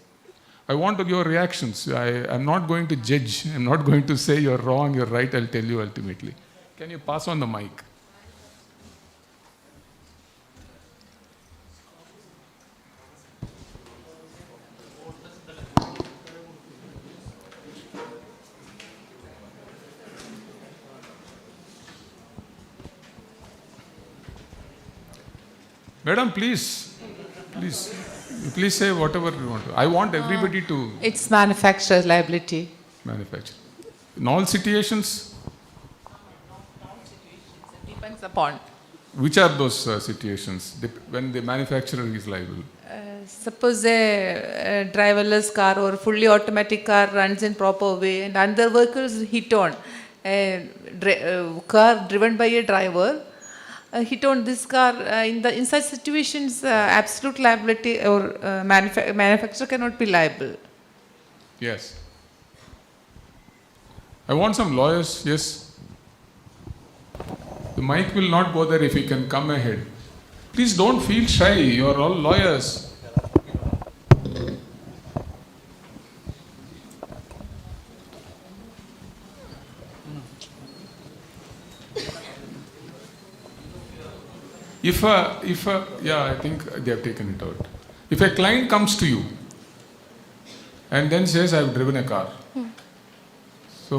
I want your reactions. I'm not going to judge. I'm not going to say you're wrong, you're right. I'll tell you ultimately. Can you pass on the mic? Madam, please say whatever you want to. I want everybody to It's manufacturer's liability. manufacture. In all situations, Depends upon. which are those situations when the manufacturer is liable? Suppose a driverless car or fully automatic car runs in proper way and another vehicle is hit on. A car driven by a driver hit on this car. In such situations, absolute liability or manufacturer cannot be liable. Yes. I want some lawyers. Yes. The mic will not go there if you can come ahead. Please don't feel shy. You are all lawyers. I think they have taken it out. If a client comes to you and then says, I've driven a car. So,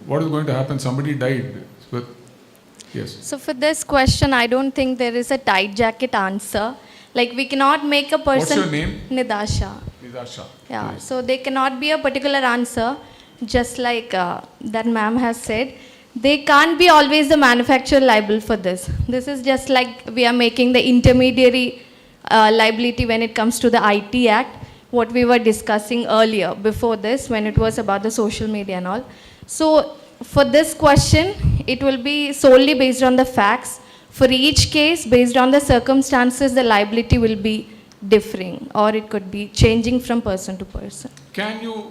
what is going to happen? Somebody died. Yes. So for this question, I don't think there is a tight jacket answer. Like we cannot make a person... What's your name? Nidasha. Nidasha. Yeah, Yes. so there cannot be a particular answer, just like that ma'am has said. They can't be always the manufacturer liable for this. This is just like we are making the intermediary liability when it comes to the IT Act, what we were discussing earlier before this when it was about the social media and all. So for this question, it will be solely based on the facts. For each case, based on the circumstances, the liability will be differing or it could be changing from person to person. Can you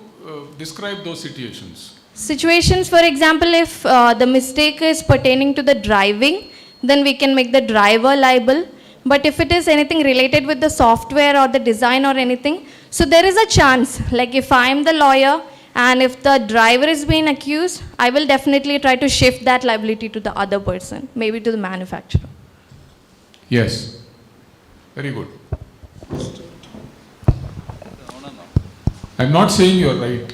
describe those situations? Situations, for example, if the mistake is pertaining to the driving, then we can make the driver liable. But if it is anything related with the software or the design or anything, so there is a chance, like if I am the lawyer and if the driver is being accused, I will definitely try to shift that liability to the other person, maybe to the manufacturer. Yes. Very good. I'm not saying you're right.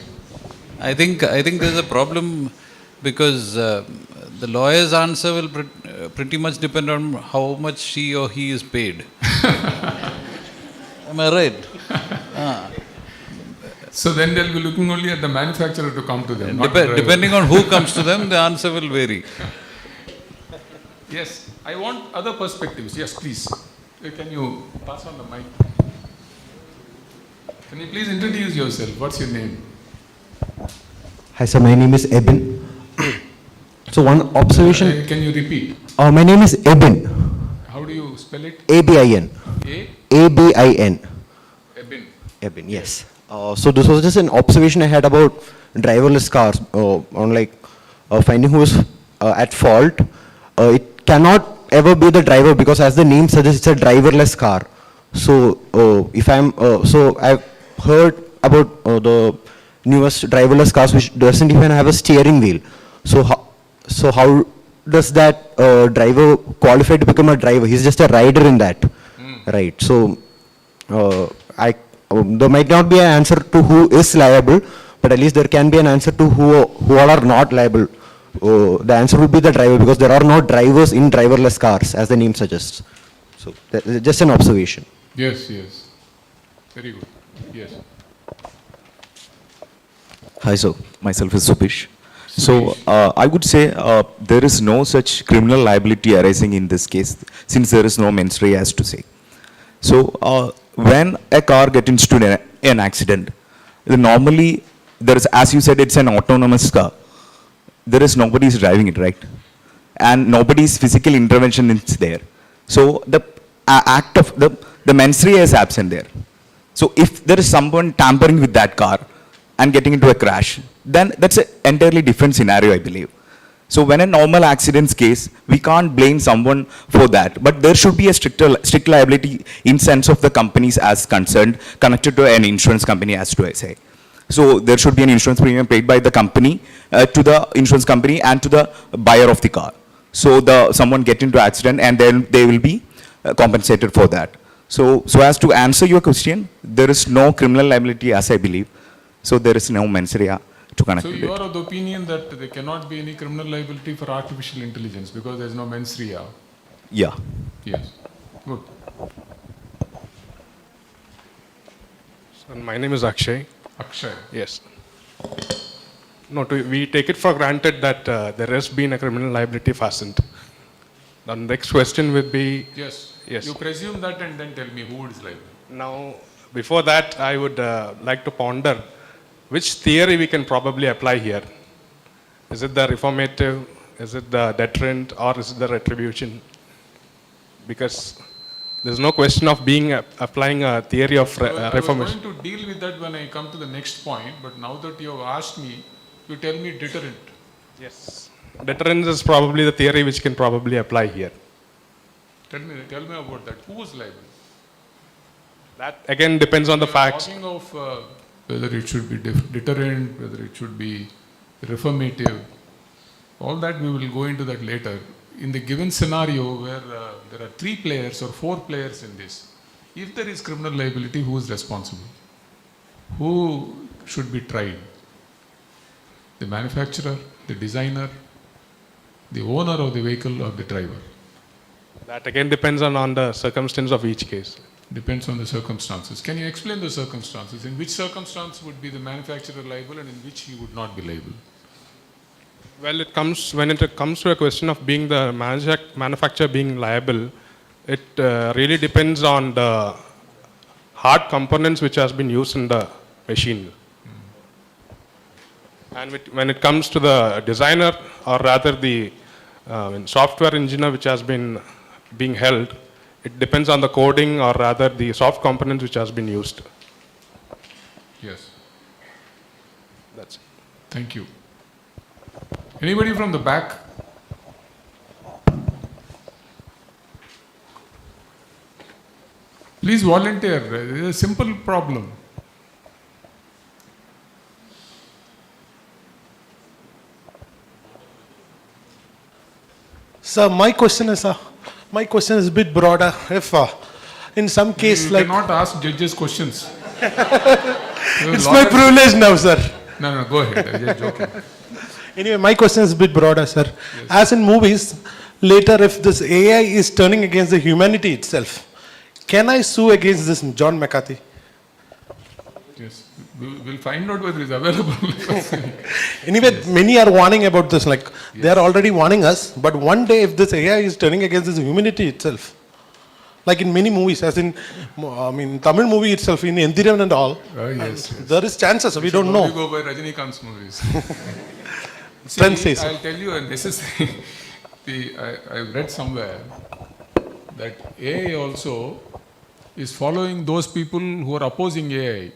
I think there's a problem because the lawyer's answer will pretty much depend on how much she or he is paid. Am I right? So then they'll be looking only at the manufacturer to come to them. Not the driver. Depending on who comes to them, the answer will vary. Yes, I want other perspectives. Yes, please. Can you pass on the mic? Can you please introduce yourself? What's your name? Hi sir, my name is Ebin. So one observation. Can you repeat? My name is Ebin. How do you spell it? A-B-I-N. A-B-I-N. Ebin. Ebin, yes. So this was just an observation I had about driverless cars on like finding who is at fault. It cannot ever be the driver because as the name suggests, it's a driverless car. So I've heard about the newest driverless cars which doesn't even have a steering wheel. So how does that driver qualify to become a driver? He's just a rider in that, right? So there might not be an answer to who is liable, but at least there can be an answer to who all are not liable. The answer would be the driver because there are no drivers in driverless cars as the name suggests. So just an observation. Yes, yes. Very good. Yes. Hi, sir. Myself is Subish. So I would say there is no such criminal liability arising in this case since there is no mens rea as to say. So when a car gets into an accident, normally there is, as you said, it's an autonomous car. There is nobody is driving it, right? And nobody's physical intervention is there. So the act of the mens rea is absent there. So if there is someone tampering with that car and getting into a crash, then that's an entirely different scenario, I believe. So when a normal accidents case, we can't blame someone for that. But there should be a strict liability in sense of the companies as concerned, connected to an insurance company as to I say. So there should be an insurance premium paid by the company to the insurance company and to the buyer of the car. So someone get into accident and then they will be compensated for that. So as to answer your question, there is no criminal liability as I believe. So there is no mens rea to connect So with you it. are of the opinion that there cannot be any criminal liability for artificial intelligence because there is no mens rea. Yeah. Yes. Good. My name is Akshay. Akshay. Yes. No, we take it for granted that there has been a criminal liability fastened. The next question would be... Yes. Yes. You presume that and then tell me who is liable. Now, before that, I would like to ponder which theory we can probably apply here. Is it the reformative, is it the deterrent, or is it the retribution? Because there's no question of applying a theory of reformation. I was going to deal with that when I come to the next point, but now that you have asked me, you tell me deterrent. Yes. Deterrence is probably the theory which can probably apply here. Tell me about that. Who is liable? That again depends on the facts. Talking of whether it should be deterrent, whether it should be reformative, all that we will go into that later. In the given scenario where there are 3 players or 4 players in this, if there is criminal liability, who is responsible? Who should be tried? The manufacturer, the designer, the owner of the vehicle, or the driver? That again depends on the circumstance of each case. Depends on the circumstances. Can you explain the circumstances? In which circumstance would be the manufacturer liable and in which he would not be liable? Well, when it comes to a question of being the manufacturer being liable, it really depends on the hard components which has been used in the machine. And when it comes to the designer, or rather the software engineer which has been being held, it depends on the coding, or rather the soft components which has been used. Yes. That's it. Thank you. Anybody from the back? Please volunteer. It is a simple problem. Sir, my question is a bit broader. If in some case you like... cannot ask judges questions. It's my privilege now, sir. No, go ahead. I'm just joking. Anyway, my question is a bit broader, sir. Yes. As in movies, later if this AI is turning against the humanity itself, can I sue against this John McCarthy? Yes. We'll find out whether it's available. Anyway, Yes. many are warning about this, like Yes. they are already warning us, but one day if this AI is turning against this humanity itself, like in many movies, as in, Tamil movie itself, in Endiran and all, Yes. there is chances, we don't should know. only go by Rajinikanth's movies. Trend See, says. I'll tell you, and this is I've read somewhere that AI also is following those people who are opposing AI.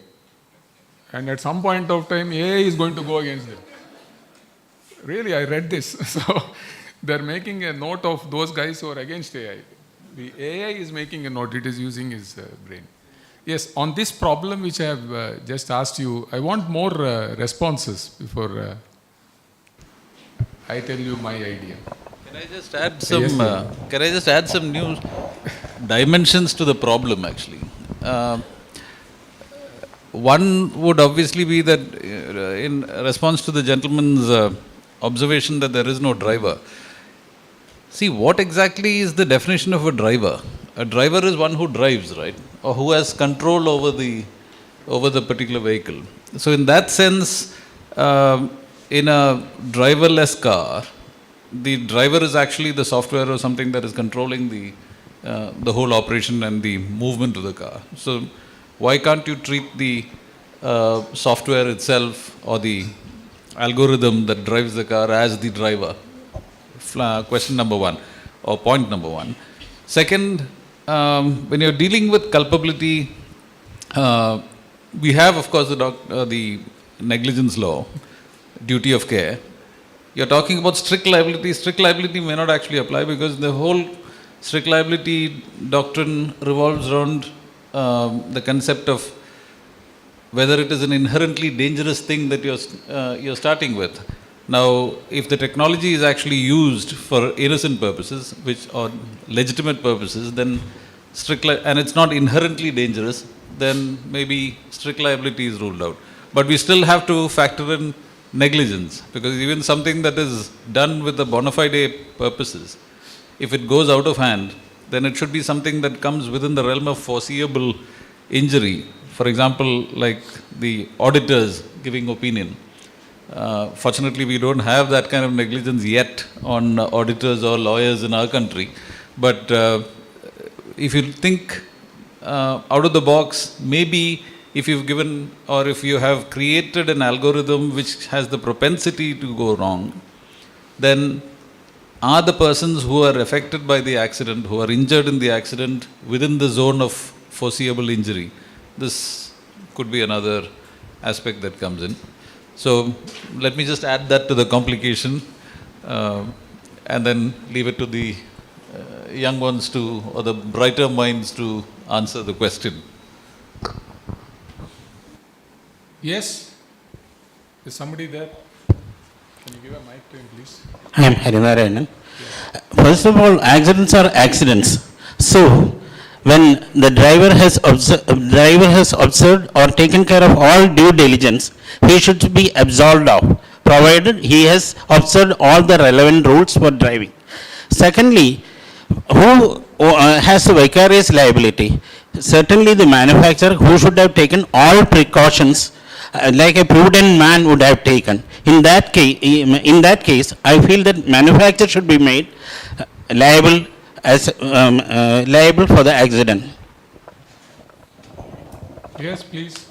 And at some point of time, AI is going to go against them. Really, I read this. So they're making a note of those guys who are against AI. The AI is making a note, it is using his brain. Yes, on this problem which I have just asked you, I want more responses before I tell you my idea. Can I just add some new dimensions to the problem actually? One would obviously be that in response to the gentleman's observation that there is no driver. See, what exactly is the definition of a driver? A driver is one who drives, right? Or who has control over the particular vehicle. So in that sense, in a driverless car, the driver is actually the software or something that is controlling the whole operation and the movement of the car. So why can't you treat the software itself or the algorithm that drives the car as the driver? Question number one, or point number one. Second, when you're dealing with culpability, we have, of course, the negligence law, duty of care. You're talking about strict liability. Strict liability may not actually apply because the whole strict liability doctrine revolves around the concept of whether it is an inherently dangerous thing that you're starting with. Now, if the technology is actually used for innocent purposes, or legitimate purposes, then and it's not inherently dangerous, then maybe strict liability is ruled out. But we still have to factor in negligence, because even something that is done with the bona fide purposes, if it goes out of hand, then it should be something that comes within the realm of foreseeable injury For example, like the auditors giving opinion. Fortunately, we don't have that kind of negligence yet on auditors or lawyers in our country. But if you think out of the box, maybe if you've given or if you have created an algorithm which has the propensity to go wrong, then are the persons who are affected by the accident, who are injured in the accident, within the zone of foreseeable injury? This could be another aspect that comes in. So let me just add that to the complication and then leave it to the young ones to, or the brighter minds to answer the question. Yes? Is somebody there? Can you give a mic to him, please? I am Harinarayanan. First of all, accidents are accidents. So, when the driver has observed or taken care of all due diligence, he should be absolved of, provided he has observed all the relevant rules for driving. Secondly, who has vicarious liability? Certainly the manufacturer, who should have taken all precautions like a prudent man would have taken. In that case, I feel that manufacturer should be made liable for the accident. Yes, please.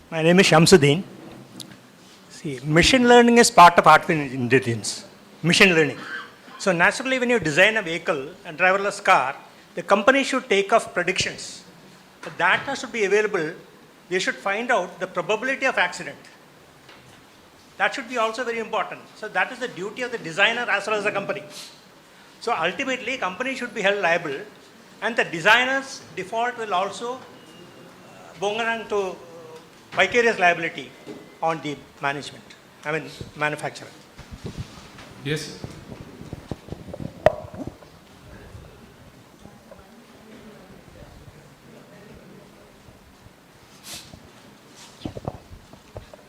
My name is Shamsuddin. See, machine learning is part of artificial intelligence. Machine learning. So naturally, when you design a vehicle, a driverless car, the company should take off predictions. The data should be available. They should find out the probability of accident. That should be also very important. So that is the duty of the designer as well as the company. So ultimately, company should be held liable, and the designer's default will also boomerang to vicarious liability on the manufacturer. Yes.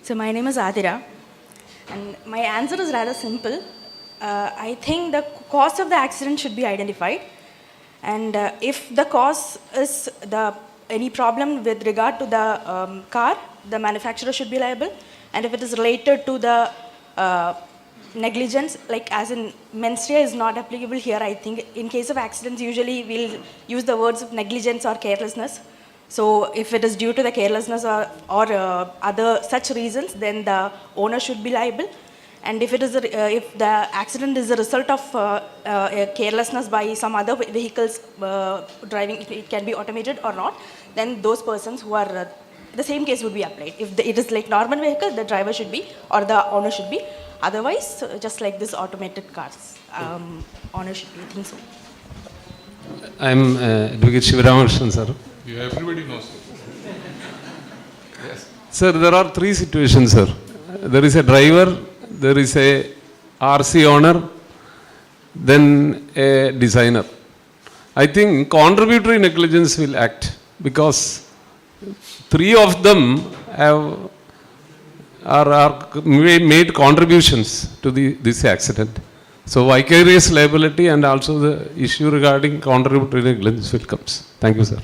So my name is Adira, and my answer is rather simple. I think the cause of the accident should be identified, and if the cause is any problem with regard to the car, the manufacturer should be liable, and if it is related to the negligence, like as in mens rea is not applicable here, I think in case of accidents usually we'll use the words of negligence or carelessness. So if it is due to the carelessness or other such reasons, then the owner should be liable. And if the accident is a result of carelessness by some other vehicles driving, it can be automated or not, then those persons who are, the same case would be applied. If it is like normal vehicle, the driver should be or the owner should be. Otherwise, just like this automated cars, owner should be, I think so. I am Advocate Shivaramakrishnan, sir. Yeah, everybody knows. Yes. Sir, there are three situations, sir. There is a driver, there is a RC owner, then a designer. I think contributory negligence will act because three of them are made contributions to this accident. So vicarious liability and also the issue regarding contributory negligence will come. Thank you, sir.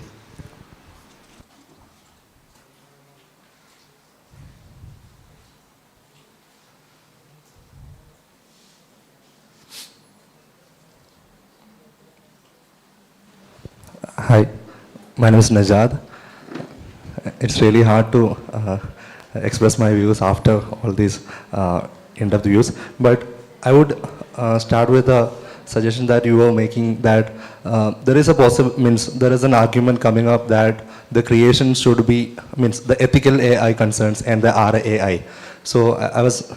Hi, my name is Najad. It's really hard to express my views after all these in-depth views, but I would start with a suggestion that you were making that there is there is an argument coming up that the creation should be, the ethical AI concerns and the RAI. So I was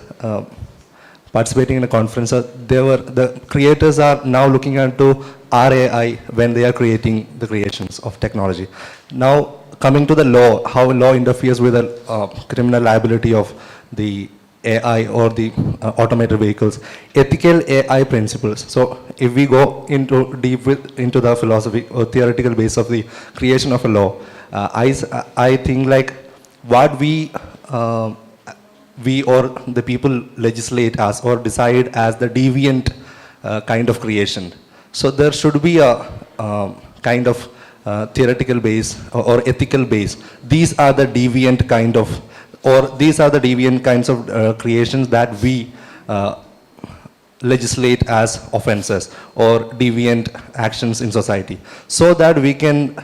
participating in a conference, the creators are now looking into RAI when they are creating the creations of technology. Now, coming to the law, how law interferes with the criminal liability of the AI or the automated vehicles, ethical AI principles. So, if we go into into the philosophy or theoretical base of the creation of a law, I think like what we or the people legislate as or decide as the deviant kind of creation. So there should be a kind of theoretical base or ethical base. These are the deviant kind of, or these are the deviant kinds of creations that we legislate as offenses or deviant actions in society, so that we can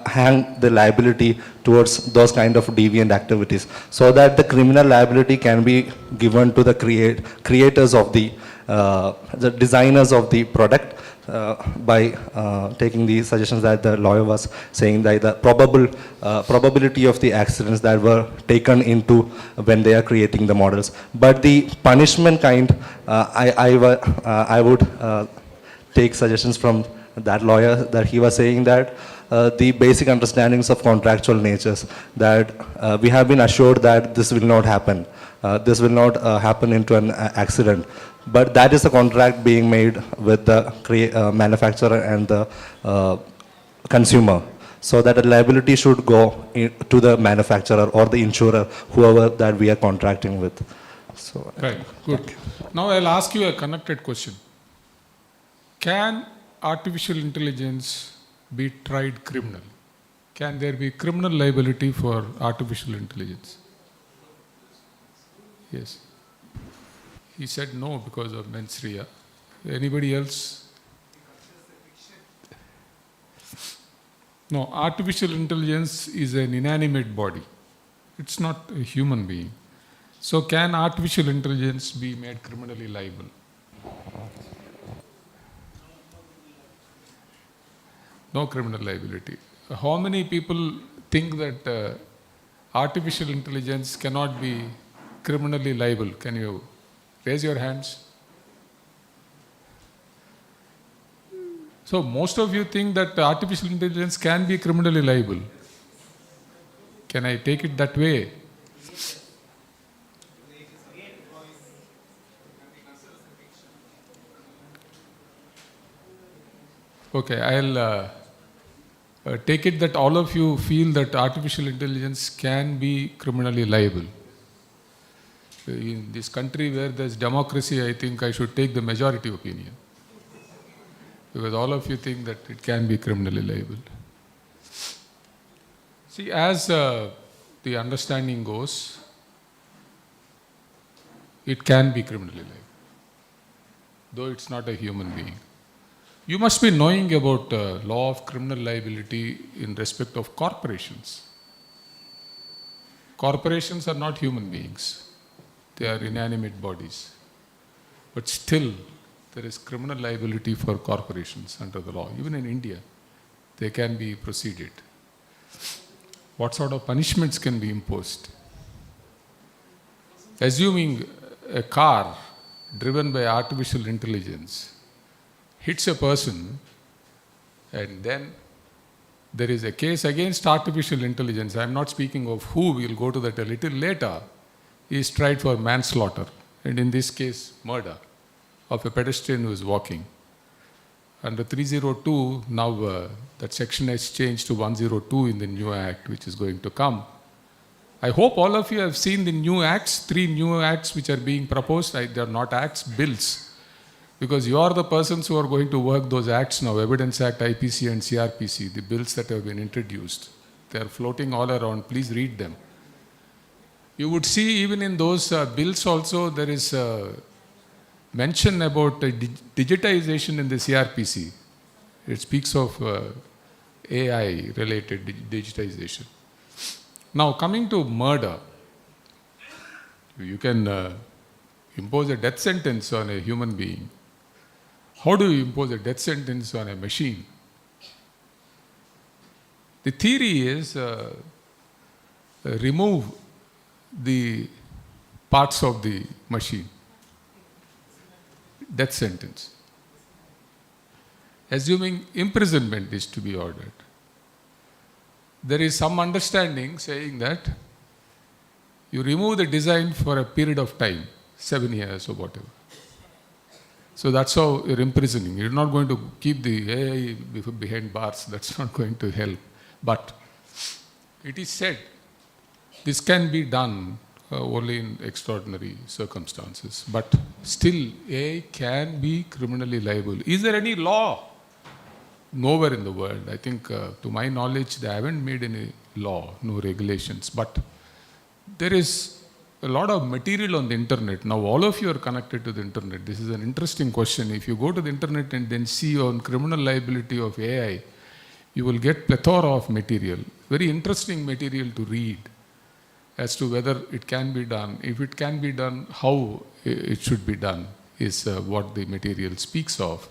hang the liability towards those kind of deviant activities, so that the criminal liability can be given to the creators of the designers of the product, by taking the suggestions that the lawyer was saying, that the probability of the accidents that were taken into when they are creating the models. But the punishment kind, I would take suggestions from that lawyer, that he was saying that the basic understandings of contractual natures, that we have been assured that this will not happen. This will not happen into an accident. But that is a contract being made with the manufacturer and the consumer, so that the liability should go to the manufacturer or the insurer, whoever that we are contracting with. So, right, good. Now I'll ask you a connected question. Can artificial intelligence be tried criminal? Can there be criminal liability for artificial intelligence? Yes. He said no because of mens rea. Anybody else? No, artificial intelligence is an inanimate body. It's not a human being. So can artificial intelligence be made criminally liable? No criminal liability. How many people think that artificial intelligence cannot be criminally liable? Can you raise your hands? So most of you think that artificial intelligence can be criminally liable. Can I take it that way? Okay, I'll take it that all of you feel that artificial intelligence can be criminally liable. In this country where there's democracy, I think I should take the majority opinion, because all of you think that it can be criminally liable. See, as the understanding goes, it can be criminally liable, though it's not a human being. You must be knowing about law of criminal liability in respect of corporations. Corporations are not human beings. They are inanimate bodies. But still, there is criminal liability for corporations under the law. Even in India, they can be proceeded. What sort of punishments can be imposed? Assuming a car driven by artificial intelligence hits a person, and then there is a case against artificial intelligence. I am not speaking of who, we will go to that a little later. He is tried for manslaughter, and in this case, murder of a pedestrian who is walking. Under 302, now that section has changed to 102 in the new act, which is going to come. I hope all of you have seen the new acts, 3 new acts which are being proposed. They are not acts, bills. Because you are the persons who are going to work those acts now, Evidence Act, IPC and CRPC, the bills that have been introduced. They are floating all around. Please read them. You would see even in those bills also there is mention about digitization in the CRPC. It speaks of AI-related digitization. Now, coming to murder, you can impose a death sentence on a human being. How do you impose a death sentence on a machine? The theory is remove the parts of the machine. Death sentence. Assuming imprisonment is to be ordered. There is some understanding saying that you remove the design for a period of time, 7 years or whatever. So that's how you're imprisoning. You're not going to keep the AI behind bars. That's not going to help. But it is said this can be done only in extraordinary circumstances. But still, AI can be criminally liable. Is there any law? Nowhere in the world. I think, to my knowledge, they haven't made any law, no regulations. But there is a lot of material on the internet. Now, all of you are connected to the internet. This is an interesting question. If you go to the internet and then see on criminal liability of AI, you will get plethora of material, very interesting material to read as to whether it can be done. If it can be done, how it should be done is what the material speaks of.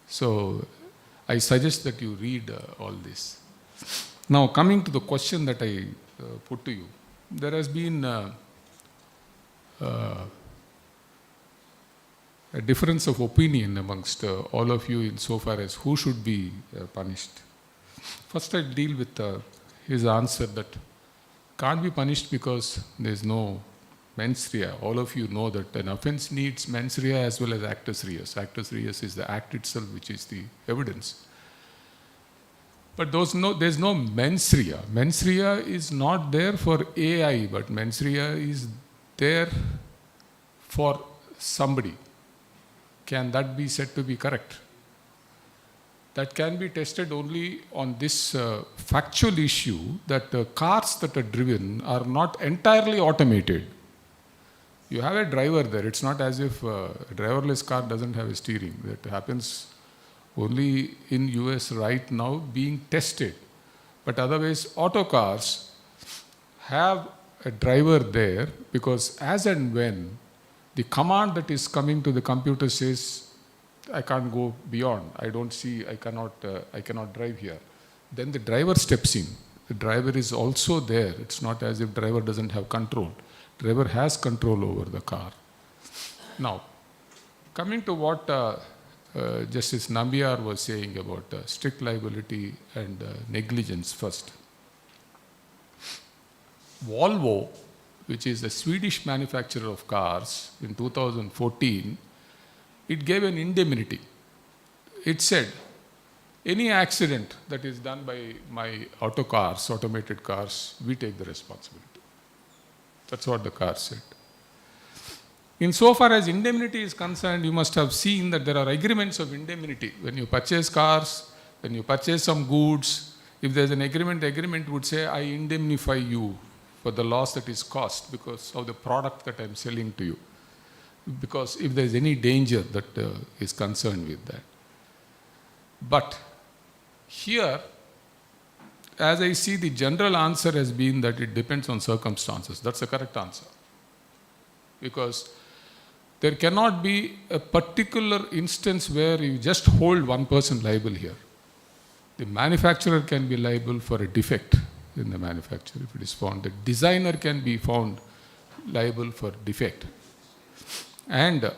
So, I suggest that you read all this. Now, coming to the question that I put to you, there has been a difference of opinion amongst all of you insofar as who should be punished. First, I'll deal with his answer that can't be punished because there's no mens rea. All of you know that an offense needs mens rea as well as actus reus. Actus reus is the act itself, which is the evidence. But there's no mens rea. Mens rea is not there for AI, but mens rea is there for somebody. Can that be said to be correct? That can be tested only on this factual issue that the cars that are driven are not entirely automated. You have a driver there. It's not as if a driverless car doesn't have a steering. That happens only in US right now being tested. But otherwise, auto cars have a driver there because as and when the command that is coming to the computer says, I can't go beyond, I don't see, I cannot drive here. Then the driver steps in. The driver is also there. It's not as if driver doesn't have control. Driver has control over the car. Now, coming to what Justice Nambiar was saying about strict liability and negligence first. Volvo, which is a Swedish manufacturer of cars, in 2014, it gave an indemnity. It said, any accident that is done by my auto cars, automated cars, we take the responsibility. That's what the car said. Insofar as indemnity is concerned, you must have seen that there are agreements of indemnity. When you purchase cars, when you purchase some goods, if there's an agreement, the agreement would say, I indemnify you for the loss that is caused because of the product that I'm selling to you. Because if there's any danger that is concerned with that. But here, as I see, the general answer has been that it depends on circumstances. That's the correct answer. Because there cannot be a particular instance where you just hold one person liable here. The manufacturer can be liable for a defect in the manufacture if it is found. The designer can be found liable for defect. And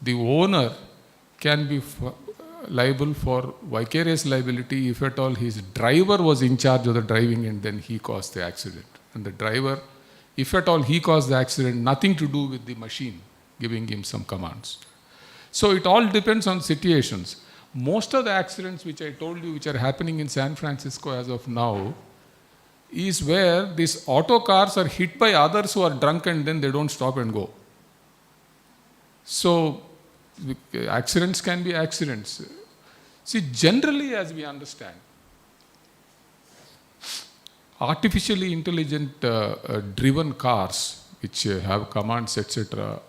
the owner can be liable for vicarious liability if at all his driver was in charge of the driving and then he caused the accident. And the driver, if at all he caused the accident, nothing to do with the machine giving him some commands. So it all depends on situations. Most of the accidents which I told you which are happening in San Francisco as of now is where these auto cars are hit by others who are drunk and then they don't stop and go. So accidents can be accidents. See, generally as we understand, artificially intelligent driven cars which have commands, etc.,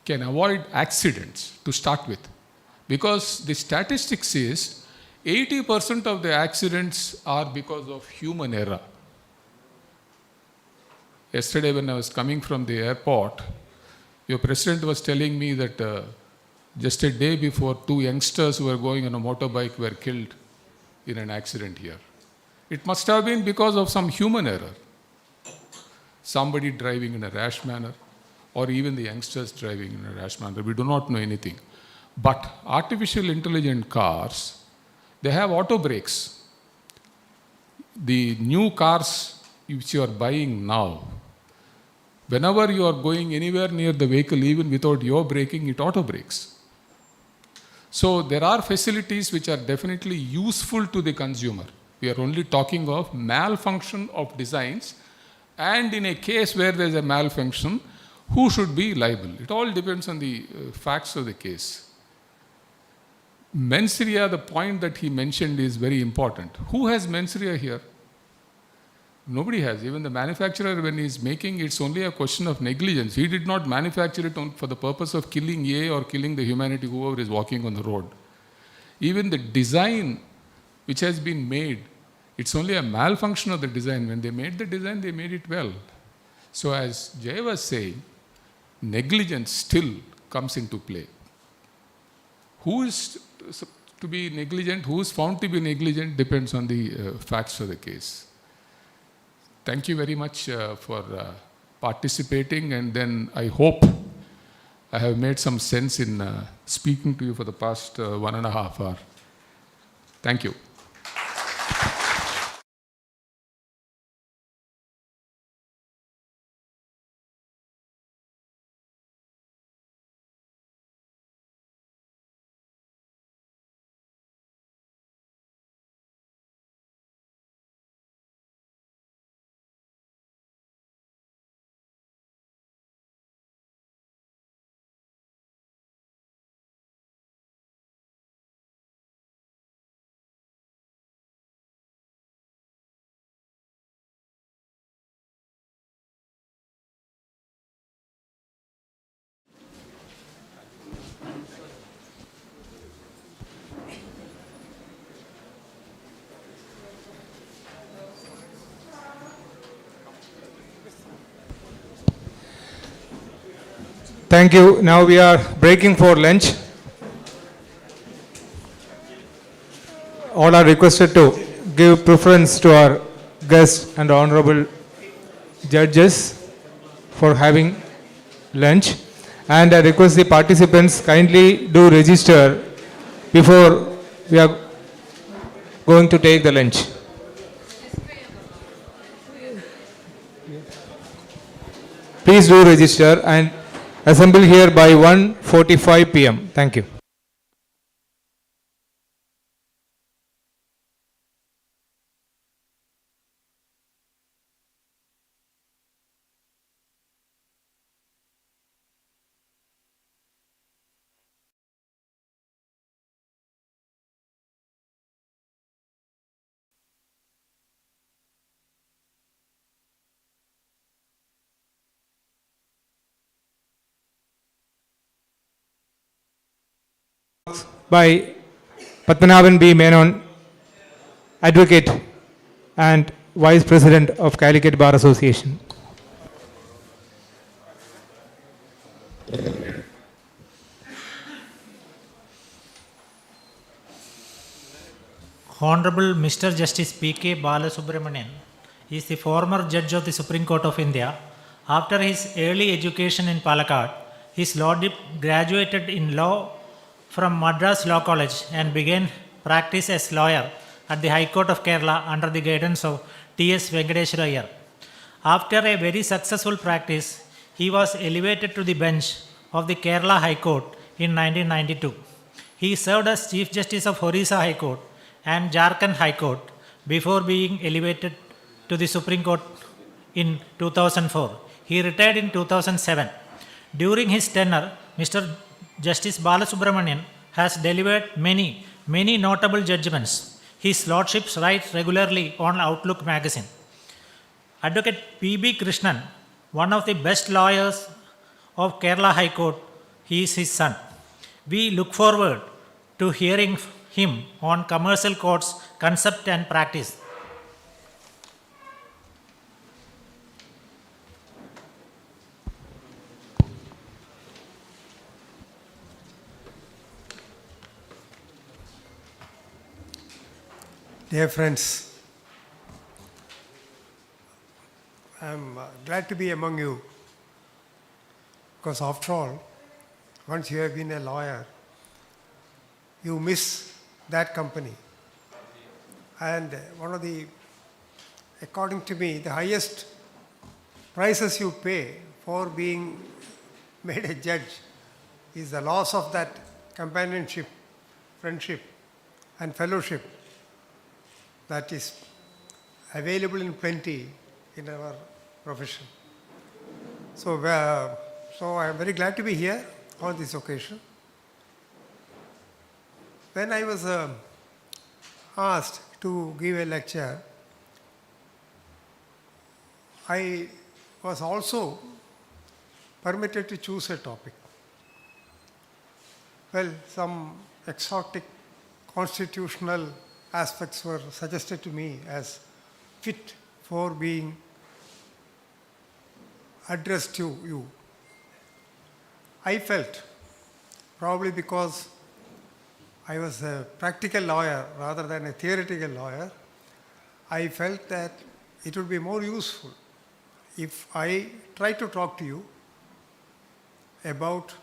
can avoid accidents to start with. Because the statistics is 80% of the accidents are because of human error. Yesterday when I was coming from the airport, your president was telling me that just a day before, 2 youngsters who were going on a motorbike were killed in an accident here. It must have been because of some human error. Somebody driving in a rash manner, or even the youngsters driving in a rash manner. We do not know anything. But artificial intelligent cars, they have auto brakes. The new cars which you are buying now, whenever you are going anywhere near the vehicle, even without your braking, it auto brakes. So there are facilities which are definitely useful to the consumer. We are only talking of malfunction of designs And in a case where there is a malfunction, who should be liable? It all depends on the facts of the case. Mens rea, the point that he mentioned is very important. Who has mens rea here? Nobody has. Even the manufacturer, when he is making, it's only a question of negligence. He did not manufacture it for the purpose of killing A or killing the humanity, whoever is walking on the road. Even the design which has been made, it's only a malfunction of the design. When they made the design, they made it well. So as Jay was saying, negligence still comes into play. Who is to be negligent, who is found to be negligent, depends on the facts of the case. Thank you very much for participating, and then I hope I have made some sense in speaking to you for the past 1.5 hours. Thank you. Thank you. Now we are breaking for lunch. All are requested to give preference to our guests and honorable judges for having lunch. And I request the participants kindly do register before we are going to take the lunch. Please do register and assemble here by 1:45 p.m. Thank you. By Padmanabhan B. Menon, Advocate and Vice President of Calicut Bar Association. Honorable Mr. Justice P.K. Balasubramanian is the former judge of the Supreme Court of India. After his early education in Calicut, his lordship graduated in law from Madras Law College and began practice as lawyer at the High Court of Kerala under the guidance of T.S. Venkateswara Iyer. After a very successful practice, he was elevated to the bench of the Kerala High Court in 1992. He served as Chief Justice of Orissa High Court and Jharkhand High Court before being elevated to the Supreme Court in 2004. He retired in 2007. During his tenure, Mr. Justice Balasubramanian has delivered many notable judgments. His lordship writes regularly on Outlook magazine. Advocate P.B. Krishnan, one of the best lawyers of Kerala High Court, he is his son. We look forward to hearing him on commercial courts, concept and practice. Dear friends, I'm glad to be among you because after all, once you have been a lawyer, you miss that company. And one of the, according to me, the highest prices you pay for being made a judge is the loss of that companionship, friendship, and fellowship that is available in plenty in our profession. So I am very glad to be here on this occasion. When I was asked to give a lecture, I was also permitted to choose a topic. Well, some exotic constitutional aspects were suggested to me as fit for being addressed to you. I felt, probably because I was a practical lawyer rather than a theoretical lawyer, I felt that it would be more useful if I try to talk to you about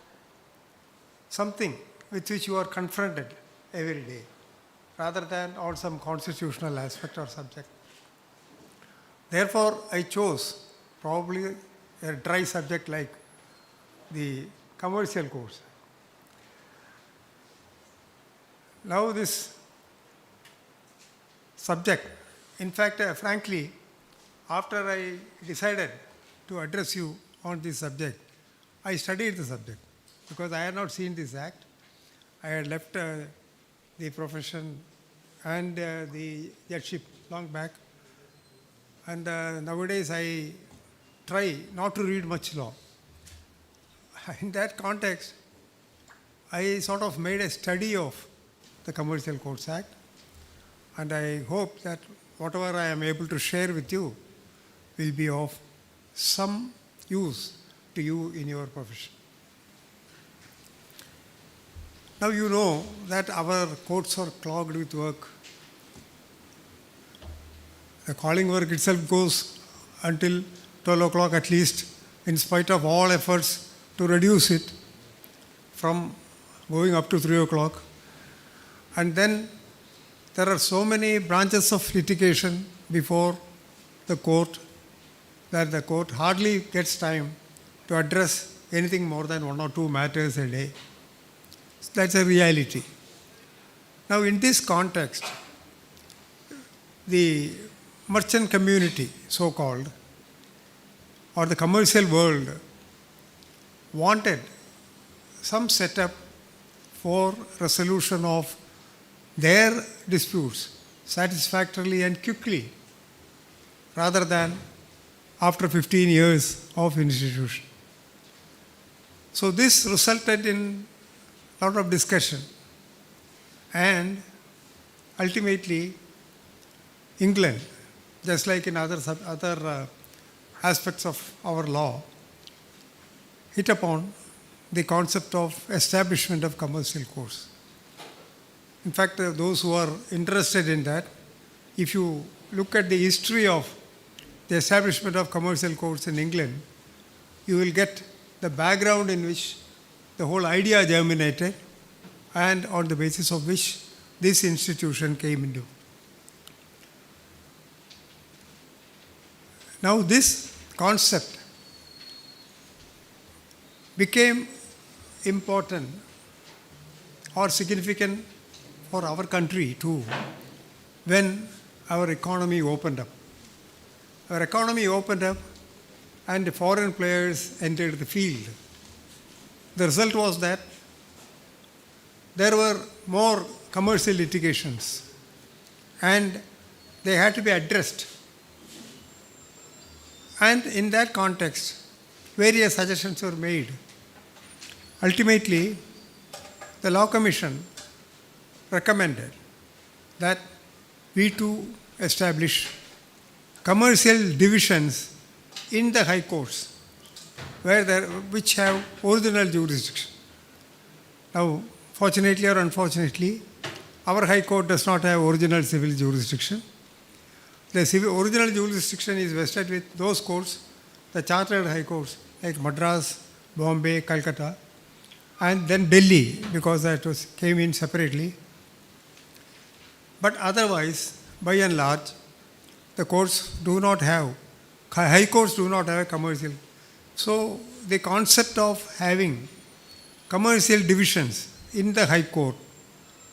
something with which you are confronted every day, rather than on some constitutional aspect or subject. Therefore, I chose probably a dry subject like the commercial course. Now this subject, in fact, frankly, after I decided to address you on this subject, I studied the subject because I had not seen this act. I had left the profession and the judgeship long back. And nowadays I try not to read much law. In that context, I sort of made a study of the Commercial Courts Act, and I hope that whatever I am able to share with you will be of some use to you in your profession. Now you know that our courts are clogged with work. The calling work itself goes until 12 o'clock at least, in spite of all efforts to reduce it from going up to 3 o'clock. And then there are so many branches of litigation before the court that the court hardly gets time to address anything more than 1 or 2 matters a day. That's a reality. Now, in this context, the merchant community, so-called, or the commercial world, wanted some setup for resolution of their disputes satisfactorily and quickly, rather than after 15 years of institution. So this resulted in a lot of discussion, and ultimately England, just like in other aspects of our law, hit upon the concept of establishment of commercial courts. In fact, those who are interested in that, if you look at the history of the establishment of commercial courts in England, you will get the background in which the whole idea germinated and on the basis of which this institution came into. Now this concept became important or significant for our country too when our economy opened up. Our economy opened up and the foreign players entered the field. The result was that there were more commercial litigations and they had to be addressed. And in that context, various suggestions were made. Ultimately, the Law Commission recommended that we too establish commercial divisions in the high courts which have original jurisdiction. Now, fortunately or unfortunately, our high court does not have original civil jurisdiction. The original jurisdiction is vested with those courts, the chartered high courts like Madras, Bombay, Calcutta, and then Delhi, because that came in separately. But otherwise, by and large, the courts do not have, high courts do not have a commercial. So the concept of having commercial divisions in the high court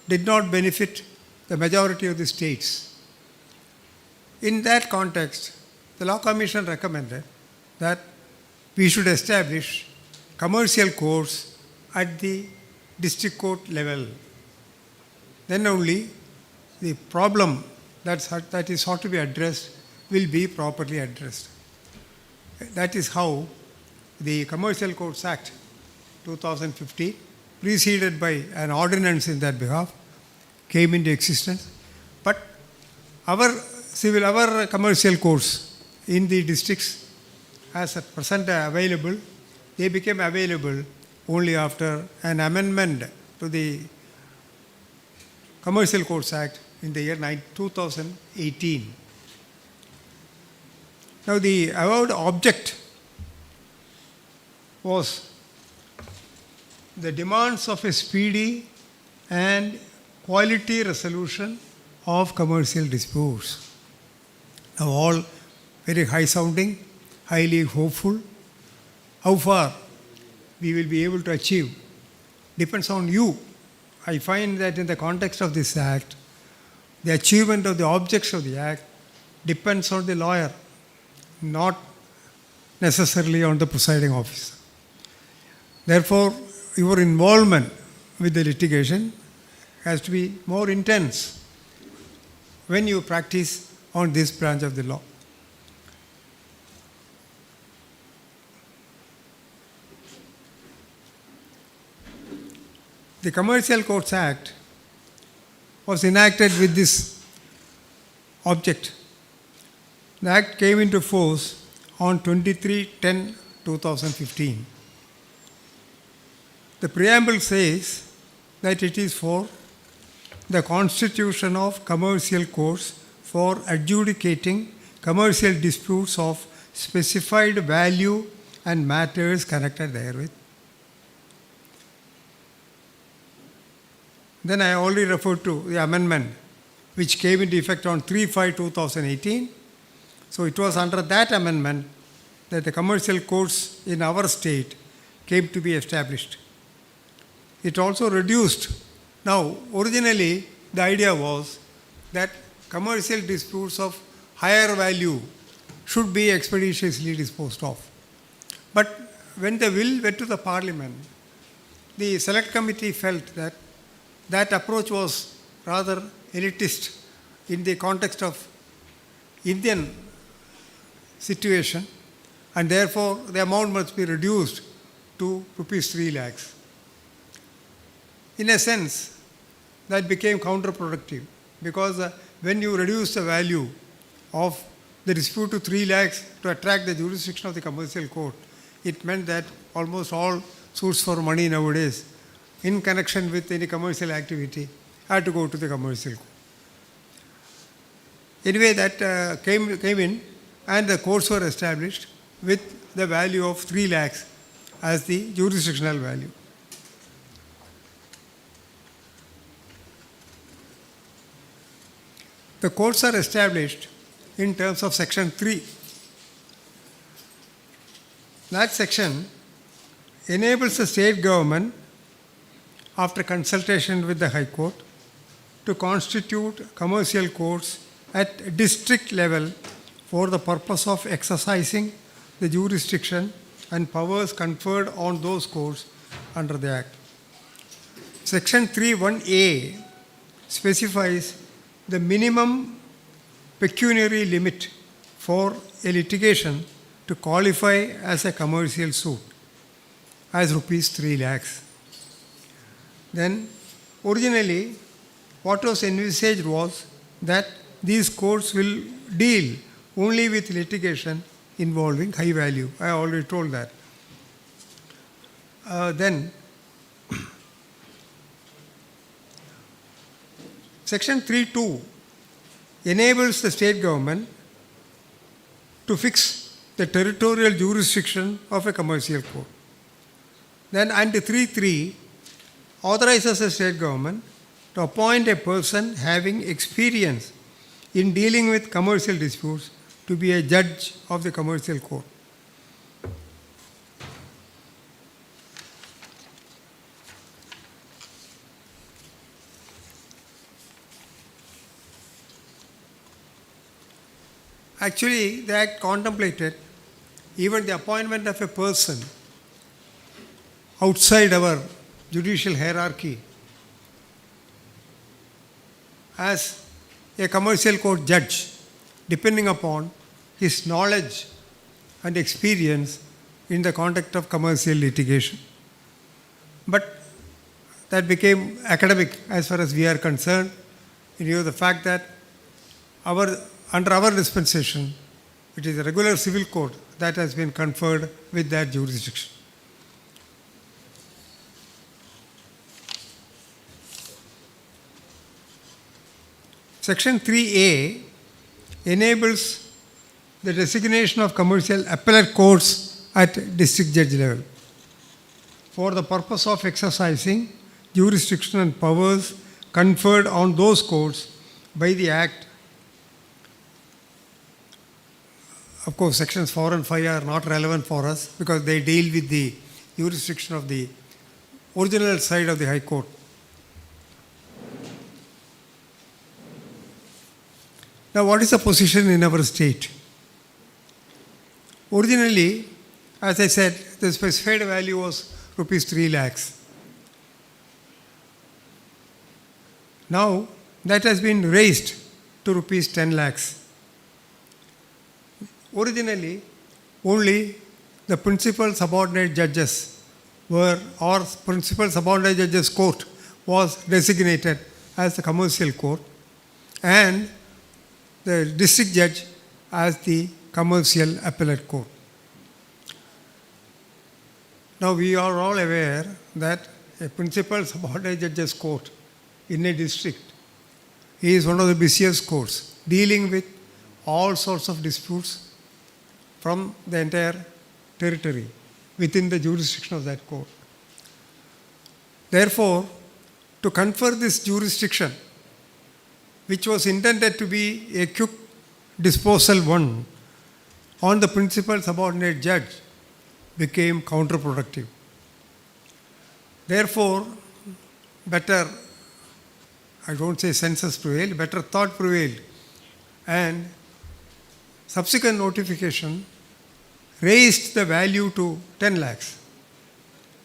did not benefit the majority of the states. In that context, the Law Commission recommended that we should establish commercial courts at the district court level. Then only the problem that is sought to be addressed will be properly addressed. That is how the Commercial Courts Act 2015, preceded by an ordinance in that behalf, came into existence. But our commercial courts in the districts as at present available, they became available only after an amendment to the Commercial Courts Act in the year 2018. Now the avowed object was the demands of a speedy and quality resolution of commercial disputes. Now all very high sounding, highly hopeful. How far we will be able to achieve depends on you. I find that in the context of this act, the achievement of the objects of the act depends on the lawyer, not necessarily on the presiding officer. Therefore, your involvement with the litigation has to be more intense when you practice on this branch of the law. The Commercial Courts Act was enacted with this object. The Act came into force on 23/10/2015. The preamble says that it is for the constitution of commercial courts for adjudicating commercial disputes of specified value and matters connected therewith. Then I already referred to the amendment which came into effect on 3/5/2018. So it was under that amendment that the commercial courts in our state came to be established. It also reduced. Now, originally the idea was that commercial disputes of higher value should be expeditiously disposed of. But when the bill went to the Parliament, the Select Committee felt that that approach was rather elitist in the context of Indian situation, and therefore the amount must be reduced to rupees 3 lakhs. In a sense, that became counterproductive because when you reduce the value of the dispute to 3 lakhs to attract the jurisdiction of the commercial court, it meant that almost all suits for money nowadays in connection with any commercial activity had to go to the commercial court. Anyway, that came in, and the courts were established with the value of 3 lakhs as the jurisdictional value. The courts are established in terms of Section 3. That section enables the state government, after consultation with the High Court, to constitute commercial courts at district level for the purpose of exercising the jurisdiction and powers conferred on those courts under the Act. Section 3(1)(a) specifies the minimum pecuniary limit for a litigation to qualify as a commercial suit as rupees 3 lakhs. Then, originally, what was envisaged was that these courts will deal only with litigation involving high value. I already told that. Then, Section 3(2) enables the state government to fix the territorial jurisdiction of a commercial court. Then, and 3(3) authorizes the state government to appoint a person having experience in dealing with commercial disputes to be a judge of the commercial court. Actually, the Act contemplated even the appointment of a person outside our judicial hierarchy as a commercial court judge, depending upon his knowledge and experience in the context of commercial litigation. But that became academic as far as we are concerned, in view of the fact that under our dispensation, it is a regular civil court that has been conferred with that jurisdiction. Section 3A enables the designation of commercial appellate courts at district judge level for the purpose of exercising jurisdiction and powers conferred on those courts by the Act. Of course, sections 4 and 5 are not relevant for us because they deal with the jurisdiction of the original side of the High Court. Now, what is the position in our state? Originally, as I said, the specified value was rupees 3 lakhs. Now, that has been raised to rupees 10 lakhs. Originally, only the principal subordinate judges were, or principal subordinate judges court was designated as the commercial court, and the district judge as the commercial appellate court. Now we are all aware that a principal subordinate judges court in a district is one of the busiest courts, dealing with all sorts of disputes from the entire territory within the jurisdiction of that court. Therefore, to confer this jurisdiction, which was intended to be a quick disposal one on the principal subordinate judge, became counterproductive. Therefore, better, I don't say senses prevailed, better thought prevailed, and subsequent notification raised the value to 10 lakhs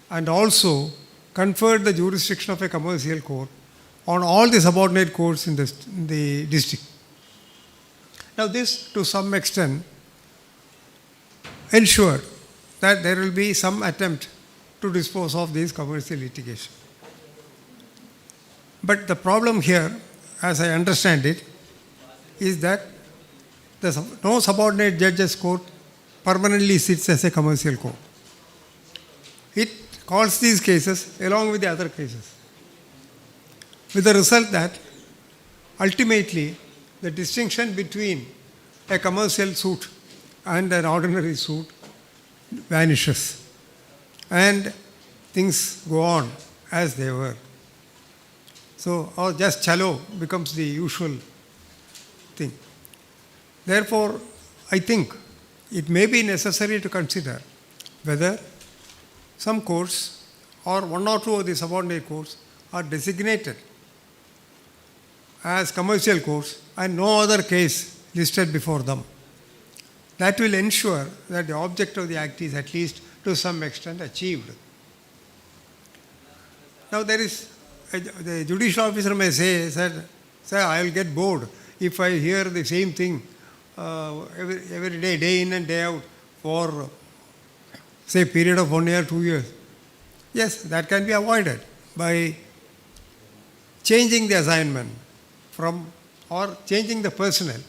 and also conferred the jurisdiction of a commercial court on all the subordinate courts in the district. Now this, to some extent, ensured that there will be some attempt to dispose of these commercial litigation. But the problem here, as I understand it, is that no subordinate judges court permanently sits as a commercial court. It calls these cases along with the other cases, with the result that ultimately the distinction between a commercial suit and an ordinary suit vanishes and things go on as they were. So, or just chalo becomes the usual thing. Therefore, I think it may be necessary to consider whether some courts or one or two of the subordinate courts are designated as commercial courts and no other case listed before them. That will ensure that the object of the Act is at least to some extent achieved. Now there is, the judicial officer may say, sir, I will get bored if I hear the same thing every day, day in and day out for, say, a period of 1 year, 2 years. Yes, that can be avoided by changing the assignment from, or changing the personnel.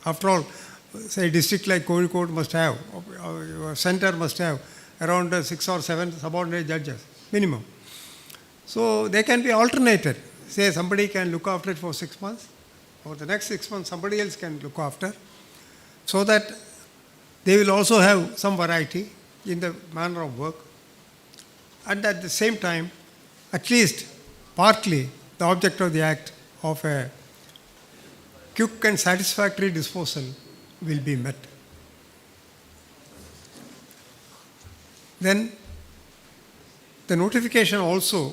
After all, say a district like Calicut must have, or center must have around 6 or 7 subordinate judges, minimum. So they can be alternated. Say somebody can look after it for 6 months, or the next 6 months somebody else can look after, so that they will also have some variety in the manner of work. And at the same time, at least partly, the object of the Act of a quick and satisfactory disposal will be met. Then the notification also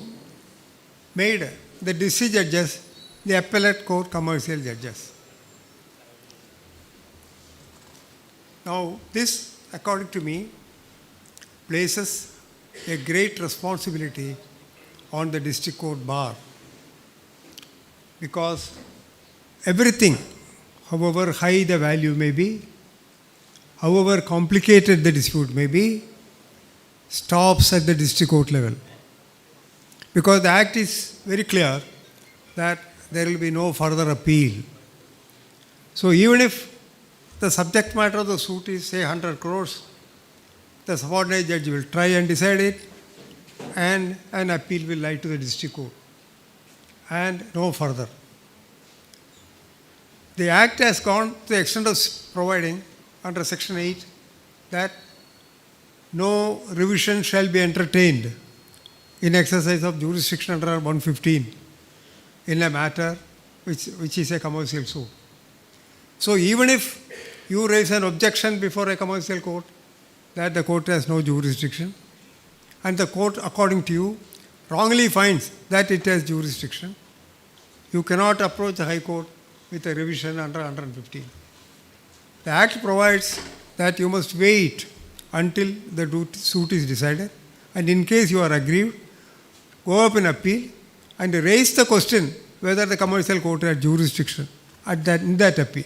made the district judges the appellate court commercial judges. Now this according to me, places a great responsibility on the district court bar, because everything, however high the value may be, however complicated the dispute may be, stops at the district court level. Because the Act is very clear that there will be no further appeal. So even if the subject matter of the suit is, say, 100 crores, the subordinate judge will try and decide it, and an appeal will lie to the district court, and no further. The Act has gone to the extent of providing under Section 8 that no revision shall be entertained in exercise of jurisdiction under 115 in a matter which is a commercial suit. So even if you raise an objection before a commercial court that the court has no jurisdiction, and the court, according to you, wrongly finds that it has jurisdiction, you cannot approach the High Court with a revision under 115. The Act provides that you must wait until the suit is decided, and in case you are aggrieved, go up in appeal and raise the question whether the commercial court had jurisdiction in that appeal.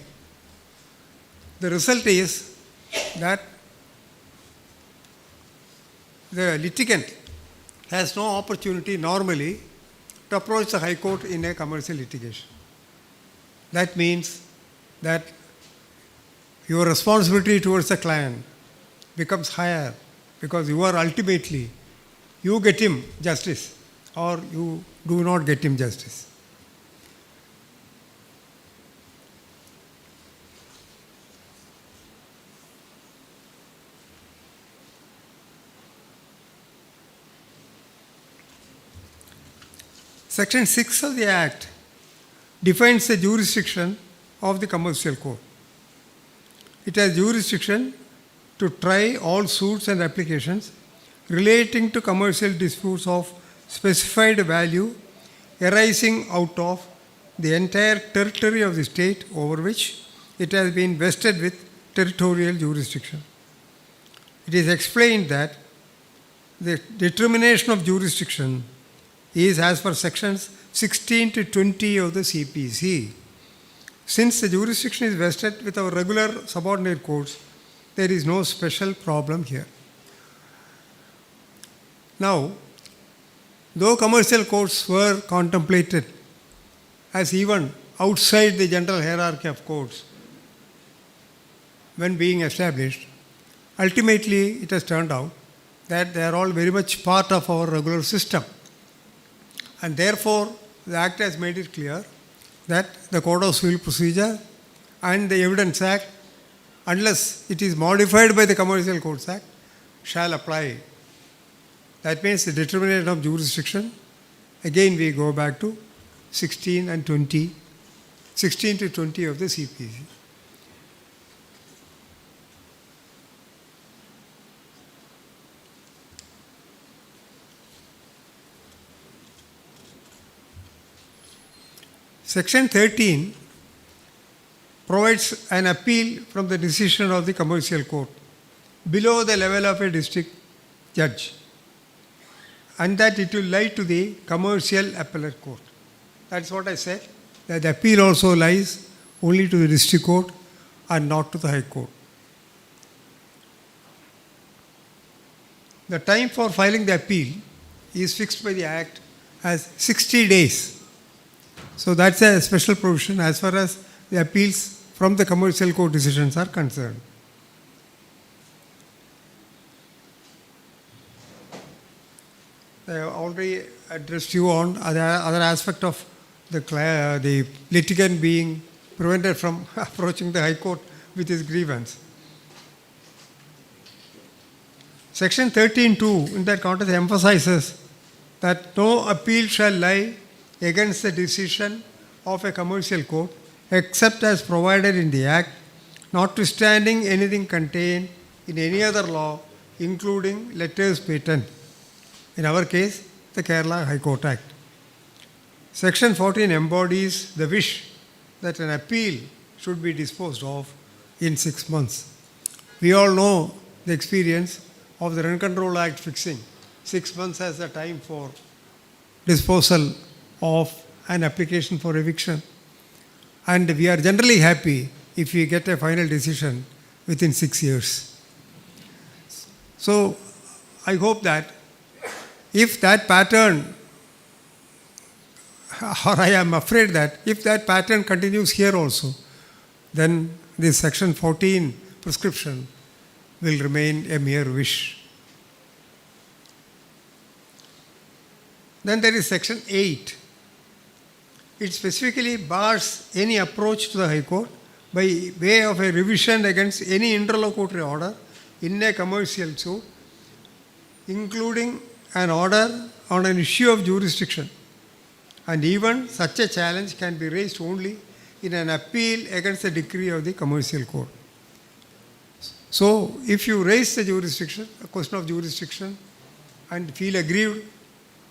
The result is that the litigant has no opportunity normally to approach the High Court in a commercial litigation. That means that your responsibility towards the client becomes higher, because you are ultimately, you get him justice or you do not get him justice. Section 6 of the Act defines the jurisdiction of the commercial court. It has jurisdiction to try all suits and applications relating to commercial disputes of specified value arising out of the entire territory of the state over which it has been vested with territorial jurisdiction. It is explained that the determination of jurisdiction is as per sections 16 to 20 of the CPC. Since the jurisdiction is vested with our regular subordinate courts, there is no special problem here. Now, though commercial courts were contemplated as even outside the general hierarchy of courts when being established, ultimately it has turned out that they are all very much part of our regular system. And therefore, the Act has made it clear that the Code of Civil Procedure and the Evidence Act, unless it is modified by the Commercial Courts Act, shall apply. That means the determination of jurisdiction, again we go back to 16 and 20, 16 to 20 of the CPC. Section 13 provides an appeal from the decision of the commercial court below the level of a district judge, and that it will lie to the commercial appellate court. That's what I said, that the appeal also lies only to the district court and not to the High Court. The time for filing the appeal is fixed by the Act as 60 days. So that's a special provision as far as the appeals from the commercial court decisions are concerned. I have already addressed you on other aspect of the litigant being prevented from approaching the High Court with his grievance. Section 13(2) in that context emphasizes that no appeal shall lie against the decision of a commercial court except as provided in the Act, notwithstanding anything contained in any other law, including letters patent. In our case, the Kerala High Court Act. Section 14 embodies the wish that an appeal should be disposed of in 6 months. We all know the experience of the Rent Control Act fixing 6 months as the time for disposal of an application for eviction. And we are generally happy if we get a final decision within 6 years. So I hope that if that pattern, or I am afraid that if that pattern continues here also, then this section 14 prescription will remain a mere wish. Then there is section 8. It specifically bars any approach to the High Court by way of a revision against any interlocutory order in a commercial suit, including an order on an issue of jurisdiction. And even such a challenge can be raised only in an appeal against the decree of the commercial court. So, if you raise the jurisdiction, a question of jurisdiction, and feel aggrieved,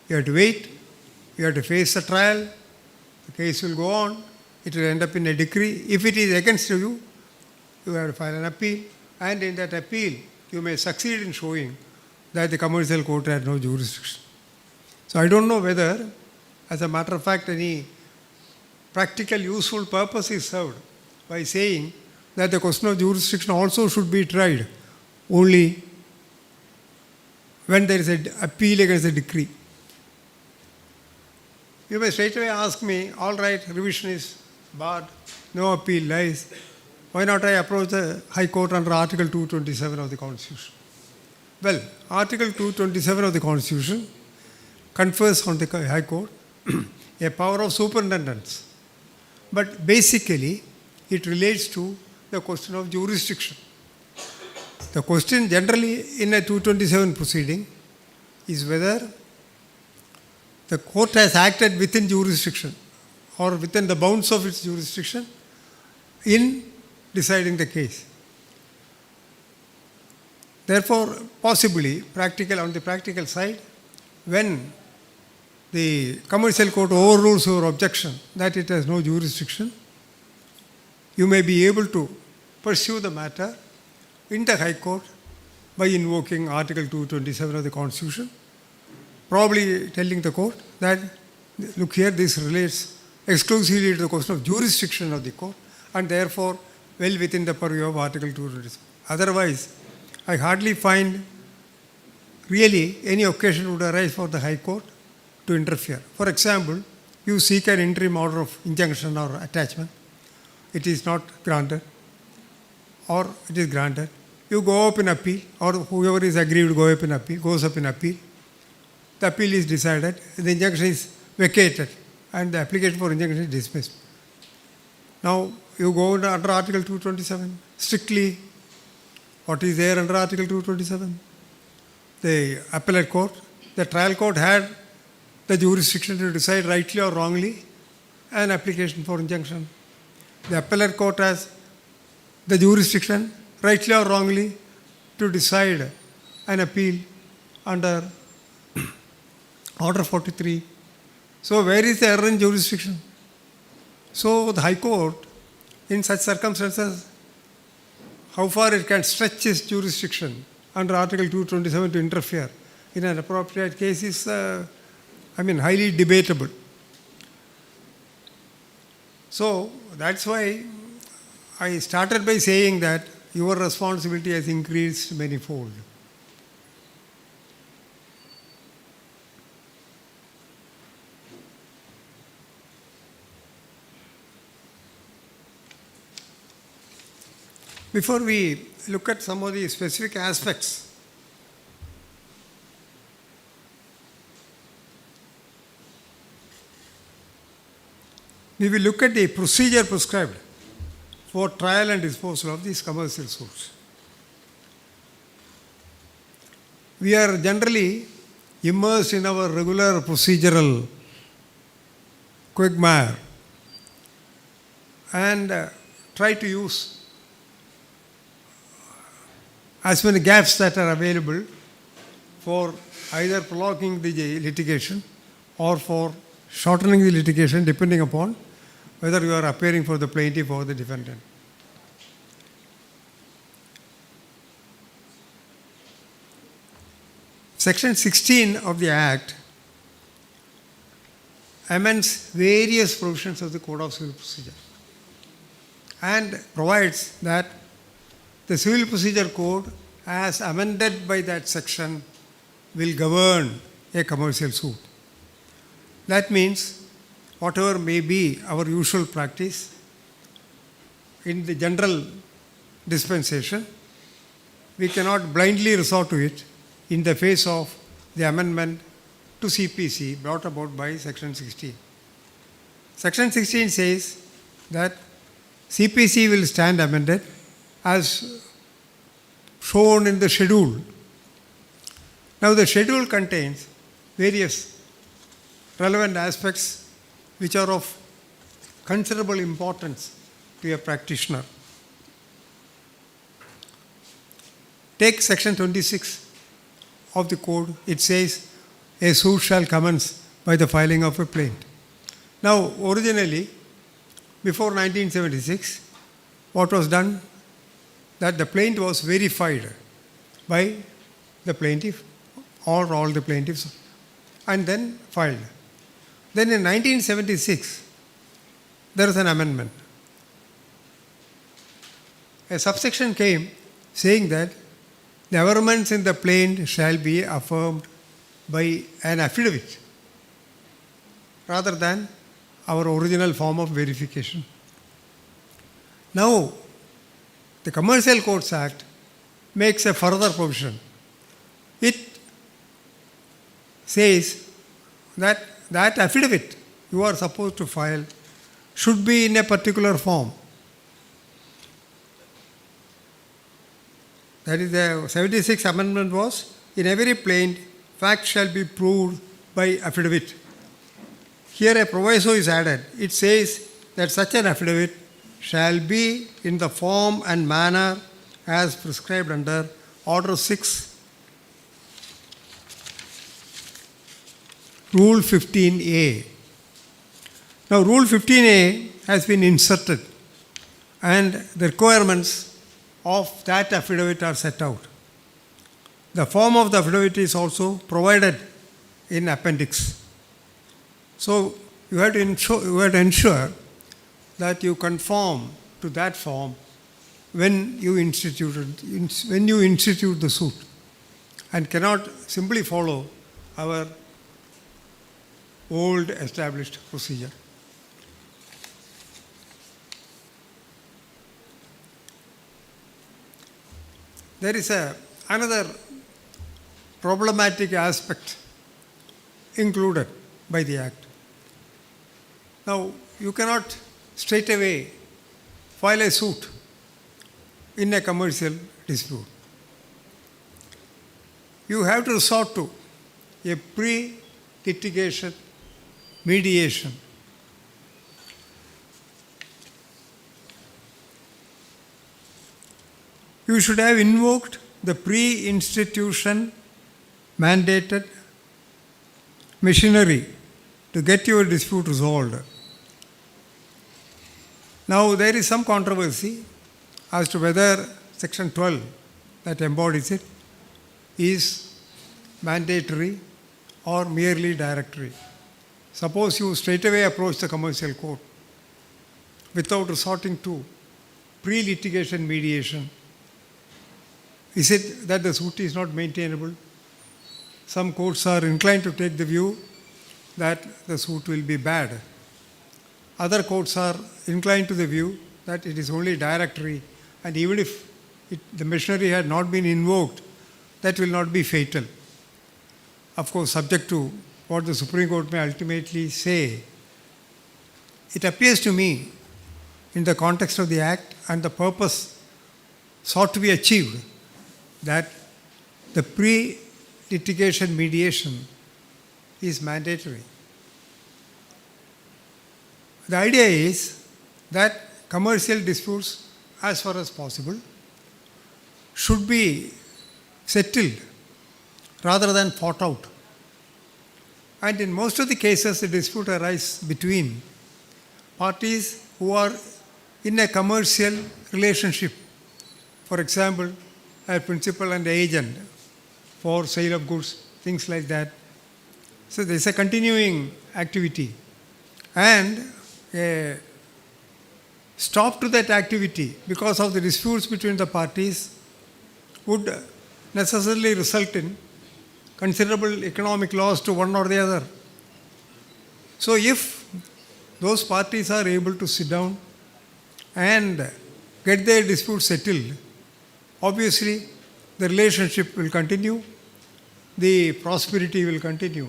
you have to wait, you have to face the trial, the case will go on, it will end up in a decree. If it is against you, you have to file an appeal, and in that appeal, you may succeed in showing that the commercial court had no jurisdiction. So, I don't know whether, as a matter of fact, any practical useful purpose is served by saying that the question of jurisdiction also should be tried only when there is an appeal against the decree. You may straight away ask me, all right, revision is barred, no appeal lies. Why not I approach the High Court under Article 227 of the Constitution? Well, Article 227 of the Constitution confers on the High Court a power of superintendence. But basically, it relates to the question of jurisdiction. The question generally in a 227 proceeding is whether the court has acted within jurisdiction or within the bounds of its jurisdiction in deciding the case. Therefore, possibly, on the practical side, when the commercial court overrules your objection that it has no jurisdiction, you may be able to pursue the matter in the High Court by invoking Article 227 of the Constitution, probably telling the court that, look here, this relates exclusively to the question of jurisdiction of the court and therefore well within the purview of Article 227. Otherwise, I hardly find really any occasion would arise for the High Court to interfere. For example, you seek an interim order of injunction or attachment. It is not granted, or it is granted. You go up in appeal, or whoever is aggrieved go up in appeal, goes up in appeal. The appeal is decided, the injunction is vacated, and the application for injunction is dismissed. Now, you go under Article 227. Strictly, what is there under Article 227? The appellate court, the trial court had the jurisdiction to decide rightly or wrongly an application for injunction. The appellate court has the jurisdiction, rightly or wrongly, to decide an appeal under Order 43. So, where is the error in jurisdiction? So, the High Court, in such circumstances, how far it can stretch its jurisdiction under Article 227 to interfere in an appropriate case is, highly debatable. So, that's why I started by saying that your responsibility has increased manifold. Before we look at some of the specific aspects, we will look at the procedure prescribed for trial and disposal of these commercial suits. We are generally immersed in our regular procedural quagmire and try to use as many gaps that are available for either prolonging the litigation or for shortening the litigation, depending upon whether you are appearing for the plaintiff or the defendant. Section 16 of the Act amends various provisions of the Code of Civil Procedure and provides that the Civil Procedure Code, as amended by that section, will govern a commercial suit. That means whatever may be our usual practice in the general dispensation, we cannot blindly resort to it in the face of the amendment to CPC brought about by Section 16. Section 16 says that CPC will stand amended as shown in the schedule. Now the schedule contains various relevant aspects which are of considerable importance to a practitioner. Take Section 26 of the code. It says a suit shall commence by the filing of a plaint. Now, originally, before 1976, what was done? That the plaint was verified by the plaintiff or all the plaintiffs and then filed. Then in 1976, there was an amendment. A subsection came saying that the averments in the plaint shall be affirmed by an affidavit rather than our original form of verification. Now, the Commercial Courts Act makes a further provision. It says that that affidavit you are supposed to file should be in a particular form. That is, the 76th amendment was, in every plaint, fact shall be proved by affidavit. Here a proviso is added. It says that such an affidavit shall be in the form and manner as prescribed under Order 6, Rule 15A. Now, Rule 15A has been inserted and the requirements of that affidavit are set out. The form of the affidavit is also provided in appendix. So you have to ensure that you conform to that form when you institute the suit, and cannot simply follow our old established procedure. There is another problematic aspect included by the Act. Now, you cannot straight away file a suit in a commercial dispute. You have to resort to a pre-litigation mediation. You should have invoked the pre-institution mandated machinery to get your dispute resolved. Now, there is some controversy as to whether Section 12 that embodies it is mandatory or merely directory. Suppose you straight away approach the commercial court without resorting to pre-litigation mediation. Is it that the suit is not maintainable? Some courts are inclined to take the view that the suit will be bad. Other courts are inclined to the view that it is only directory, and even if the machinery had not been invoked, that will not be fatal. Of course, subject to what the Supreme Court may ultimately say. It appears to me, in the context of the Act and the purpose sought to be achieved, that the pre-litigation mediation is mandatory. The idea is that commercial disputes, as far as possible, should be settled rather than fought out. And in most of the cases, the dispute arises between parties who are in a commercial relationship. For example, a principal and agent for sale of goods things like that. So there's a continuing activity. And a stop to that activity because of the disputes between the parties would necessarily result in considerable economic loss to one or the other. So if those parties are able to sit down and get their dispute settled, obviously the relationship will continue, the prosperity will continue.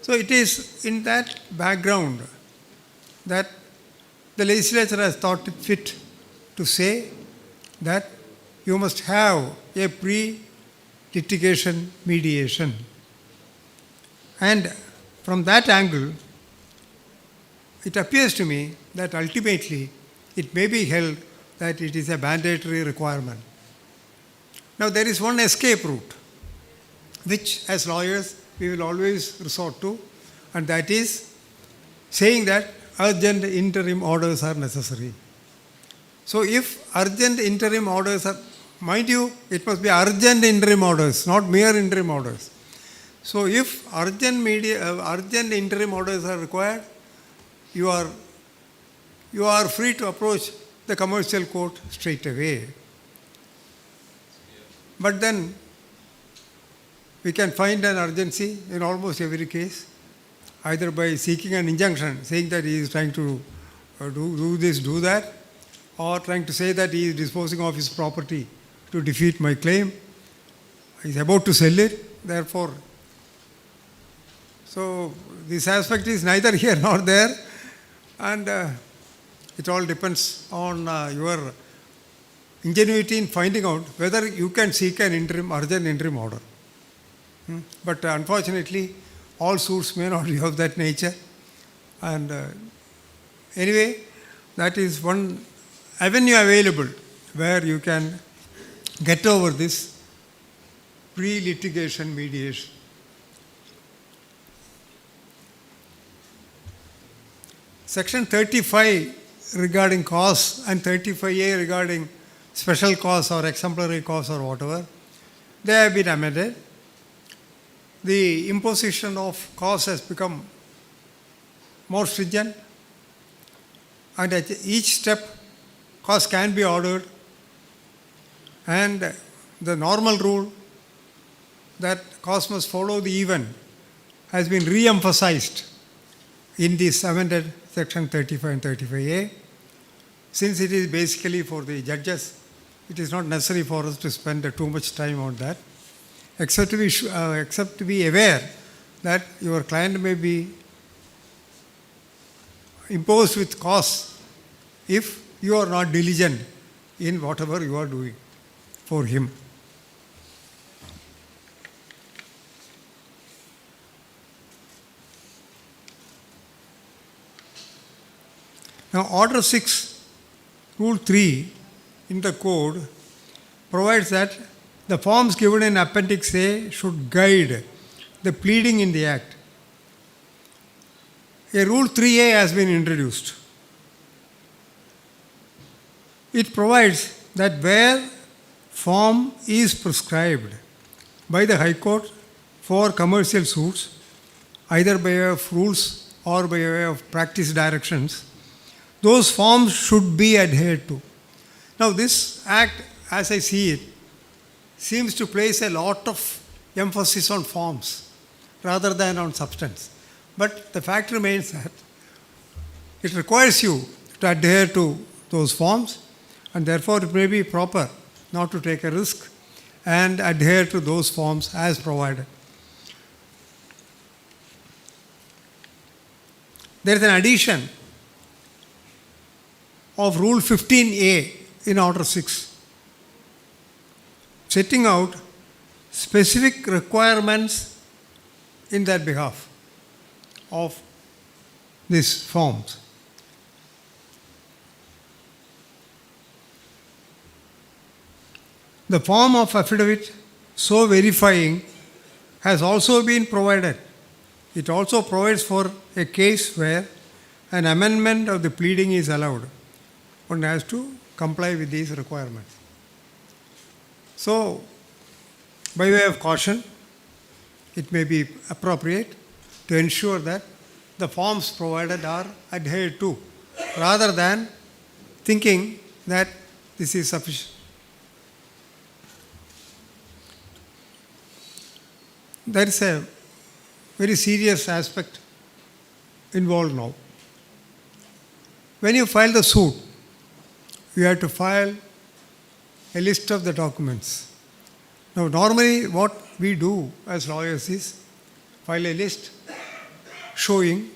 So it is in that background that the legislature has thought it fit to say that you must have a pre-litigation mediation. And from that angle, it appears to me that ultimately it may be held that it is a mandatory requirement. Now there is one escape route, which as lawyers we will always resort to, and that is saying that urgent interim orders are necessary. So if urgent interim orders are, mind you, it must be urgent interim orders, not mere interim orders. So if urgent interim orders are required, you are free to approach the commercial court straight away. But then we can find an urgency in almost every case, either by seeking an injunction, saying that he is trying to do this, do that, or trying to say that he is disposing of his property to defeat my claim. He is about to sell it, therefore. So this aspect is neither here nor there, and it all depends on your ingenuity in finding out whether you can seek an urgent interim order. But unfortunately, all suits may not be of that nature. And anyway, that is one avenue available where you can get over this pre-litigation mediation. Section 35 regarding cause and 35A regarding special cause or exemplary cause or whatever, they have been amended. The imposition of cause has become more stringent, and at each step cause can be ordered, and the normal rule that cause must follow the event has been re-emphasized in this amended section 35 and 35A. Since it is basically for the judges, it is not necessary for us to spend too much time on that, except to be aware that your client may be imposed with cause if you are not diligent in whatever you are doing for him. Now, Order 6, Rule 3 in the code provides that the forms given in Appendix A should guide the pleading in the Act. A Rule 3A has been introduced. It provides that where form is prescribed by the High Court for commercial suits, either by way of rules or by way of practice directions, those forms should be adhered to. Now, this Act, as I see it, seems to place a lot of emphasis on forms rather than on substance. But the fact remains that it requires you to adhere to those forms, and therefore it may be proper not to take a risk and adhere to those forms as provided. There is an addition of Rule 15A in Order 6, setting out specific requirements in that behalf of these forms. The form of affidavit so verifying has also been provided. It also provides for a case where an amendment of the pleading is allowed. One has to comply with these requirements. So, by way of caution, it may be appropriate to ensure that the forms provided are adhered to, rather than thinking that this is sufficient. There is a very serious aspect involved now. When you file the suit, you have to file a list of the documents. Now, normally what we do as lawyers is file a list showing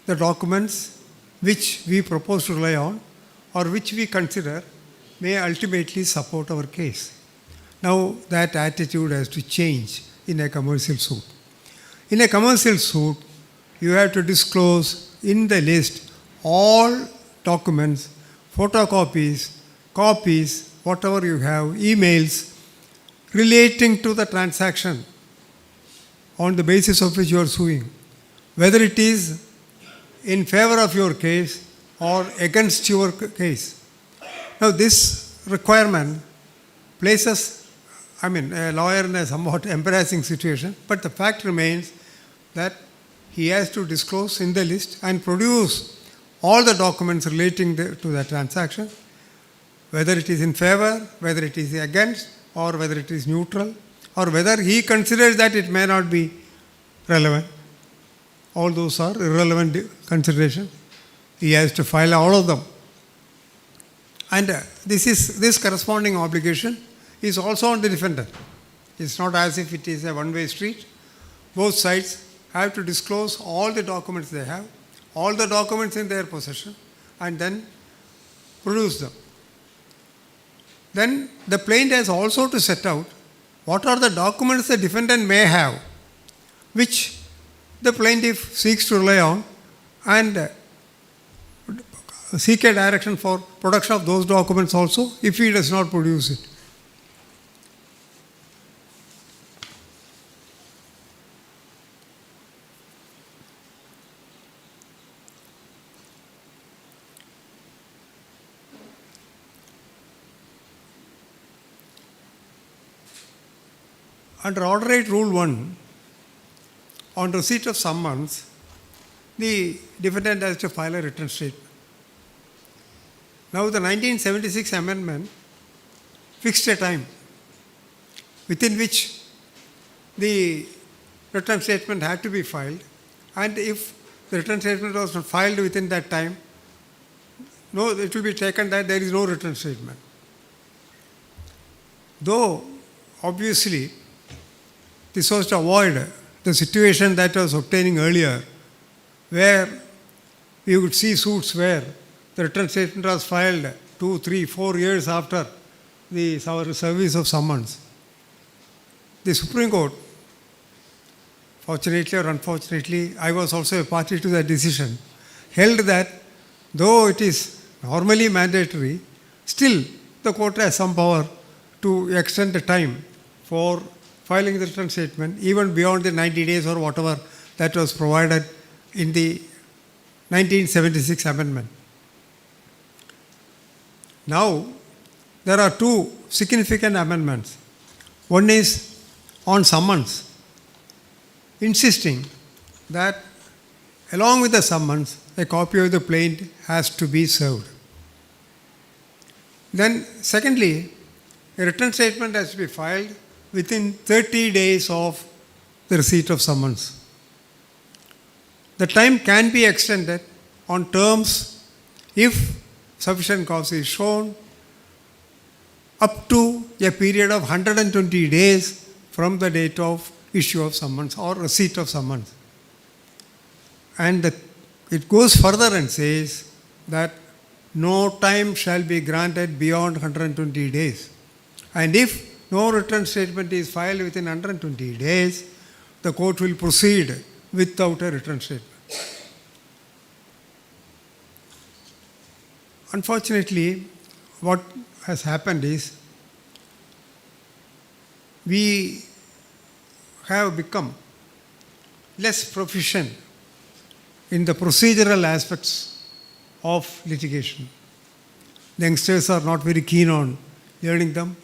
the documents which we propose to rely on or which we consider may ultimately support our case. Now, that attitude has to change in a commercial suit. In a commercial suit, you have to disclose in the list all documents, photocopies, copies, whatever you have, emails relating to the transaction on the basis of which you are suing, whether it is in favor of your case or against your case. Now, this requirement places a lawyer in a somewhat embarrassing situation, but the fact remains that he has to disclose in the list and produce all the documents relating to the transaction, whether it is in favor, whether it is against, or whether it is neutral, or whether he considers that it may not be relevant. All those are irrelevant considerations. He has to file all of them. And this corresponding obligation is also on the defendant. It's not as if it is a one-way street. Both sides have to disclose all the documents they have, all the documents in their possession, and then produce them. Then the plaintiff has also to set out what are the documents the defendant may have, which the plaintiff seeks to rely on, and seek a direction for production of those documents also if he does not produce it. Under Order 8 Rule 1, on receipt of summons, the defendant has to file a written statement. Now, the 1976 amendment fixed a time within which the written statement had to be filed, and if the written statement was not filed within that time, it will be taken that there is no written statement. Though, obviously, this was to avoid the situation that was obtaining earlier, where we would see suits where the written statement was filed 2, 3, 4 years after our service of summons. The Supreme Court, fortunately or unfortunately, I was also a party to that decision, held that though it is normally mandatory, still the court has some power to extend the time for filing the written statement even beyond the 90 days or whatever that was provided in the 1976 amendment. Now, there are two significant amendments. One is on summons, insisting that along with the summons, a copy of the plaint has to be served. Then, secondly, a written statement has to be filed within 30 days of the receipt of summons. The time can be extended on terms if sufficient cause is shown up to a period of 120 days from the date of issue of summons or receipt of summons. And it goes further and says that no time shall be granted beyond 120 days. And if no written statement is filed within 120 days, the court will proceed without a written statement. Unfortunately, what has happened is we have become less proficient in the procedural aspects of litigation. The youngsters are not very keen on learning them.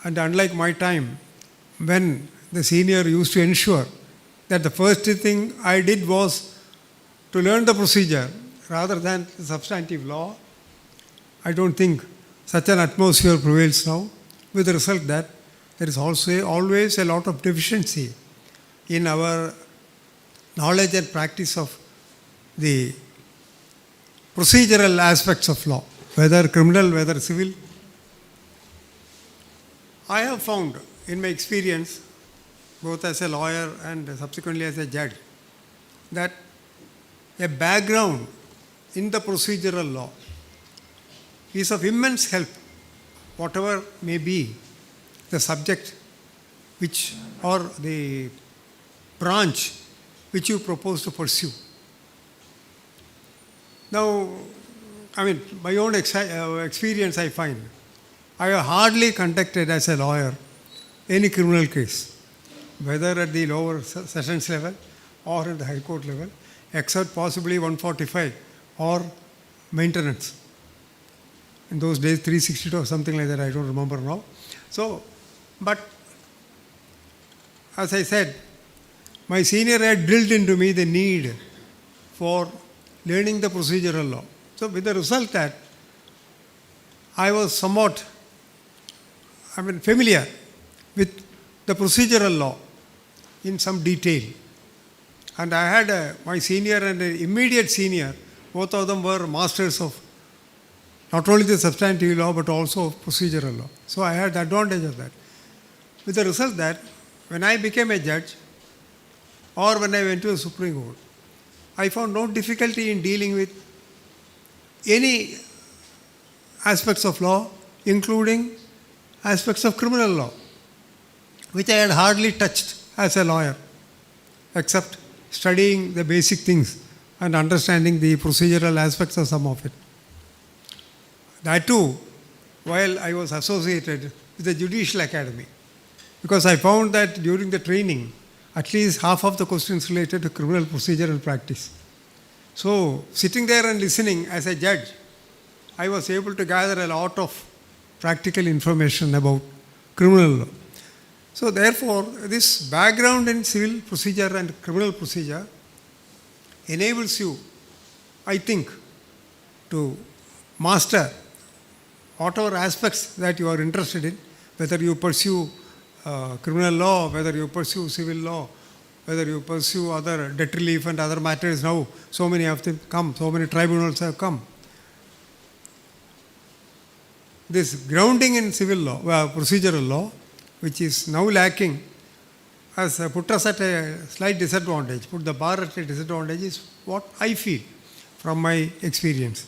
And unlike my time, when the senior used to ensure that the first thing I did was to learn the procedure rather than the substantive law. I don't think such an atmosphere prevails now, with the result that there is also always a lot of deficiency in our knowledge and practice of the procedural aspects of law, whether criminal, whether civil. I have found in my experience, both as a lawyer and subsequently as a judge, that a background in the procedural law is of immense help, whatever may be the subject which or the branch which you propose to pursue. Now, I mean, my own experience I find, I have hardly conducted as a lawyer any criminal case, whether at the lower sessions level or at the high court level, except possibly 145 or maintenance. In those days, 362 or something like that, I don't remember now. So, but as I said, my senior had drilled into me the need for learning the procedural law. So, with the result that I was somewhat, familiar with the procedural law in some detail. And I had my senior and an immediate senior, both of them were masters of not only the substantive law but also of procedural law. So I had the advantage of that. With the result that when I became a judge or when I went to the Supreme Court, I found no difficulty in dealing with any aspects of law, including aspects of criminal law, which I had hardly touched as a lawyer, except studying the basic things and understanding the procedural aspects of some of it. That too, while I was associated with the Judicial Academy, because I found that during the training, at least half of the questions related to criminal procedure and practice. So, sitting there and listening as a judge, I was able to gather a lot of practical information about criminal law. So, therefore, this background in civil procedure and criminal procedure enables you, I think, to master whatever aspects that you are interested in, whether you pursue criminal law, whether you pursue civil law, whether you pursue other debt relief and other matters. Now, so many of them come, so many tribunals have come. This grounding in civil law, procedural law, which is now lacking, has put us at a slight disadvantage, put the bar at a disadvantage, is what I feel from my experience.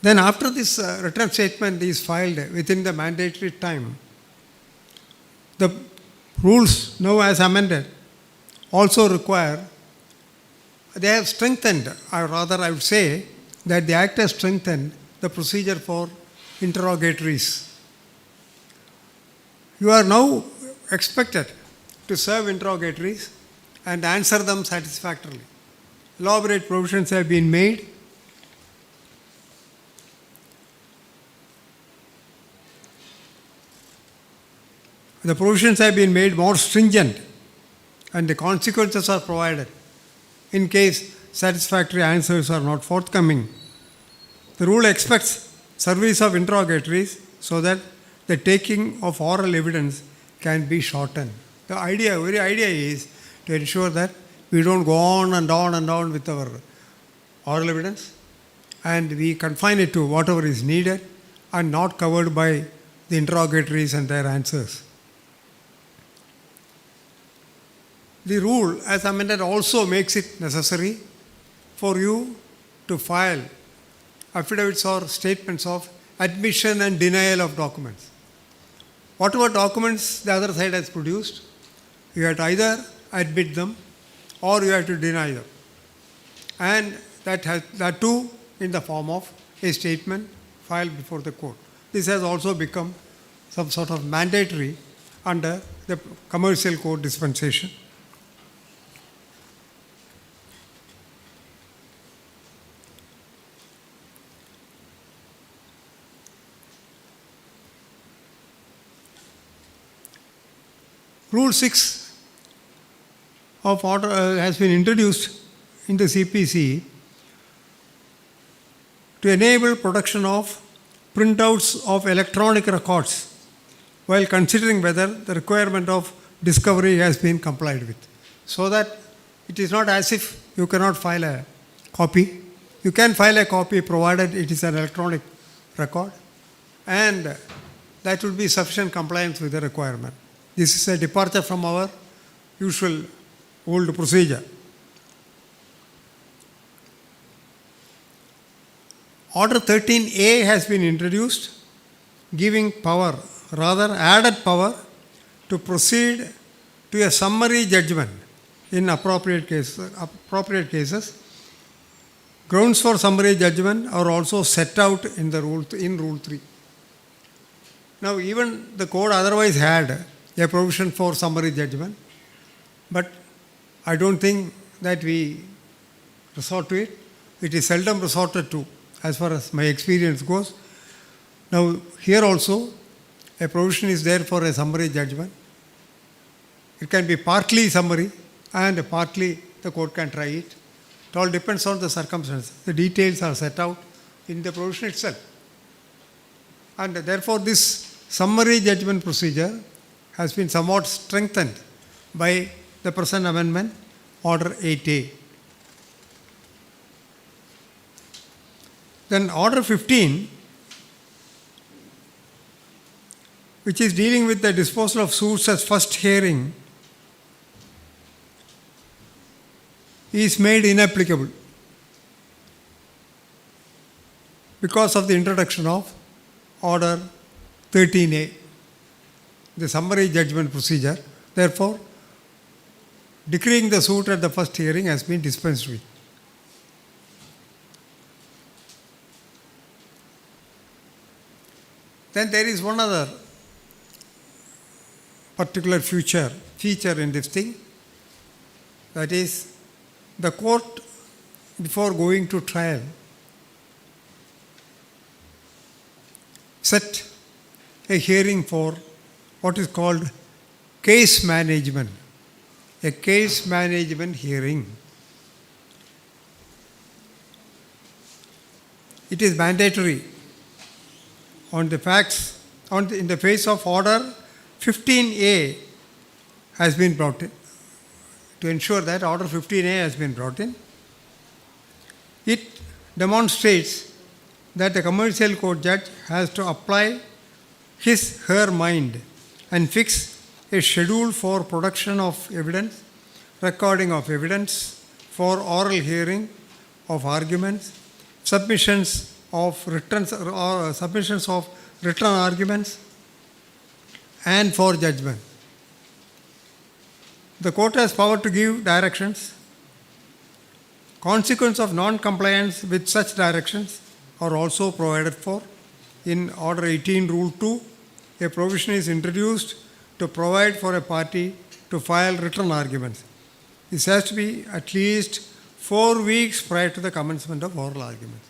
Then after this return statement is filed within the mandatory time, the rules now as amended also require, they have strengthened, or rather I would say that the Act has strengthened the procedure for interrogatories. You are now expected to serve interrogatories and answer them satisfactorily. Elaborate provisions have been made. The provisions have been made more stringent and the consequences are provided in case satisfactory answers are not forthcoming. The rule expects service of interrogatories so that the taking of oral evidence can be shortened. The very idea is to ensure that we don't go on and on and on with our oral evidence and we confine it to whatever is needed and not covered by the interrogatories and their answers. The rule as amended also makes it necessary for you to file affidavits or statements of admission and denial of documents. Whatever documents the other side has produced, you have to either admit them or you have to deny them. And that too in the form of a statement filed before the court. This has also become some sort of mandatory under the commercial code dispensation. Rule 6 of order has been introduced in the CPC to enable production of printouts of electronic records while considering whether the requirement of discovery has been complied with. So that it is not as if you cannot file a copy. You can file a copy provided it is an electronic record, and that would be sufficient compliance with the requirement. This is a departure from our usual old procedure. Order 13A has been introduced, giving power, rather added power, to proceed to a summary judgment in appropriate cases. Grounds for summary judgment are also set out in Rule 3. Now, even the code otherwise had a provision for summary judgment, but I don't think that we resort to it. It is seldom resorted to, as far as my experience goes. Now, here also, a provision is there for a summary judgment. It can be partly summary and partly the court can try it. It all depends on the circumstances. The details are set out in the provision itself. And therefore, this summary judgment procedure has been somewhat strengthened by the present amendment, Order 8A. Then Order 15, which is dealing with the disposal of suits as first hearing, is made inapplicable because of the introduction of Order 13A, the summary judgment procedure. Therefore, decreeing the suit at the first hearing has been dispensed with. Then there is one other particular feature in this thing, that is, the court, before going to trial, set a hearing for what is called case management, a case management hearing. It is mandatory on the facts, in the face of Order 15A has been brought in. To ensure that Order 15A has been brought in, it demonstrates that the commercial court judge has to apply her mind and fix a schedule for production of evidence, recording of evidence, for oral hearing of arguments, submissions of written arguments, and for judgment. The court has power to give directions. Consequence of non-compliance with such directions are also provided for. In Order 18, Rule 2, a provision is introduced to provide for a party to file written arguments. This has to be at least 4 weeks prior to the commencement of oral arguments.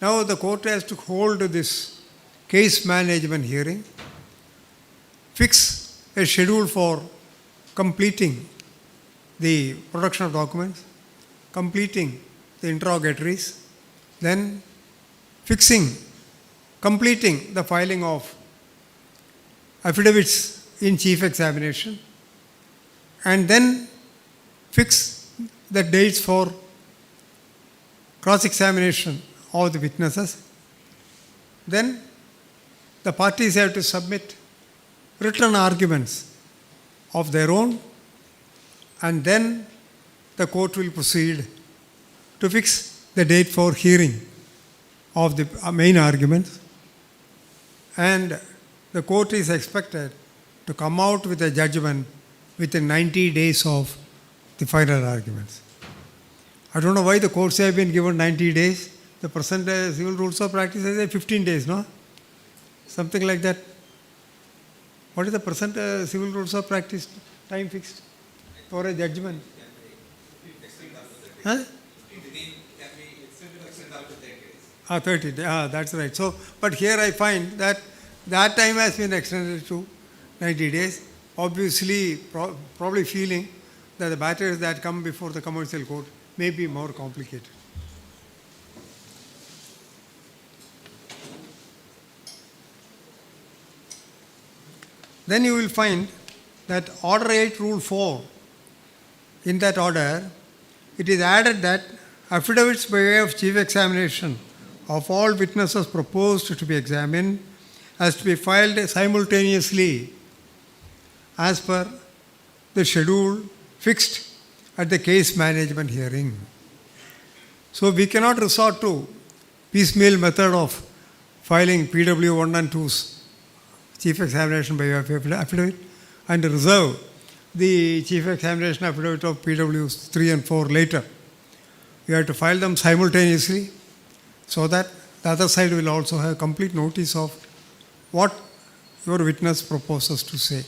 Now the court has to hold this case management hearing, fix a schedule for completing the production of documents, completing the interrogatories, then completing the filing of affidavits in chief examination, and then fix the dates for cross-examination of the witnesses. Then the parties have to submit written arguments of their own, and then the court will proceed to fix the date for hearing of the main arguments, and the court is expected to come out with a judgment within 90 days of the final arguments. I don't know why the courts have been given 90 days. The present civil rules of practice is 15 days, no? Something like that. What is the present civil rules of practice time fixed for a judgment? Huh? 30 days. That's right. So, but here I find that time has been extended to 90 days. obviously probably feeling that the matters that come before the commercial court may be more complicated. Then you will find that Order 8, Rule 4, in that order, it is added that affidavits by way of chief examination of all witnesses proposed to be examined has to be filed simultaneously as per the schedule fixed at the case management hearing. So we cannot resort to piecemeal method of filing PW 1 and 2's chief examination by way of affidavit and reserve the chief examination affidavit of PWs 3 and 4 later. You have to file them simultaneously so that the other side will also have complete notice of what your witness proposes to say.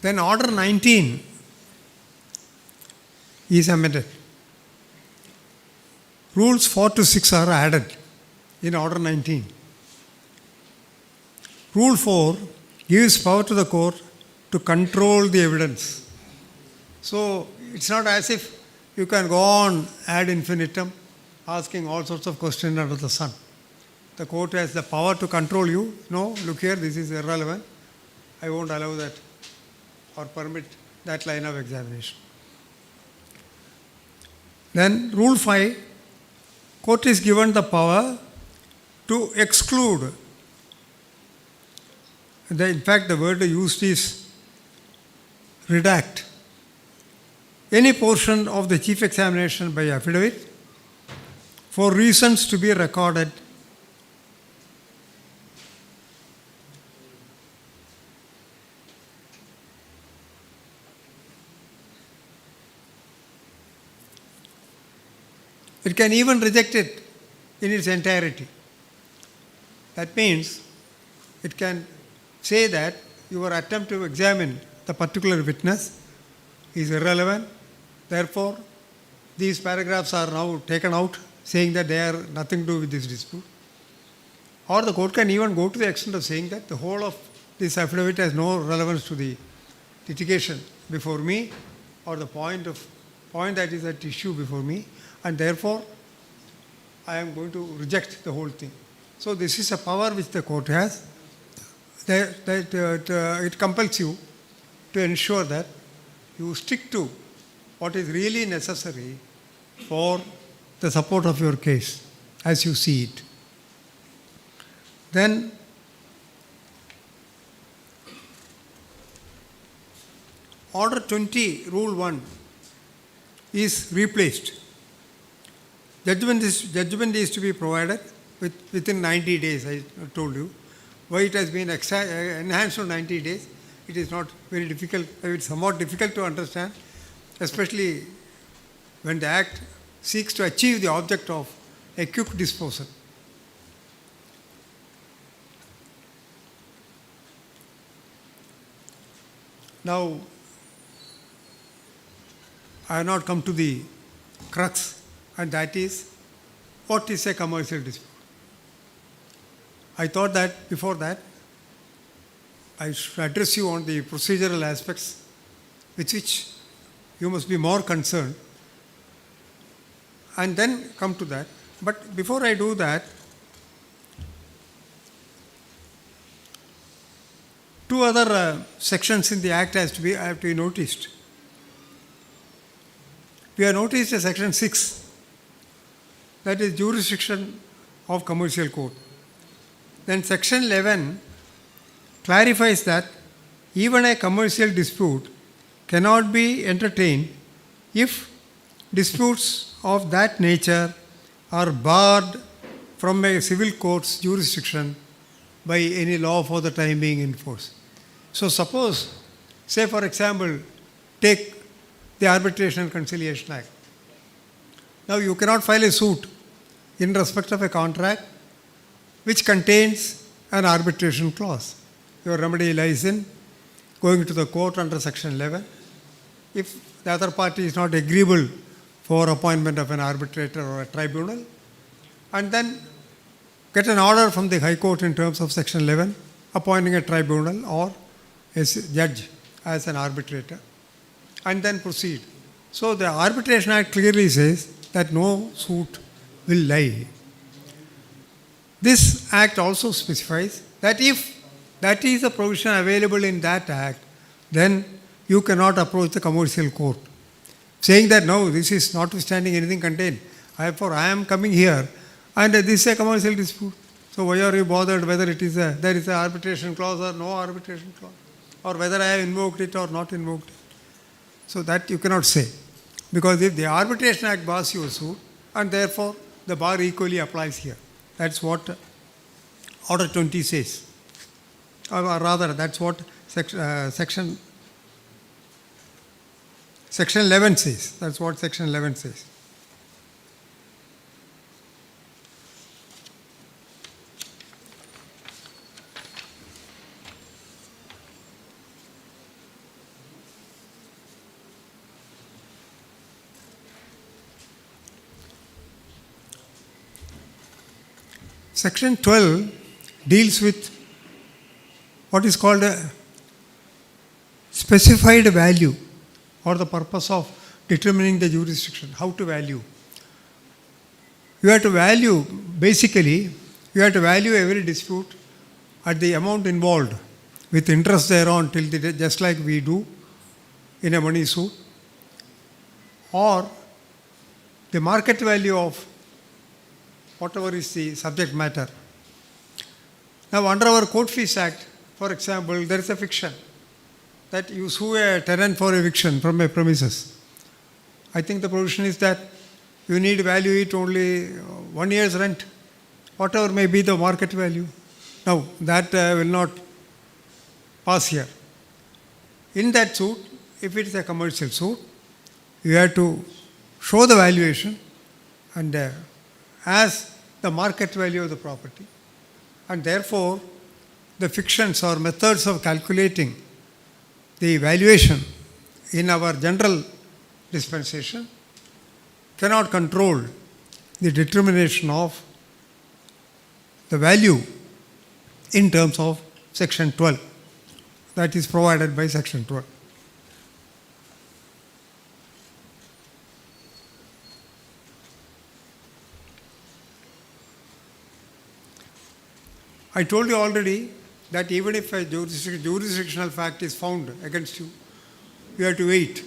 Then Order 19 is amended. Rules 4 to 6 are added in Order 19. Rule 4 gives power to the court to control the evidence. So it's not as if you can go on ad infinitum asking all sorts of questions under the sun. The court has the power to control you. No, look here, this is irrelevant. I won't allow that or permit that line of examination. Then Rule 5, court is given the power to exclude. In fact, the word used is redact any portion of the chief examination by affidavit for reasons to be recorded. It can even reject it in its entirety. That means it can say that your attempt to examine the particular witness is irrelevant. Therefore, these paragraphs are now taken out, saying that they are nothing to do with this dispute. Or the court can even go to the extent of saying that the whole of this affidavit has no relevance to the litigation before me, or the point that is at issue before me, and therefore I am going to reject the whole thing. So this is a power which the court has. It compels you to ensure that you stick to what is really necessary for the support of your case as you see it. Then Order 20, Rule 1 is replaced. Judgment is to be provided within 90 days, I told you. Why it has been enhanced to 90 days, it is not very difficult, it's somewhat difficult to understand, especially when the Act seeks to achieve the object of a quick disposal. Now, I have not come to the crux, and that is, what is a commercial dispute? I thought that before that, I should address you on the procedural aspects with which you must be more concerned, and then come to that. But before I do that, two other sections in the Act have to be noticed. We have noticed a section 6, that is jurisdiction of commercial court. Then section 11 clarifies that even a commercial dispute cannot be entertained if disputes of that nature are barred from a civil court's jurisdiction by any law for the time being in force. So suppose, say for example, take the Arbitration and Conciliation Act. Now you cannot file a suit in respect of a contract which contains an arbitration clause. your remedy lies in going to the court under section 11. If the other party is not agreeable for appointment of an arbitrator or a tribunal, and then get an order from the High Court in terms of section 11, appointing a tribunal or a judge as an arbitrator, and then proceed. So the Arbitration Act clearly says that no suit will lie. This Act also specifies that if that is a provision available in that Act, then you cannot approach the commercial court, saying that no, this is notwithstanding anything contained. Therefore, I am coming here and this is a commercial dispute. So why are you bothered whether there is an arbitration clause or no arbitration clause, or whether I have invoked it or not invoked it? So that you cannot say. Because if the Arbitration Act bars your suit, and therefore the bar equally applies here. That's what Order 20 says. Or rather, that's what Section 11 says. That's what Section 11 says. Section 12 deals with what is called a specified value, or the purpose of determining the jurisdiction, how to value. You have to value, basically, you have to value every dispute at the amount involved with interest thereon till the day, just like we do in a money suit, or the market value of whatever is the subject matter. Now, under our Court Fees Act, for example, there is a fiction that you sue a tenant for eviction from a premises. I think the provision is that you need to value it only 1 year's rent, whatever may be the market value. Now, that will not pass here. In that suit, if it is a commercial suit, you have to show the valuation and as the market value of the property. And therefore, the fictions or methods of calculating the valuation in our general dispensation cannot control the determination of the value in terms of Section 12 that is provided by Section 12. I told you already that even if a jurisdictional fact is found against you, you have to wait.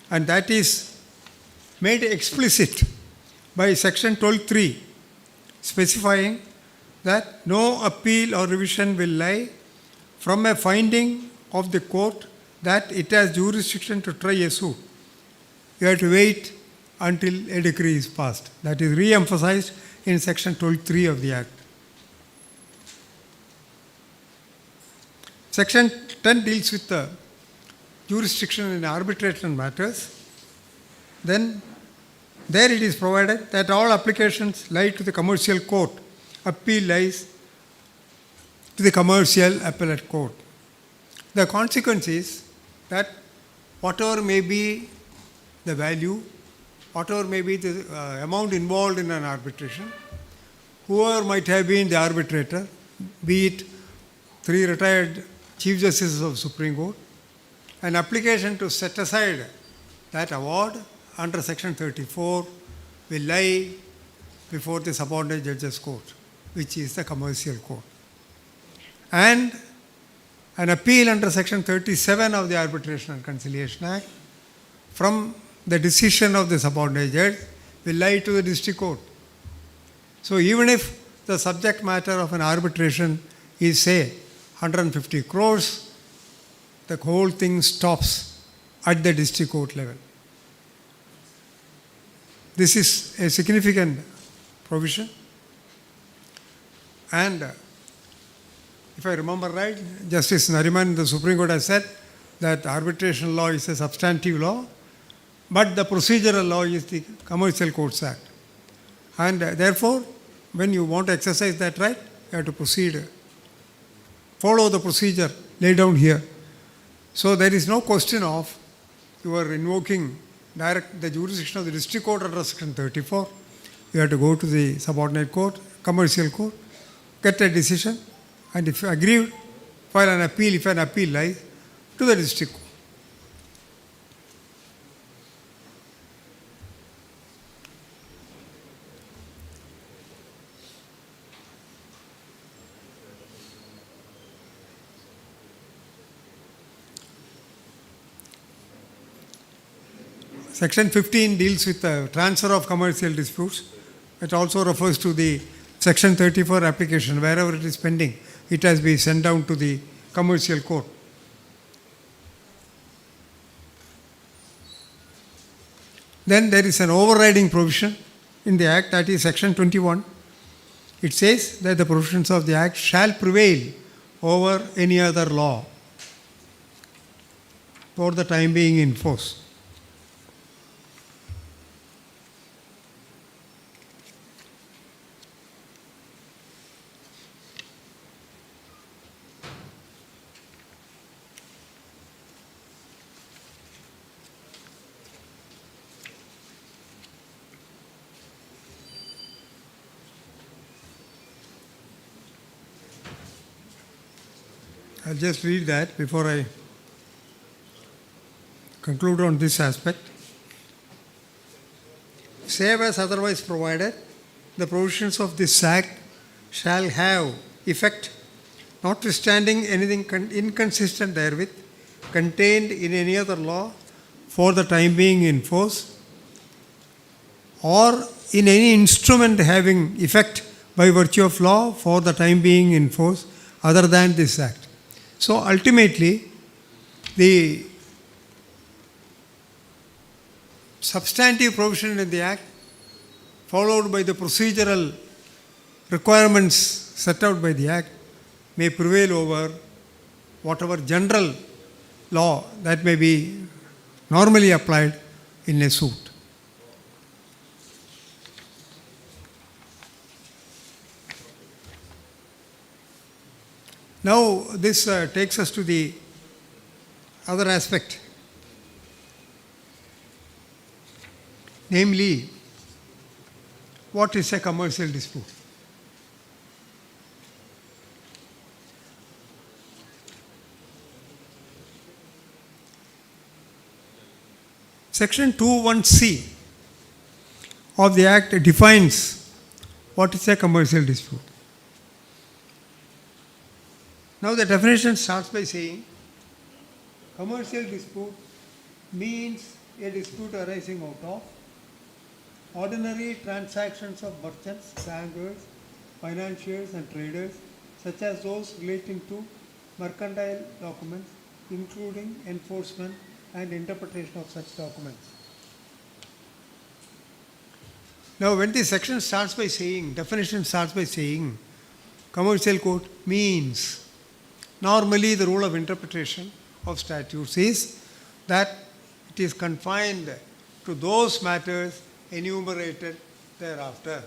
And that is made explicit by Section 12(3), specifying that no appeal or revision will lie from a finding of the court that it has jurisdiction to try a suit. You have to wait until a decree is passed. That is re-emphasized in Section 12(3) of the Act. Section 10 deals with the jurisdiction in arbitration matters. Then there it is provided that all applications lie to the commercial court. Appeal lies to the commercial appellate court. The consequence is that whatever may be the value, whatever may be the amount involved in an arbitration, whoever might have been the arbitrator, be it 3 retired Chief Justices of Supreme Court, an application to set aside that award under Section 34 will lie before the subordinate judges court, which is the commercial court. And an appeal under Section 37 of the Arbitration and Conciliation Act from the decision of the subordinate judge will lie to the district court. So even if the subject matter of an arbitration is, say, 150 crores, the whole thing stops at the district court level. This is a significant provision. And if I remember right, Justice Nariman in the Supreme Court has said that arbitration law is a substantive law, but the procedural law is the Commercial Courts Act. And therefore, when you want to exercise that right, you have to proceed follow the procedure laid down here. So there is no question of you are invoking the jurisdiction of the district court under section 34. You have to go to the subordinate court, commercial court, get a decision, and if you agree, file an appeal, if an appeal lies, to the district court. Section 15 deals with the transfer of commercial disputes. It also refers to the Section 34 application. Wherever it is pending, it has been sent down to the commercial court. Then there is an overriding provision in the Act, that is Section 21. It says that the provisions of the Act shall prevail over any other law for the time being in force. I'll just read that before I conclude on this aspect. Save as otherwise provided, the provisions of this Act shall have effect, notwithstanding anything inconsistent therewith, contained in any other law for the time being in force, or in any instrument having effect by virtue of law for the time being in force other than this Act. So ultimately, the substantive provision in the Act, followed by the procedural requirements set out by the Act, may prevail over whatever general law that may be normally applied in a suit. Now, this takes us to the other aspect, namely, what is a commercial dispute? Section 21C of the Act defines what is a commercial dispute. Now the definition starts by saying, commercial dispute means a dispute arising out of ordinary transactions of merchants, bankers, financiers and traders, such as those relating to mercantile documents, including enforcement and interpretation of such documents. Now when the section starts by saying, definition starts by saying, commercial code means, normally the rule of interpretation of statutes is that it is confined to those matters enumerated thereafter.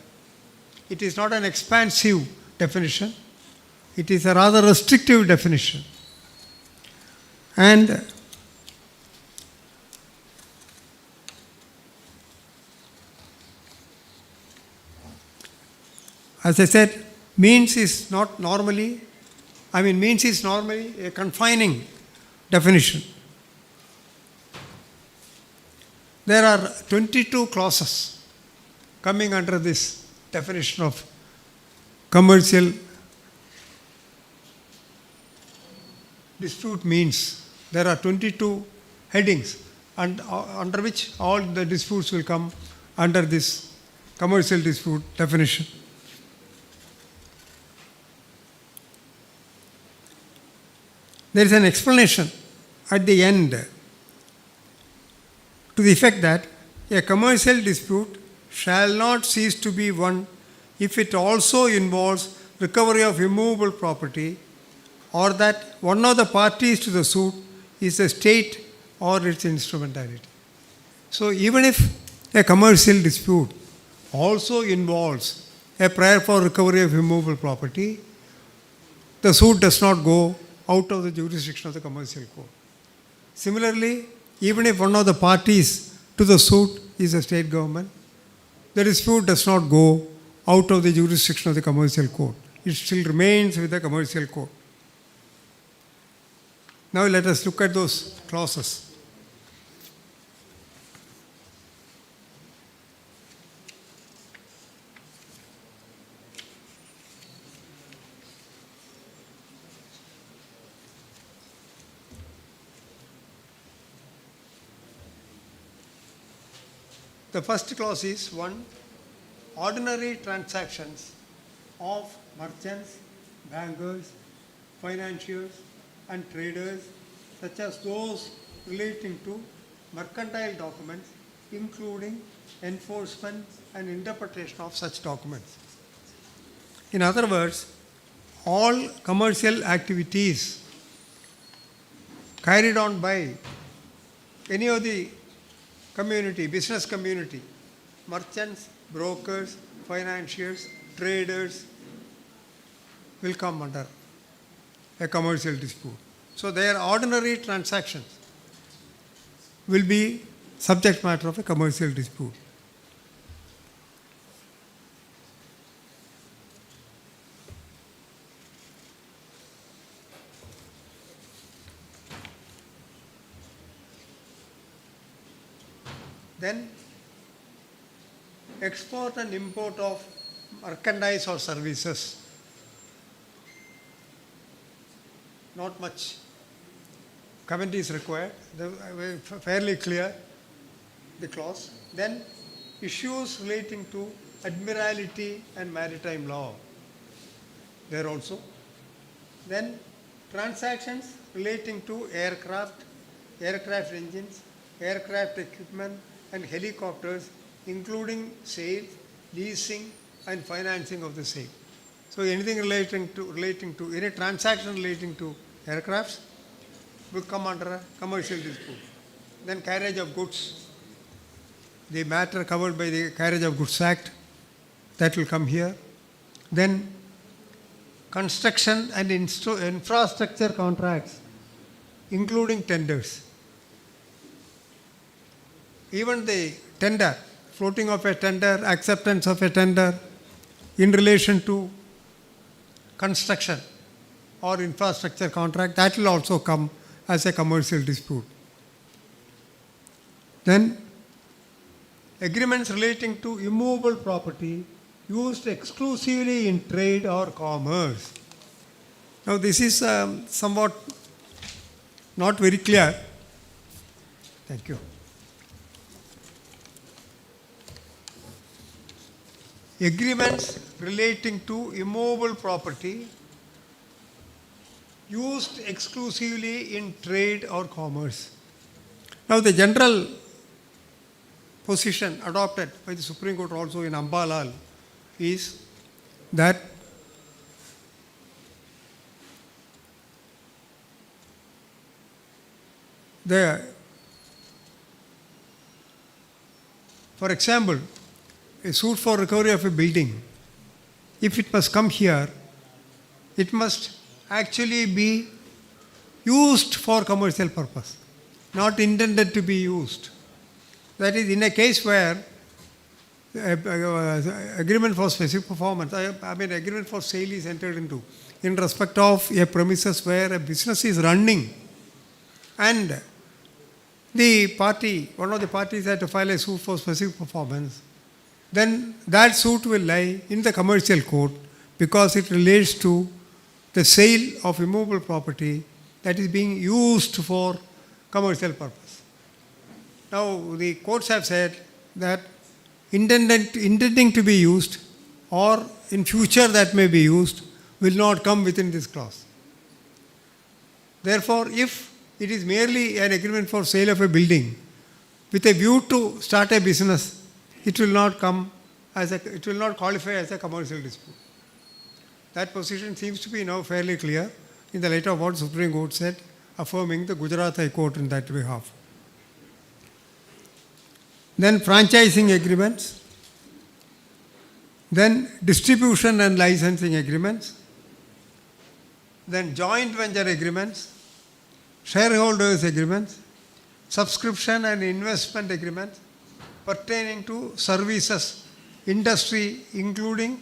It is not an expansive definition, it is a rather restrictive definition. And as I said, means is normally a confining definition. There are 22 clauses coming under this definition of commercial dispute means. There are 22 headings under which all the disputes will come under this commercial dispute definition. There is an explanation at the end to the effect that a commercial dispute shall not cease to be one if it also involves recovery of immovable property, or that one of the parties to the suit is the state or its instrumentality. So even if a commercial dispute also involves a prayer for recovery of immovable property, the suit does not go out of the jurisdiction of the commercial court. Similarly, even if one of the parties to the suit is a state government, the dispute does not go out of the jurisdiction of the commercial court. It still remains with the commercial court. Now let us look at those clauses. The first clause is 1. Ordinary transactions of merchants, bankers, financiers, and traders, such as those relating to mercantile documents, including enforcement and interpretation of such documents. In other words, all commercial activities carried on by any of the community, business community, merchants, brokers, financiers, traders will come under a commercial dispute. So their ordinary transactions will be subject matter of a commercial dispute. Then export and import of merchandise or services. Not much comment is required, fairly clear, the clause. Then issues relating to admiralty and maritime law, there also. Then transactions relating to aircraft, aircraft engines, aircraft equipment and helicopters, including sale, leasing and financing of the same. So anything relating to any transaction relating to aircrafts will come under a commercial dispute. Then carriage of goods, the matter covered by the Carriage of Goods Act, that will come here. Then construction and infrastructure contracts, including tenders. Even the tender, floating of a tender, acceptance of a tender in relation to construction or infrastructure contract, that will also come as a commercial dispute. Then agreements relating to immovable property used exclusively in trade or commerce. Now this is somewhat not very clear. Thank you. Agreements relating to immovable property used exclusively in trade or commerce. Now the general position adopted by the Supreme Court also in Ambalal is that for example, a suit for recovery of a building, if it must come here, it must actually be used for commercial purpose, not intended to be used. That is, in a case where agreement for specific performance, agreement for sale is entered into in respect of a premises where a business is running, and the party, one of the parties had to file a suit for specific performance, then that suit will lie in the commercial court because it relates to the sale of immovable property that is being used for commercial purpose. Now, the courts have said that intending to be used or in future that may be used will not come within this clause. Therefore, if it is merely an agreement for sale of a building with a view to start a business, it will not qualify as a commercial dispute. That position seems to be now fairly clear in the light of what Supreme Court said, affirming the Gujarat High Court in that behalf. Then franchising agreements, then distribution and licensing agreements, then joint venture agreements, shareholders agreements, subscription and investment agreements pertaining to services, industry including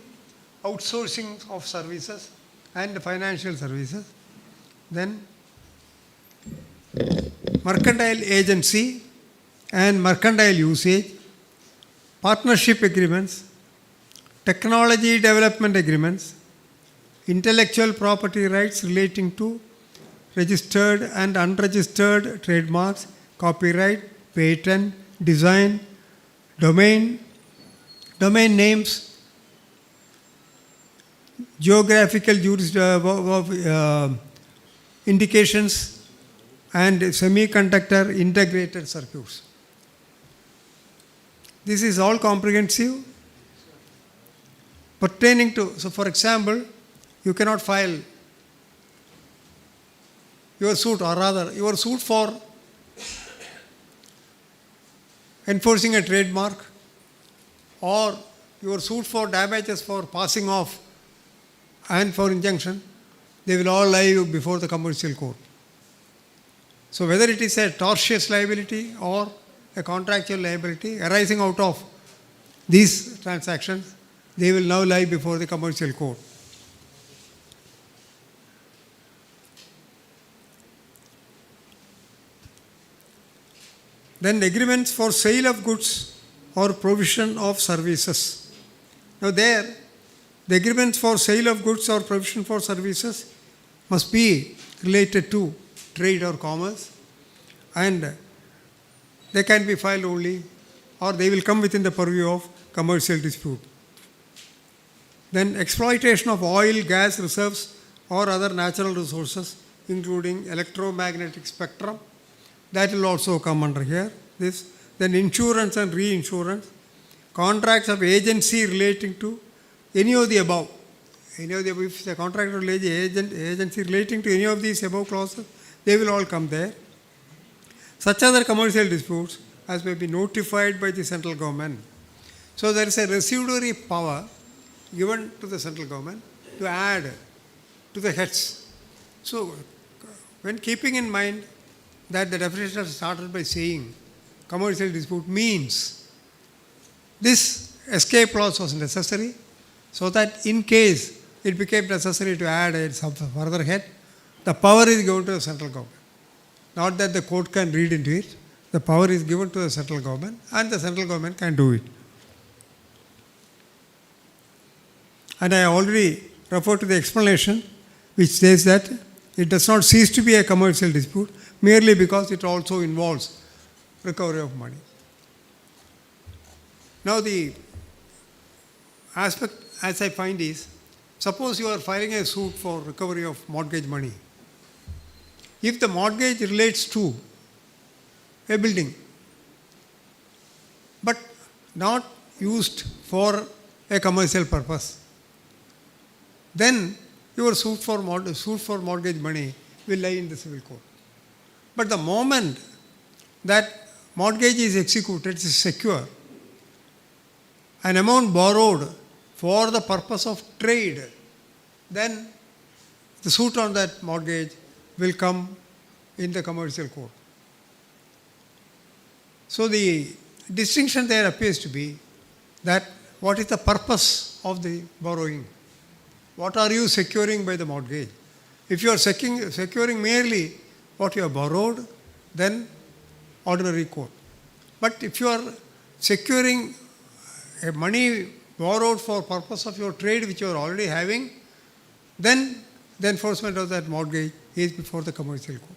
outsourcing of services and financial services, then mercantile agency and mercantile usage, partnership agreements, technology development agreements, intellectual property rights relating to registered and unregistered trademarks, copyright, patent, design, domain names, geographical indications, and semiconductor integrated circuits. This is all comprehensive pertaining to, so for example, you cannot file your suit, or rather your suit for enforcing a trademark, or your suit for damages for passing off and for injunction, they will all lie before the commercial court. So whether it is a tortious liability or a contractual liability arising out of these transactions, they will now lie before the commercial court. Then agreements for sale of goods or provision of services. Now there, the agreements for sale of goods or provision for services must be related to trade or commerce, and they can be filed only, or they will come within the purview of commercial dispute. Then exploitation of oil, gas reserves or other natural resources, including electromagnetic spectrum, that will also come under here. This, then insurance and reinsurance, contracts of agency relating to any of the above. Any of the above, if the contract or agency relating to any of these above clauses, they will all come there. Such other commercial disputes as may be notified by the central government. So there is a residuary power given to the central government to add to the heads. So when keeping in mind that the definition started by saying commercial dispute means this escape clause was necessary, so that in case it became necessary to add some further head, the power is given to the central government. Not that the court can read into it. The power is given to the central government, and the central government can do it. And I already referred to the explanation which says that it does not cease to be a commercial dispute merely because it also involves recovery of money. Now the aspect as I find is, suppose you are filing a suit for recovery of mortgage money. If the mortgage relates to a building, but not used for a commercial purpose, then your suit for mortgage money will lie in the civil court. But the moment that mortgage is executed, it is secure, an amount borrowed for the purpose of trade, then the suit on that mortgage will come in the commercial court. So the distinction there appears to be that what is the purpose of the borrowing? What are you securing by the mortgage? If you are securing merely what you have borrowed, then ordinary court. But if you are securing a money borrowed for purpose of your trade which you are already having, then the enforcement of that mortgage is before the commercial court.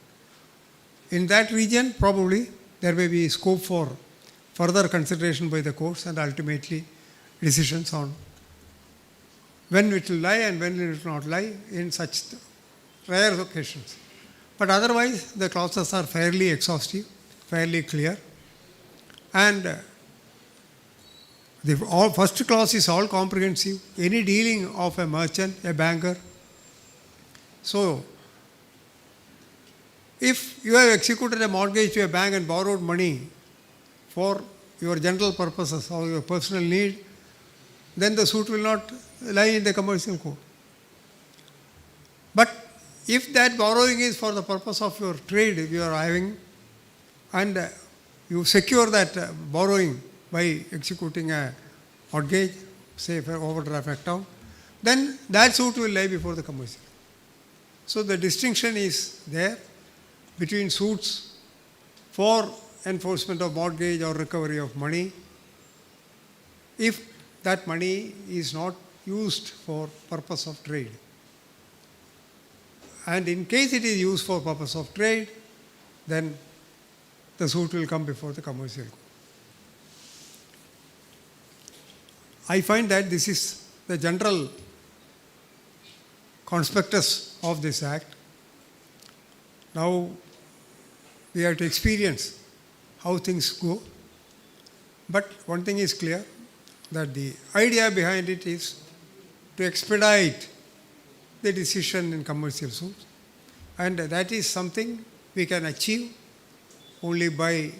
In that region, probably there may be scope for further consideration by the courts and ultimately decisions on when it will lie and when it will not lie in such rare occasions. But otherwise, the clauses are fairly exhaustive, fairly clear. And the first clause is all comprehensive. Any dealing of a merchant, a banker. So, if you have executed a mortgage to a bank and borrowed money for your general purposes or your personal need, then the suit will not lie in the commercial court. But if that borrowing is for the purpose of your trade you are having, and you secure that borrowing by executing a mortgage, say for overdraft account, then that suit will lie before the commercial. So the distinction is there between suits for enforcement of mortgage or recovery of money, if that money is not used for purpose of trade. And in case it is used for purpose of trade, then the suit will come before the commercial court. I find that this is the general conspectus of this act. Now we have to experience how things go. But one thing is clear, that the idea behind it is to expedite the decision in commercial suits, and that is something we can achieve only by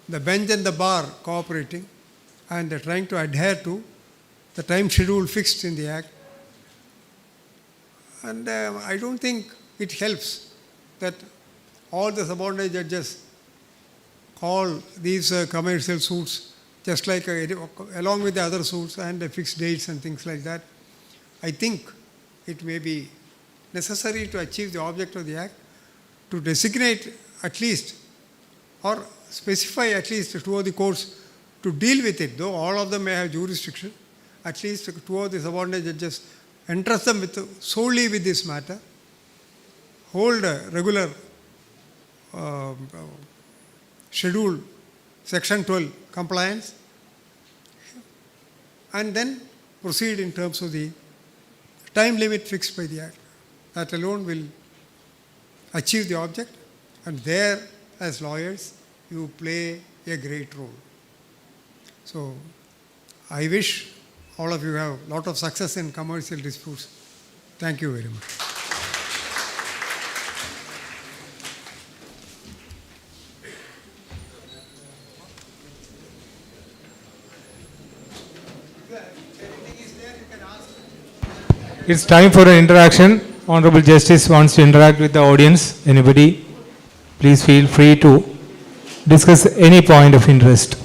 the bench and the bar cooperating and trying to adhere to the time schedule fixed in the Act. And I don't think it helps that all the subordinate judges call these commercial suits just like along with the other suits and fixed dates and things like that. I think it may be necessary to achieve the object of the Act to designate at least or specify at least two of the courts to deal with it, though all of them may have jurisdiction. At least two of the subordinate judges entrust them with solely with this matter, hold a regular schedule, section 12 compliance, and then proceed in terms of the time limit fixed by the Act. That alone will achieve the object, and there, as lawyers, you play a great role. So, I wish all of you have a lot of success in commercial disputes. Thank you very much. It's time for an interaction. Honorable Justice wants to interact with the audience. Anybody? Please feel free to discuss any point of interest.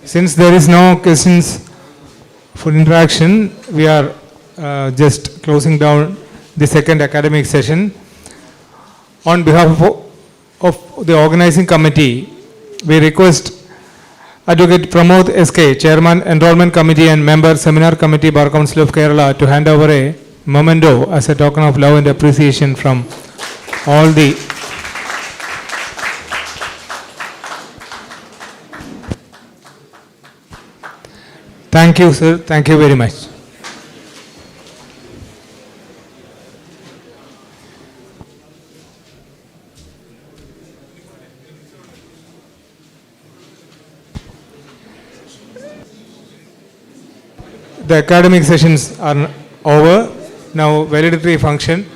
Since there is no questions for interaction, we are just closing down the second academic session. On behalf of the organizing committee, we request Advocate Pramod SK, Chairman, Enrollment Committee and Member, Seminar Committee, Bar Council of Kerala, to hand over a memento as a token of love and appreciation from all the Thank you, sir. Thank you very much. the academic sessions are over. Now, valedictory function.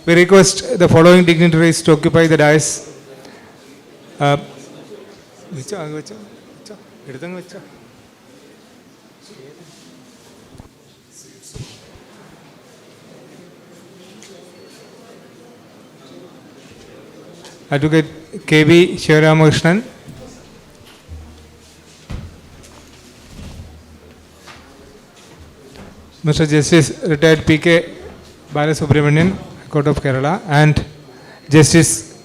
We request the following dignitaries to occupy the dais. Advocate K.B. Shivaramakrishnan. Mr. Justice Retired P.K. Balasubramanian, Court of Kerala, and Justice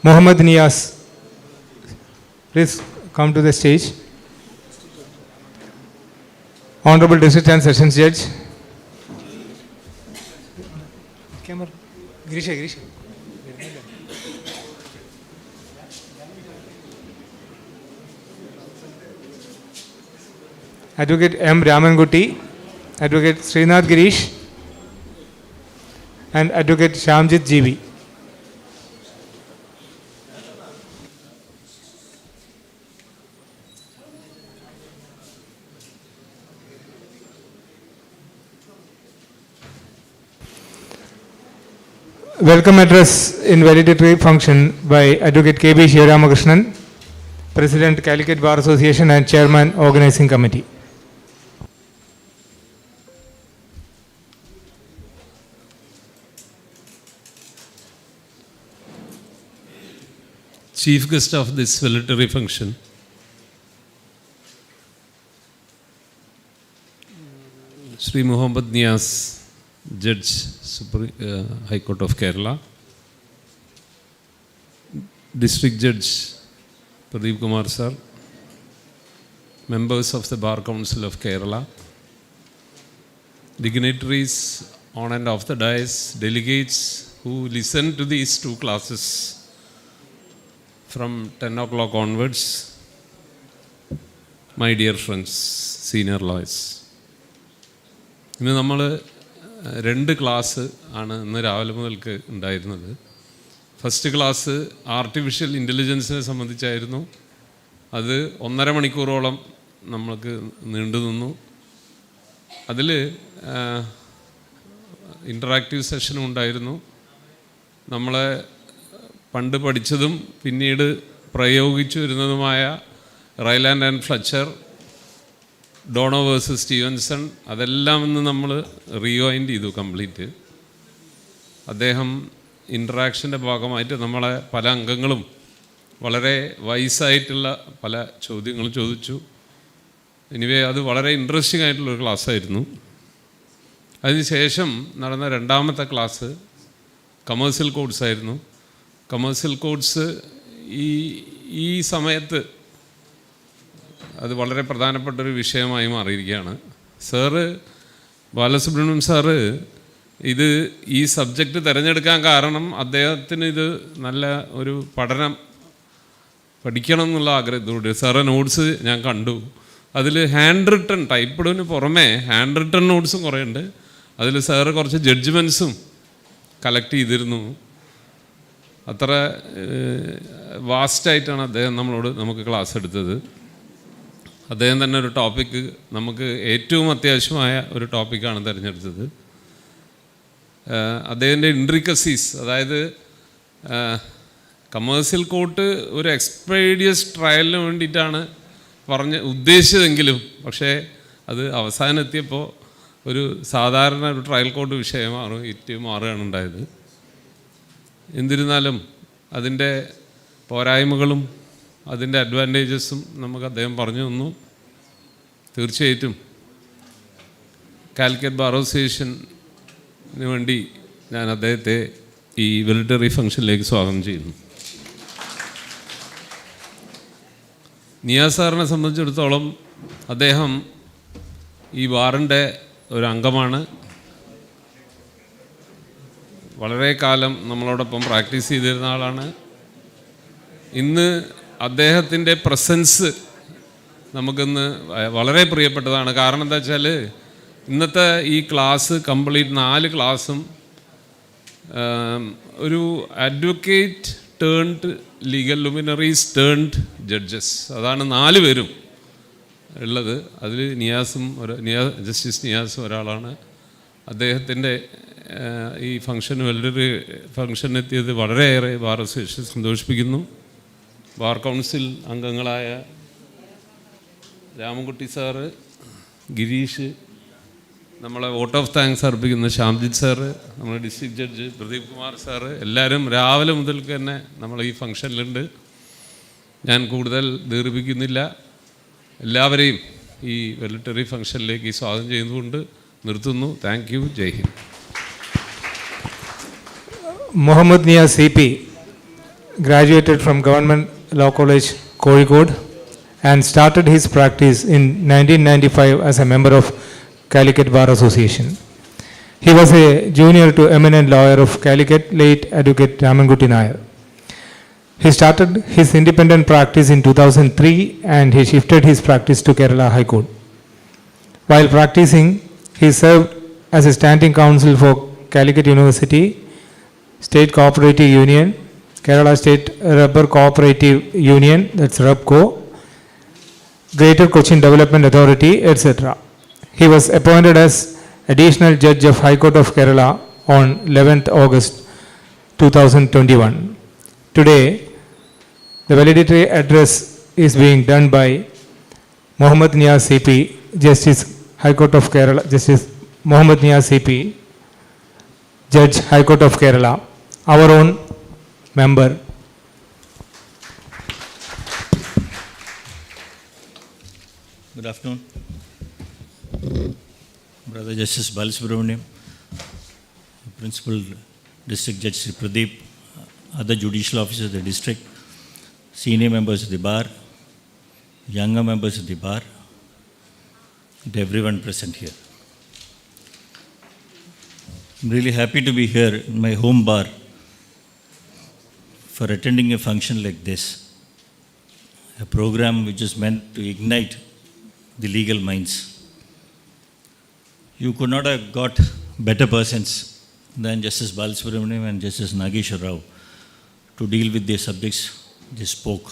Muhammad Nias. Please come to the stage. Honorable District and Sessions Judge. Camera. Grisha. Advocate M. Ramangutti, Advocate Srinath Girish, and Advocate Shamjit GB. Welcome address in valedictory function by Advocate K.B. Shivaramakrishnan, President, Calicut Bar Association and Chairman, Organizing Committee. Chief guest of this valedictory function, Sri Muhammad Nias, Judge, High Court of Kerala, District Judge Pradeep Kumar Sir, members of the Bar Council of Kerala, dignitaries on and off the dais, delegates who listen to these two classes from 10 o'clock onwards, my dear friends, senior lawyers. ഇന്ന് നമ്മൾ 2 class ആണ് ഇന്ന് രാവിലെ മുതൽക്ക് ഉണ്ടായിരുന്നത്. First class artificial ഇൻ്റലിജൻസിനെ സംബന്ധിച്ചായിരുന്നു. അത് 1.5 മണിക്കൂറോളം നമ്മൾക്ക് നീണ്ടു നിന്നു. അതിൽ ഇൻറ്ററാക്റ്റീവ് സെഷനും ഉണ്ടായിരുന്നു. നമ്മളെ പണ്ട് പഠിച്ചതും പിന്നീട് പ്രയോഗിച്ചു വരുന്നതുമായ Rylands and Fletcher, Donoghue versus Stevenson, അതെല്ലാം ഇന്ന് നമ്മൾ റീവൈൻഡ് ചെയ്തു കംപ്ലീറ്റ്. അദ്ദേഹം ഇൻട്രാക്ഷൻ്റെ ഭാഗമായിട്ട് നമ്മളെ പല അംഗങ്ങളും വളരെ വൈസായിട്ടുള്ള പല ചോദ്യങ്ങൾ ചോദിച്ചു. എനിവേ അത് വളരെ ഇൻട്രസ്റ്റിംഗ് ആയിട്ടുള്ളൊരു ക്ലാസ്സായിരുന്നു. അതിനുശേഷം നടന്ന 2ാമത്തെ ക്ലാസ് കമേഴ്സ്യൽ കോഡ്സ് ആയിരുന്നു. കമേഴ്സ്യൽ കോഡ്സ് ഈ സമയത്ത് അത് വളരെ പ്രധാനപ്പെട്ടൊരു വിഷയമായി മാറിയിരിക്കുകയാണ്. സാറ് ബാലസുബ്രഹ്മണ്യം സാറ് ഈ സബ്ജക്റ്റ് തിരഞ്ഞെടുക്കാൻ കാരണം അദ്ദേഹത്തിന് ഇത് നല്ല ഒരു പഠിക്കണം എന്നുള്ള ആഗ്രഹത്തോട്. സാറെ നോട്ട്സ് ഞാൻ കണ്ടു. അതിൽ ഹാൻഡ് റിട്ടൺ, ടൈപ്പിഡിന് പുറമെ ഹാൻഡ് റിട്ടൺ നോട്ട്സും കുറേ ഉണ്ട്. അതിൽ സാറ് കുറച്ച് ജഡ്ജ്മെൻറ്റ്സും കളക്ട് ചെയ്തിരുന്നു. അത്ര വാസ്റ്റായിട്ടാണ് അദ്ദേഹം നമുക്ക് ക്ലാസ് എടുത്തത്. അദ്ദേഹം തന്നെ ഒരു ടോപ്പിക്ക്, നമുക്ക് ഏറ്റവും അത്യാവശ്യമായ ഒരു ടോപ്പിക്കാണ് തിരഞ്ഞെടുത്തത്. അദ്ദേഹത്തിൻ്റെ ഇൻട്രിക്കസീസ്, അതായത് കമേഴ്സ്യൽ കോർട്ട് ഒരു എക്സ്പീഡിയസ് ട്രയലിന് വേണ്ടിയിട്ടാണ് ഉദ്ദേശിച്ചതെങ്കിലും പക്ഷേ അത് അവസാനമെത്തിയപ്പോൾ ഒരു സാധാരണ ഒരു ട്രയൽ കോർട്ട് വിഷയമാണ് മാറുകയാണ് ഉണ്ടായത്. എന്നിരുന്നാലും അതിൻ്റെ പോരായ്മകളും അതിൻ്റെ അഡ്വാൻറ്റേജസും നമുക്ക് അദ്ദേഹം പറഞ്ഞു തന്നു. തീർച്ചയായിട്ടും കാലിക്കറ്റ് ബാർ അസോസിയേഷന് വേണ്ടി ഞാൻ അദ്ദേഹത്തെ ഈ വാലഡറി ഫംഗ്ഷനിലേക്ക് സ്വാഗതം ചെയ്യുന്നു. നിയാസ് സാറിനെ സംബന്ധിച്ചിടത്തോളം അദ്ദേഹം ഈ ബാറിൻ്റെ ഒരു അംഗമാണ്. വളരെ കാലം നമ്മളോടൊപ്പം പ്രാക്ടീസ് ചെയ്തിരുന്ന ആളാണ്. ഇന്ന് അദ്ദേഹത്തിൻ്റെ പ്രസൻസ് നമുക്കിന്ന് വളരെ പ്രിയപ്പെട്ടതാണ്. കാരണം എന്താ വെച്ചാൽ ഇന്നത്തെ ഈ ക്ലാസ് കംപ്ലീറ്റ് 4 ക്ലാസ്സും ഒരു advocate turned legal luminaries turned judges, അതാണ് 4 പേരും. ഉള്ളത്. അതിൽ ജസ്റ്റിസ് നിയാസും ഒരാളാണ്. അദ്ദേഹത്തിൻ്റെ ഈ വലിയൊരു ഫംഗ്ഷനെത്തിയത് വളരെയേറെ ബാർ അസോസിയേഷൻ സന്തോഷിപ്പിക്കുന്നു. ബാർ കൗൺസിൽ അംഗങ്ങളായ രാമൻകുട്ടി സാറ്, ഗിരീഷ്, നമ്മളെ വോട്ട് ഓഫ് താങ്ക്സ് അർപ്പിക്കുന്ന ശ്യാംജിത്ത് സാറ്, നമ്മുടെ district judge Pradeep Kumar sir, എല്ലാവരും രാവിലെ മുതൽക്ക് തന്നെ നമ്മൾ ഈ ഫംഗ്ഷനിലുണ്ട്. ഞാൻ കൂടുതൽ ദീർഘിപ്പിക്കുന്നില്ല. എല്ലാവരെയും ഈ വെലിറ്ററി ഫംഗ്ഷനിലേക്ക് സ്വാഗതം ചെയ്തുകൊണ്ട് നിർത്തുന്നു. Thank you. Jai Hind. Mohammad Nia CP graduated from Government Law College, Kozhikode, and started his practice in 1995 as a member of Calicut Bar Association. He was a junior to eminent lawyer of Calicut, late Advocate Ramankuti Nair. He started his independent practice in 2003 and he shifted his practice to Kerala High Court. While practicing, he served as a standing counsel for Calicut University, State Cooperative Union, Kerala State Rubber Cooperative Union, that's RUBCO, Greater Cochin Development Authority, etc. He was appointed as Additional Judge of High Court of Kerala on 11th August 2021. Today, the valedictory address is being done by Mohammad Nia CP, Justice High Court of Kerala, Justice Mohammad Nia CP, Judge High Court of Kerala, our own member. Good afternoon. Brother Justice Balasubramaniam, Principal District Judge Sri Pradeep, other judicial officers of the district, senior members of the bar, younger members of the bar, and everyone present here. I'm really happy to be here in my home bar for attending a function like this, a program which is meant to ignite the legal minds. You could not have got better persons than Justice Balasubramaniam and Justice Nageshwar Rao to deal with the subjects they spoke.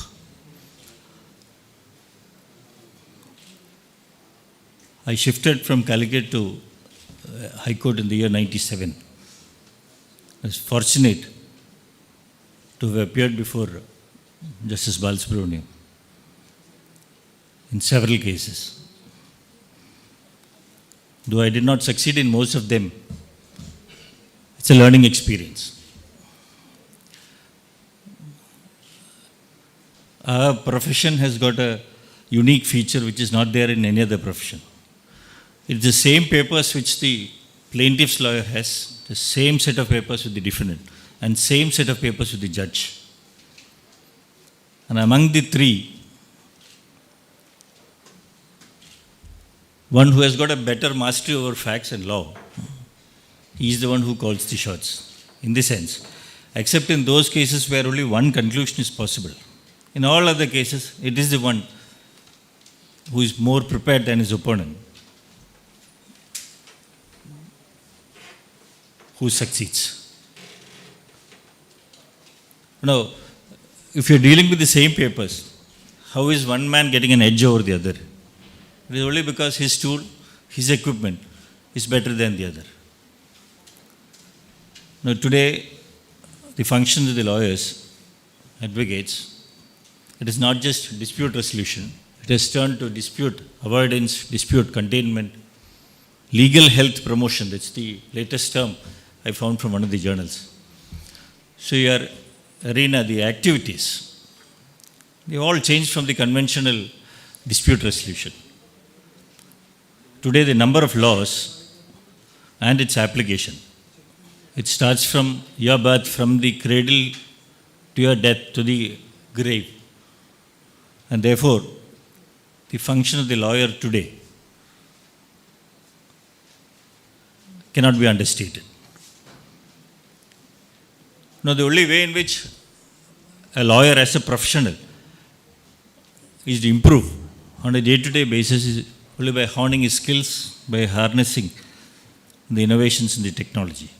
I shifted from Calicut to High Court in the year 97. I was fortunate to have appeared before Justice Balasubramaniam in several cases. Though I did not succeed in most of them, it's a learning experience. Our profession has got a unique feature which is not there in any other profession. It's the same papers which the plaintiff's lawyer has, the same set of papers with the defendant, and same set of papers with the judge. And among the three, one who has got a better mastery over facts and law, he is the one who calls the shots, in this sense, except in those cases where only one conclusion is possible. In all other cases, it is the one who is more prepared than his opponent who succeeds. Now, if you're dealing with the same papers, how is one man getting an edge over the other? It is only because his tool, his equipment is better than the other. Now, today, the functions of the lawyers, advocates, it is not just dispute resolution, it has turned to dispute avoidance, dispute containment, legal health promotion. That's the latest term I found from one of the journals. So your arena, the activities, they all changed from the conventional dispute resolution. Today, the number of laws and its application, it starts from your birth, from the cradle to your death, to the grave. And therefore, the function of the lawyer today cannot be understated. Now, the only way in which a lawyer as a professional is to improve on a day-to-day basis is only by honing his skills, by harnessing the innovations in the technology.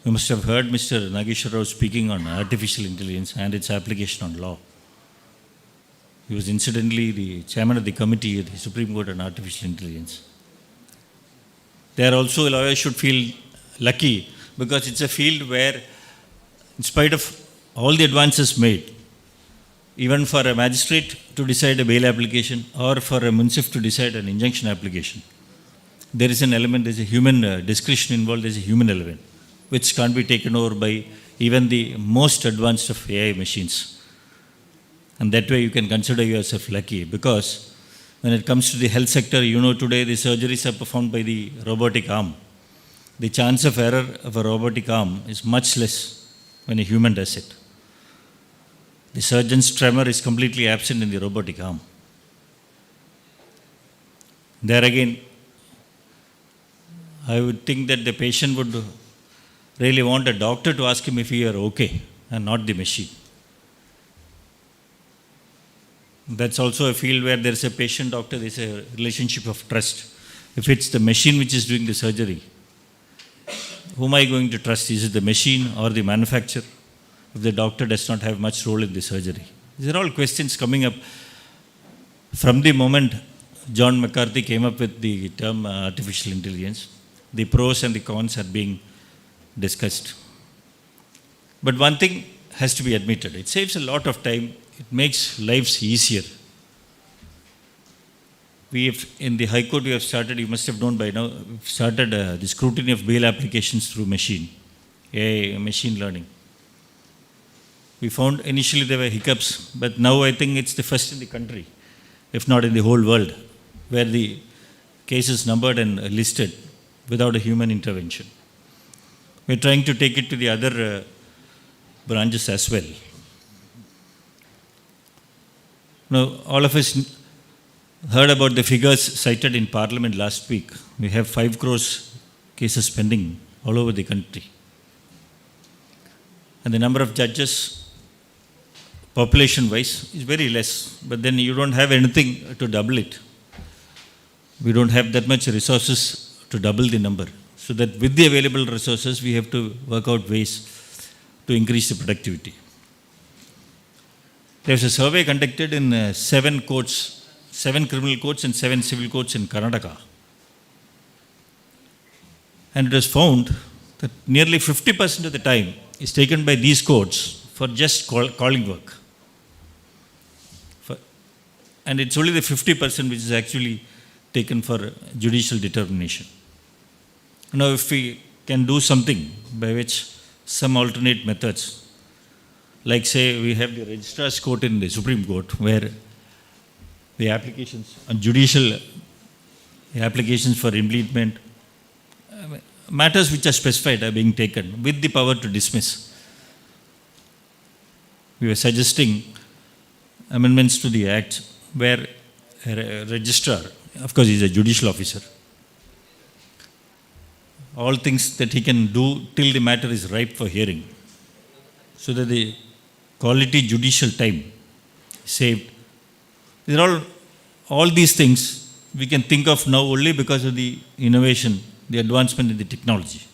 You must have heard Mr. Nageshwar Rao speaking on artificial intelligence and its application on law. He was incidentally the chairman of the committee at the Supreme Court on Artificial Intelligence. There also lawyers should feel lucky because it's a field where, in spite of all the advances made, even for a magistrate to decide a bail application or for a munsif to decide an injunction application, there is an element, there's a human discretion involved, there's a human element, which can't be taken over by even the most advanced of AI machines. And that way you can consider yourself lucky, because when it comes to the health sector, you know, today the surgeries are performed by the robotic arm. The chance of error of a robotic arm is much less when a human does it. The surgeon's tremor is completely absent in the robotic arm. There again, I would think that the patient would really want a doctor to ask him if he are okay and not the machine. That's also a field where there is a patient-doctor, there is a relationship of trust. If it's the machine which is doing the surgery, whom am I going to trust? Is it the machine or the manufacturer? If the doctor does not have much role in the surgery. These are all questions coming up from the moment John McCarthy came up with the term artificial intelligence. The pros and the cons are being discussed. But one thing has to be admitted. It saves a lot of time. It makes lives easier. We have, in the High Court, we have started, you must have known by now, we've started the scrutiny of bail applications through AI, machine learning. We found initially there were hiccups, but now I think it's the first in the country, if not in the whole world, where the case is numbered and listed without a human intervention. We're trying to take it to the other branches as well. Now, all of us heard about the figures cited in Parliament last week. We have 5 crores cases pending all over the country. And the number of judges, population-wise, is very less. But then you don't have anything to double it. We don't have that much resources to double the number. So that with the available resources, we have to work out ways to increase the productivity. There's a survey conducted in 7 courts, 7 criminal courts and 7 civil courts in Karnataka. And it was found that nearly 50% of the time is taken by these courts for just calling work. And it's only the 50% which is actually taken for judicial determination. Now, if we can do something by which some alternate methods, like say we have the registrar's court in the Supreme Court, where the applications on judicial applications for impleadment, matters which are specified are being taken with the power to dismiss. We were suggesting amendments to the Act where a registrar, of course he is a judicial officer, all things that he can do till the matter is ripe for hearing, so that the quality judicial time is saved. These are all these things we can think of now only because of the innovation, the advancement in the technology.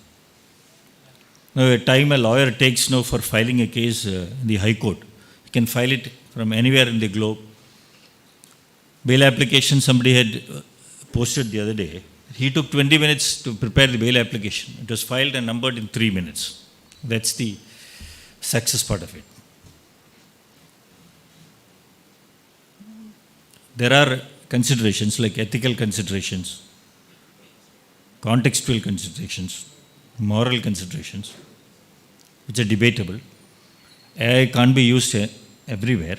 Now, a time a lawyer takes now for filing a case in the High Court, he can file it from anywhere in the globe. Bail application somebody had posted the other day. He took 20 minutes to prepare the bail application. It was filed and numbered in 3 minutes. That's the success part of it. There are considerations like ethical considerations, contextual considerations, moral considerations, which are debatable. AI can't be used everywhere.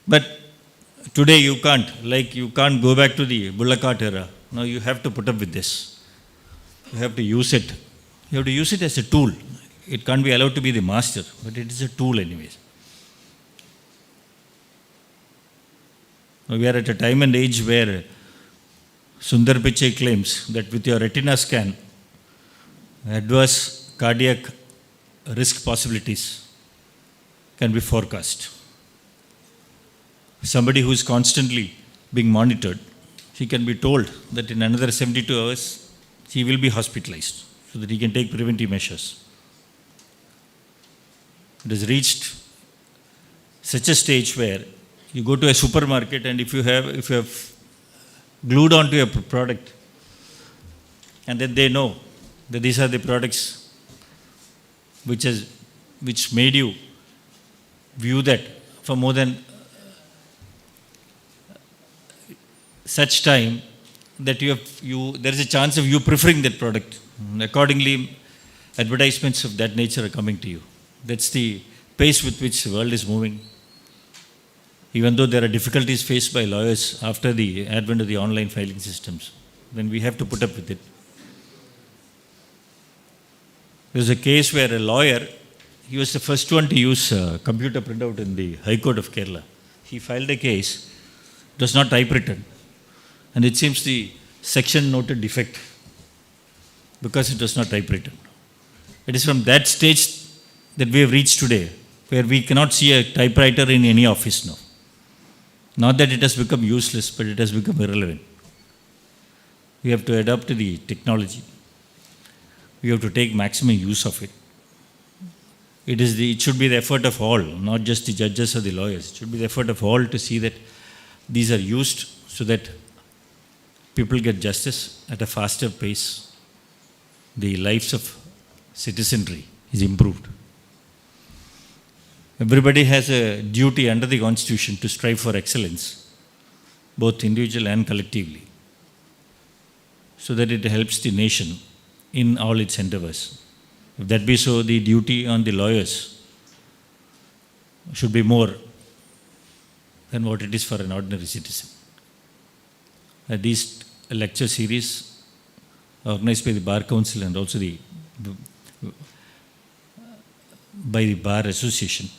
But today you can't go back to the bullock cart era. Now you have to put up with this. You have to use it. You have to use it as a tool. It can't be allowed to be the master, but it is a tool anyways. We are at a time and age where Sundar Pichai claims that with your retina scan, adverse cardiac risk possibilities can be forecast. Somebody who is constantly being monitored, he can be told that in another 72 hours, he will be hospitalized so that he can take preventive measures. It has reached such a stage where you go to a supermarket and if you have glued onto a product and then they know that these are the products which made you view that for more than such time that there is a chance of you preferring that product. Accordingly, advertisements of that nature are coming to you. That's the pace with which the world is moving. Even though there are difficulties faced by lawyers after the advent of the online filing systems, then we have to put up with it. There was a case where a lawyer, he was the first one to use computer printout in the High Court of Kerala. He filed a case, it was not typewritten, and it seems the section noted defect because it was not typewritten. It is from that stage that we have reached today, where we cannot see a typewriter in any office now. Not that it has become useless, but it has become irrelevant. We have to adapt to the technology. We have to take maximum use of it. It should be the effort of all, not just the judges or the lawyers. It should be the effort of all to see that these are used so that people get justice at a faster pace. The lives of citizenry is improved. Everybody has a duty under the Constitution to strive for excellence, both individual and collectively, so that it helps the nation in all its endeavors. If that be so, the duty on the lawyers should be more than what it is for an ordinary citizen. These lecture series organized by the Bar Council and also by the Bar Association,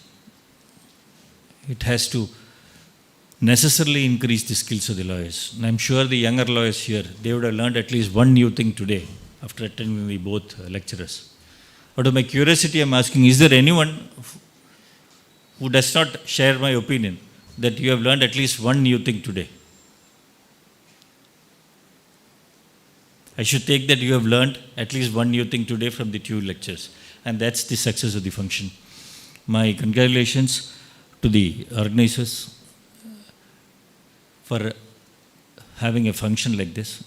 it has to necessarily increase the skills of the lawyers. And I'm sure the younger lawyers here, they would have learned at least one new thing today after attending the both lecturers. Out of my curiosity, I'm asking, is there anyone who does not share my opinion that you have learned at least one new thing today? I should take that you have learned at least one new thing today from the two lectures. And that's the success of the function. My congratulations to the organizers for having a function like this.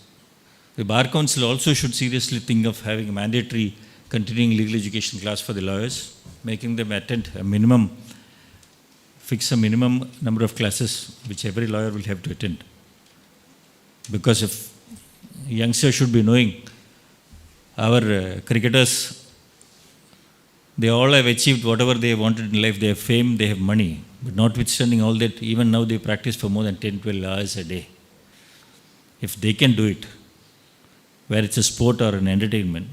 The Bar Council also should seriously think of having a mandatory continuing legal education class for the lawyers, making them attend fix a minimum number of classes which every lawyer will have to attend. Because if youngsters should be knowing, our cricketers, they all have achieved whatever they wanted in life. They have fame, they have money. But notwithstanding all that, even now they practice for more than 10-12 hours a day. If they can do it, where it's a sport or an entertainment,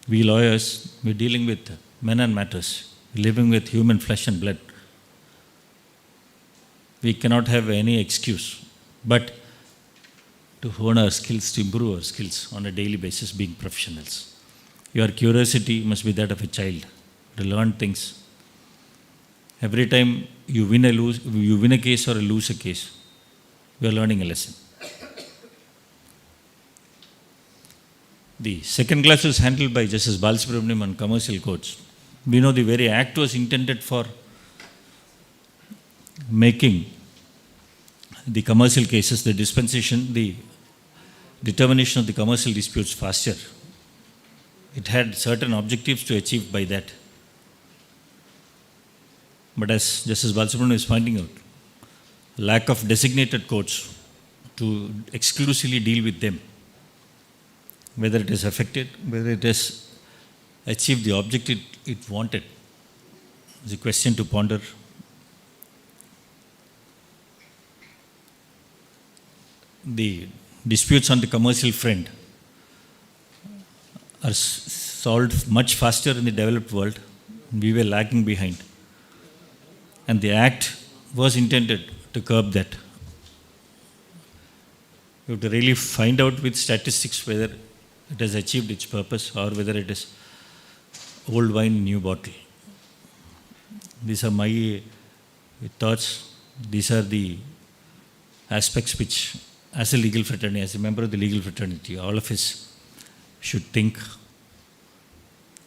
we lawyers, we're dealing with men and matters, living with human flesh and blood. We cannot have any excuse but to hone our skills, to improve our skills on a daily basis, being professionals. Your curiosity must be that of a child, to learn things. Every time you win a case or lose a case, you are learning a lesson. The second class was handled by Justice Balasubramaniam on commercial courts. We know the very act was intended for making the commercial cases, the dispensation, the determination of the commercial disputes faster. It had certain objectives to achieve by that. But as Justice Balasubramaniam is pointing out, lack of designated courts to exclusively deal with them, whether it has affected, whether it has achieved the objective it wanted, is a question to ponder. The disputes on the commercial front are solved much faster in the developed world. We were lagging behind. And the act was intended to curb that. You have to really find out with statistics whether it has achieved its purpose or whether it is old wine, new bottle. These are my thoughts. These are the aspects which, as a legal fraternity, as a member of the legal fraternity, all of us should think.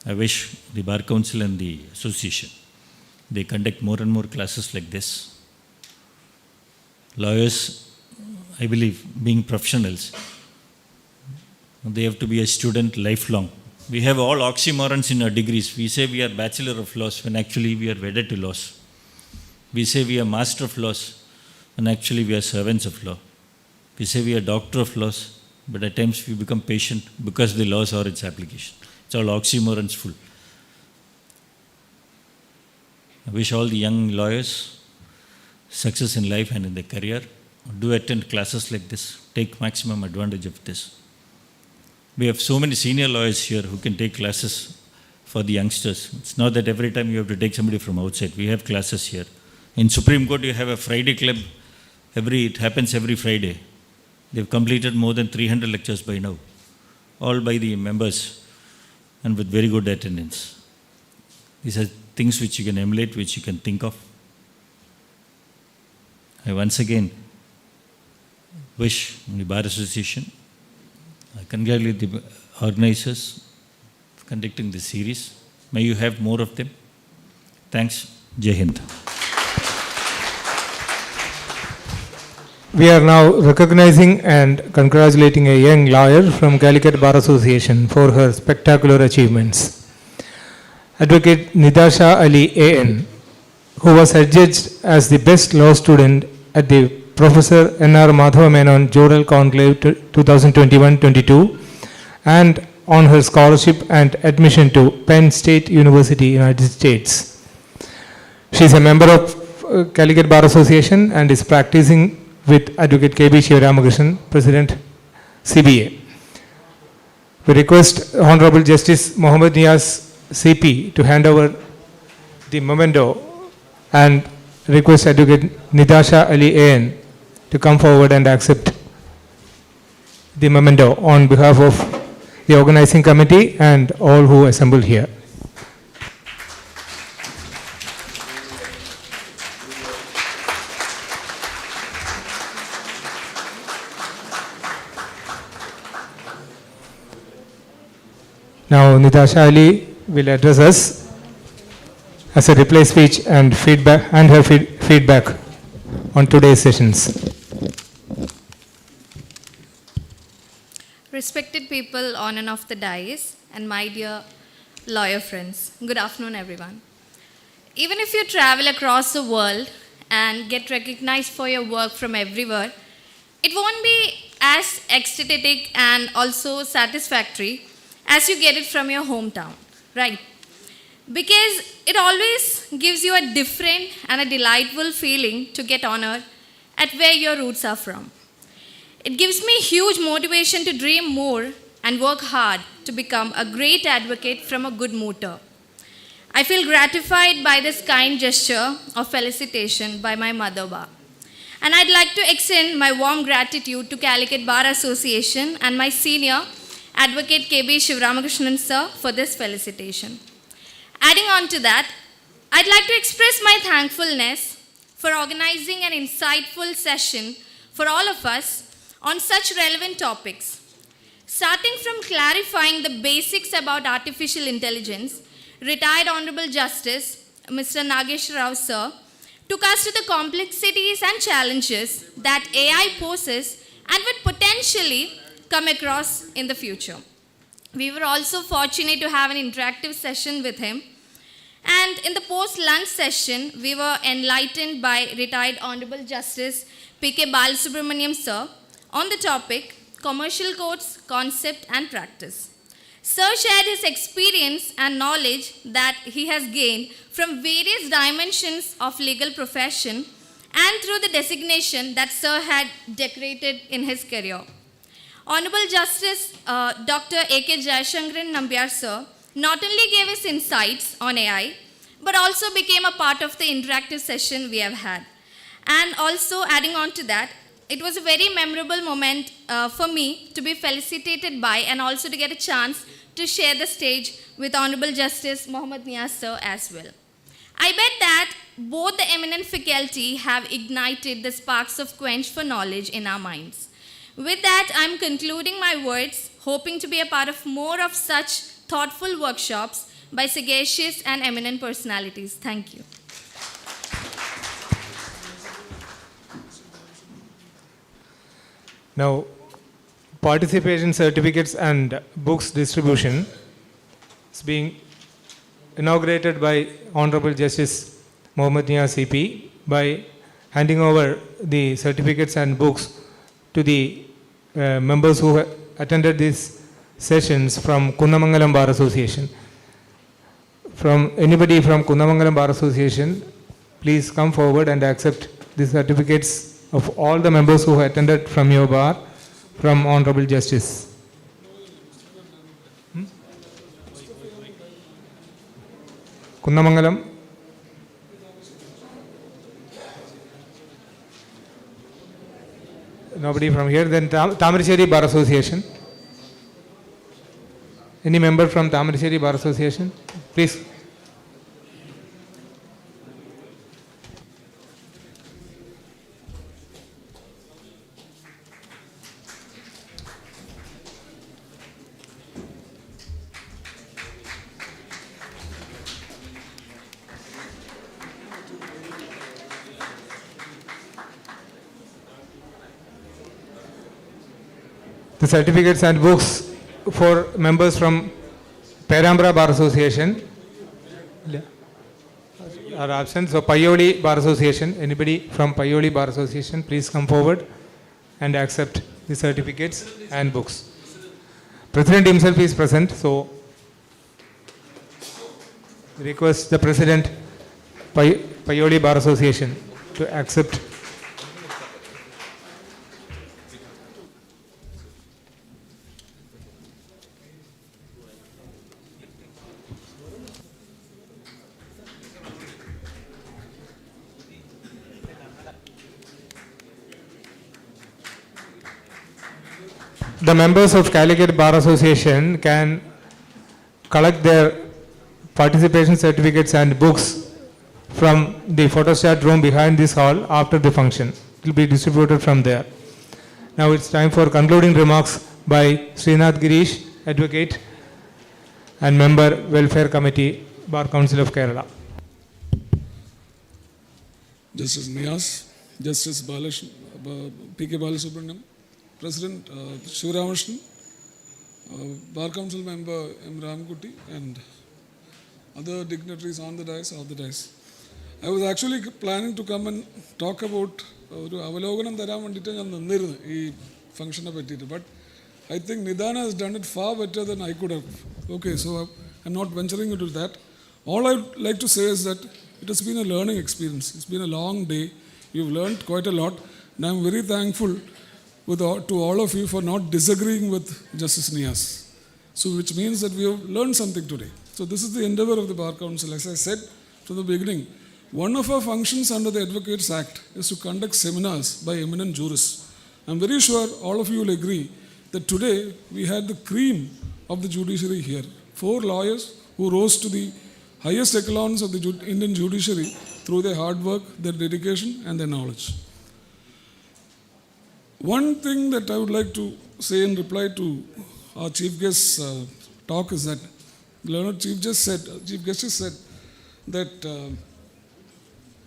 I wish the Bar Council and the association They conduct more and more classes like this. Lawyers, I believe, being professionals, they have to be a student lifelong. We have all oxymorons in our degrees. We say we are Bachelor of Laws when actually we are wedded to laws. We say we are Master of Laws when actually we are servants of law. We say we are Doctor of Laws, but at times we become patient because the laws are its application. It's all oxymorons full. I wish all the young lawyers success in life and in their career. Do attend classes like this. Take maximum advantage of this. We have so many senior lawyers here who can take classes for the youngsters. It's not that every time you have to take somebody from outside. We have classes here. In Supreme Court, you have a Friday club. It happens every Friday. They've completed more than 300 lectures by now, all by the members and with very good attendance. These are things which you can emulate, which you can think of. I once again wish the Bar Association, I congratulate the organizers for conducting this series. May you have more of them. Thanks. Jai Hind. We are now recognizing and congratulating a young lawyer from Calicut Bar Association for her spectacular achievements. Advocate Nidasha Ali A.N., who was adjudged as the best law student at the Professor N.R. Madhava Menon Joral Conclave 2021-22 and on her scholarship and admission to Penn State University, United States. She is a member of Calicut Bar Association and is practicing with Advocate K.B. Shivaramakrishnan, President CBA. We request Honorable Justice Mohammad Niaz CP to hand over the memento and request Advocate Nidasha Ali A.N. to come forward and accept the memento on behalf of the organizing committee and all who assembled here. Now Nidasha Ali will address us as a reply speech and feedback and her feedback on today's sessions. Respected people on and off the dais, and my dear lawyer friends, good afternoon everyone. Even if you travel across the world and get recognized for your work from everywhere, it won't be as ecstatic and also satisfactory as you get it from your hometown, right? Because it always gives you a different and a delightful feeling to get honored at where your roots are from. It gives me huge motivation to dream more and work hard to become a great advocate from a good motor. I feel gratified by this kind gesture of felicitation by my mother bar. And I'd like to extend my warm gratitude to Calicut Bar Association and my senior Advocate K.B. Shivaramakrishnan sir for this felicitation. Adding on to that, I'd like to express my thankfulness for organizing an insightful session for all of us on such relevant topics. Starting from clarifying the basics about artificial intelligence, retired Honorable Justice Mr. Nagesh Rao sir took us to the complexities and challenges that AI poses and would potentially come across in the future. We were also fortunate to have an interactive session with him. And in the post-lunch session, we were enlightened by retired Honorable Justice P.K. Balasubramaniam sir on the topic Commercial Courts, Concept and Practice. Sir shared his experience and knowledge that he has gained from various dimensions of legal profession and through the designation that Sir had decorated in his career. Honorable Justice Dr. A.K. Jayashankaran Nambiar sir not only gave us insights on AI, but also became a part of the interactive session we have had. And also adding on to that, it was a very memorable moment for me to be felicitated by and also to get a chance to share the stage with Honorable Justice Mohammad Niaz sir as well. I bet that both the eminent faculty have ignited the sparks of quench for knowledge in our minds. With that, I'm concluding my words, hoping to be a part of more of such thoughtful workshops by sagacious and eminent personalities. Thank you. Now, participation certificates and books distribution is being inaugurated by Honorable Justice Mohammad Nia CP by handing over the certificates and books to the members who attended these sessions from Kunnamangalam Bar Association. From anybody from Kunnamangalam Bar Association, please come forward and accept the certificates of all the members who attended from your bar from Honorable Justice. Kunnamangalam. Nobody from here. Then Tamaracheri Bar Association. Any member from Tamaracheri Bar Association? Please. The certificates and books for members from Perambra Bar Association are absent. So Payoli Bar Association, anybody from Payoli Bar Association, please come forward and accept the certificates and books. President himself is present, so request the President Payoli Bar Association to accept. The members of Calicut Bar Association can collect their participation certificates and books from the photostat room behind this hall after the function. It will be distributed from there. Now it's time for concluding remarks by Srinath Girish, Advocate and Member, Welfare Committee, Bar Council of Kerala. Justice Nias, Justice P.K. Balasubramaniam, President Shivaramashan, Bar Council Member M. Ramkutti, and other dignitaries on the dais, off the dais. I was actually planning to come and talk about the function, but I think Nidana has done it far better than I could have. Okay, so I'm not venturing into that. All I would like to say is that it has been a learning experience. It's been a long day. You've learned quite a lot, and I'm very thankful to all of you for not disagreeing with Justice Nias. So which means that we have learned something today. So this is the endeavor of the Bar Council. As I said from the beginning, one of our functions under the Advocates Act is to conduct seminars by eminent jurists. I'm very sure all of you will agree that today we had the cream of the judiciary here. 4 lawyers who rose to the highest echelons of the Indian judiciary through their hard work, their dedication and their knowledge. One thing that I would like to say in reply to our Chief Guest's talk is that the learned Chief Justice said that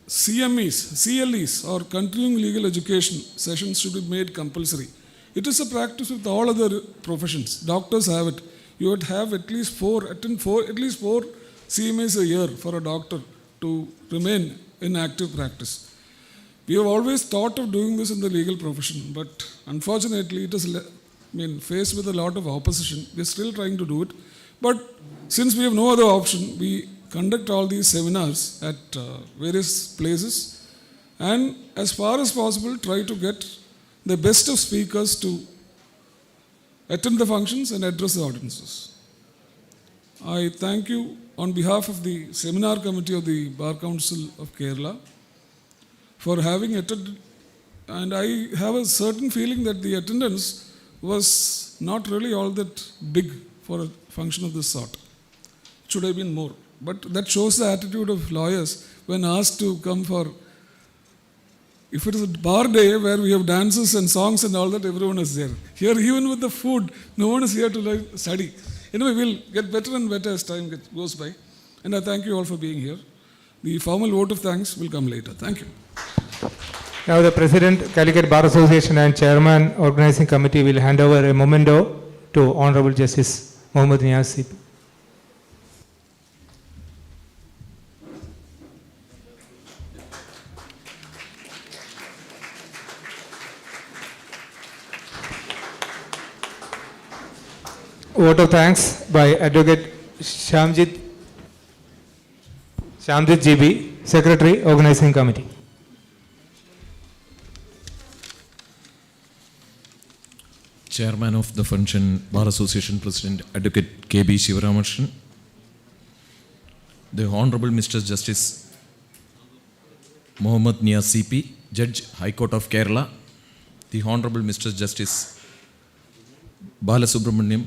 CLEs or continuing legal education sessions should be made compulsory. It is a practice with all other professions. Doctors have it. You would have at least four CMAs a year for a doctor to remain in active practice. We have always thought of doing this in the legal profession, but unfortunately it is faced with a lot of opposition. We are still trying to do it. But since we have no other option, we conduct all these seminars at various places and as far as possible try to get the best of speakers to attend the functions and address the audiences. I thank you on behalf of the Seminar Committee of the Bar Council of Kerala for having attended, and I have a certain feeling that the attendance was not really all that big for a function of this sort. It should have been more. But that shows the attitude of lawyers when asked to come for, if it is a bar day where we have dances and songs and all that, everyone is there. Here, even with the food, no one is here to study. Anyway, we'll get better and better as time goes by. And I thank you all for being here. The formal vote of thanks will come later. Thank you. Now the President, Calicut Bar Association and Chairman, Organizing Committee will hand over a memento to Honorable Justice Mohammad Niaz CP. Vote of thanks by Advocate Shamjit GB, Secretary, Organizing Committee. Chairman of the function, Bar Association President, Advocate K.B. Shivaramarsan, the Honorable Mr. Justice Mohammad Niaz CP, Judge, High Court of Kerala, the Honorable Mr. Justice Balasubramaniam,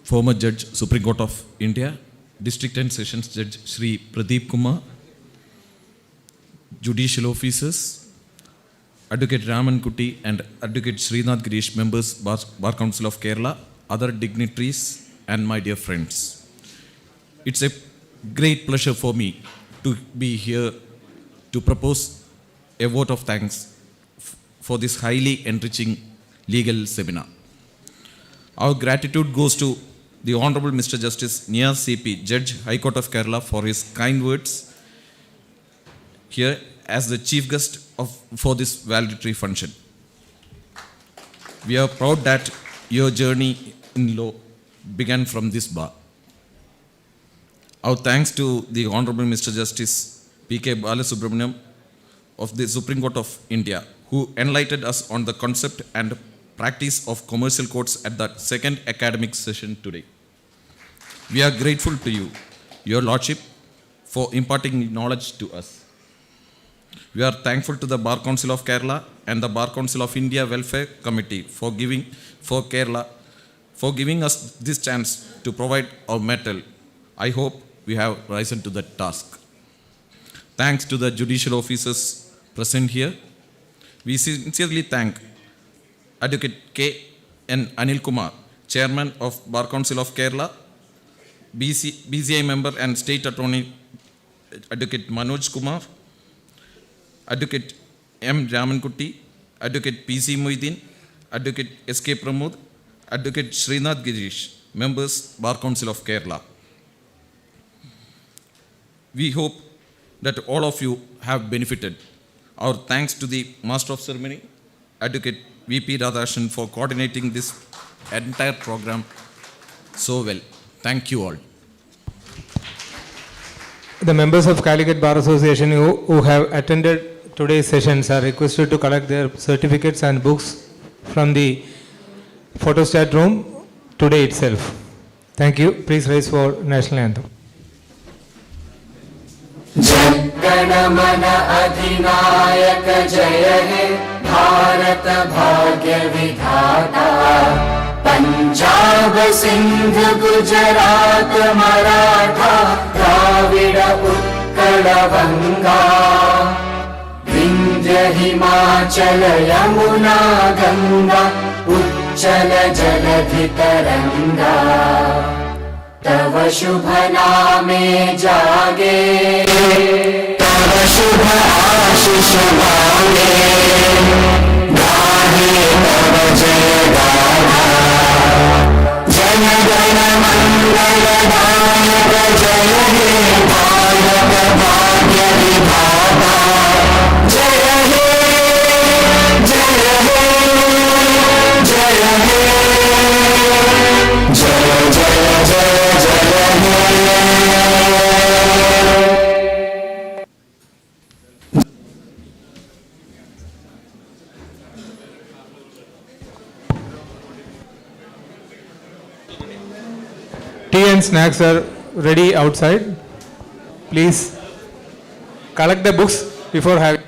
former Judge, Supreme Court of India, District and Sessions Judge Shri Pradeep Kumar, judicial officers, Advocate Raman Kutty and Advocate Srinath Girish, members, Bar Council of Kerala, other dignitaries, and my dear friends. It's a great pleasure for me to be here to propose a vote of thanks for this highly enriching legal seminar. Our gratitude goes to the Honorable Mr. Justice Niaz CP, Judge, High Court of Kerala, for his kind words here as the chief guest for this valedictory function. We are proud that your journey in law began from this bar. Our thanks to the Honorable Mr. Justice P.K. Balasubramaniam of the Supreme Court of India, who enlightened us on the concept and practice of commercial courts at the second academic session today. We are grateful to you, Your Lordship, for imparting knowledge to us. We are thankful to the Bar Council of Kerala and the Bar Council of India Welfare Committee for giving us this chance to provide our mettle. I hope we have risen to that task. Thanks to the judicial officers present here. We sincerely thank Advocate K. N. Anil Kumar, Chairman of Bar Council of Kerala, BCI member and State Attorney Advocate Manoj Kumar, Advocate M. Raman Kutty, Advocate P.C. Moideen, Advocate S.K. Pramod, Advocate Srinath Girish, members, Bar Council of Kerala. We hope that all of you have benefited. Our thanks to the Master of Ceremony, Advocate V.P. Radhakrishnan, for coordinating this entire program so well. Thank you all. The members of Calicut Bar Association who have attended today's sessions are requested to collect their certificates and books from the photostat room today itself. Thank you. Please rise for national anthem. जनगणमन अधिनायक जय हे भारत भाग्य विधाता पंजाब सिंध गुजरात मराठा द्राविड उत्कल बंगा विंध्य हिमाचल यमुना गंगा उच्चल जलधि तरंगा तव शुभ नामे जागे तव शुभ आशीष मांगे गाहे तव जय गाथा जन गण मंगल दायक जय हे भारत भाग्य विधाता जय हे जय हे जय हे जय जय जय Tea and snacks are ready outside. Please collect the books before having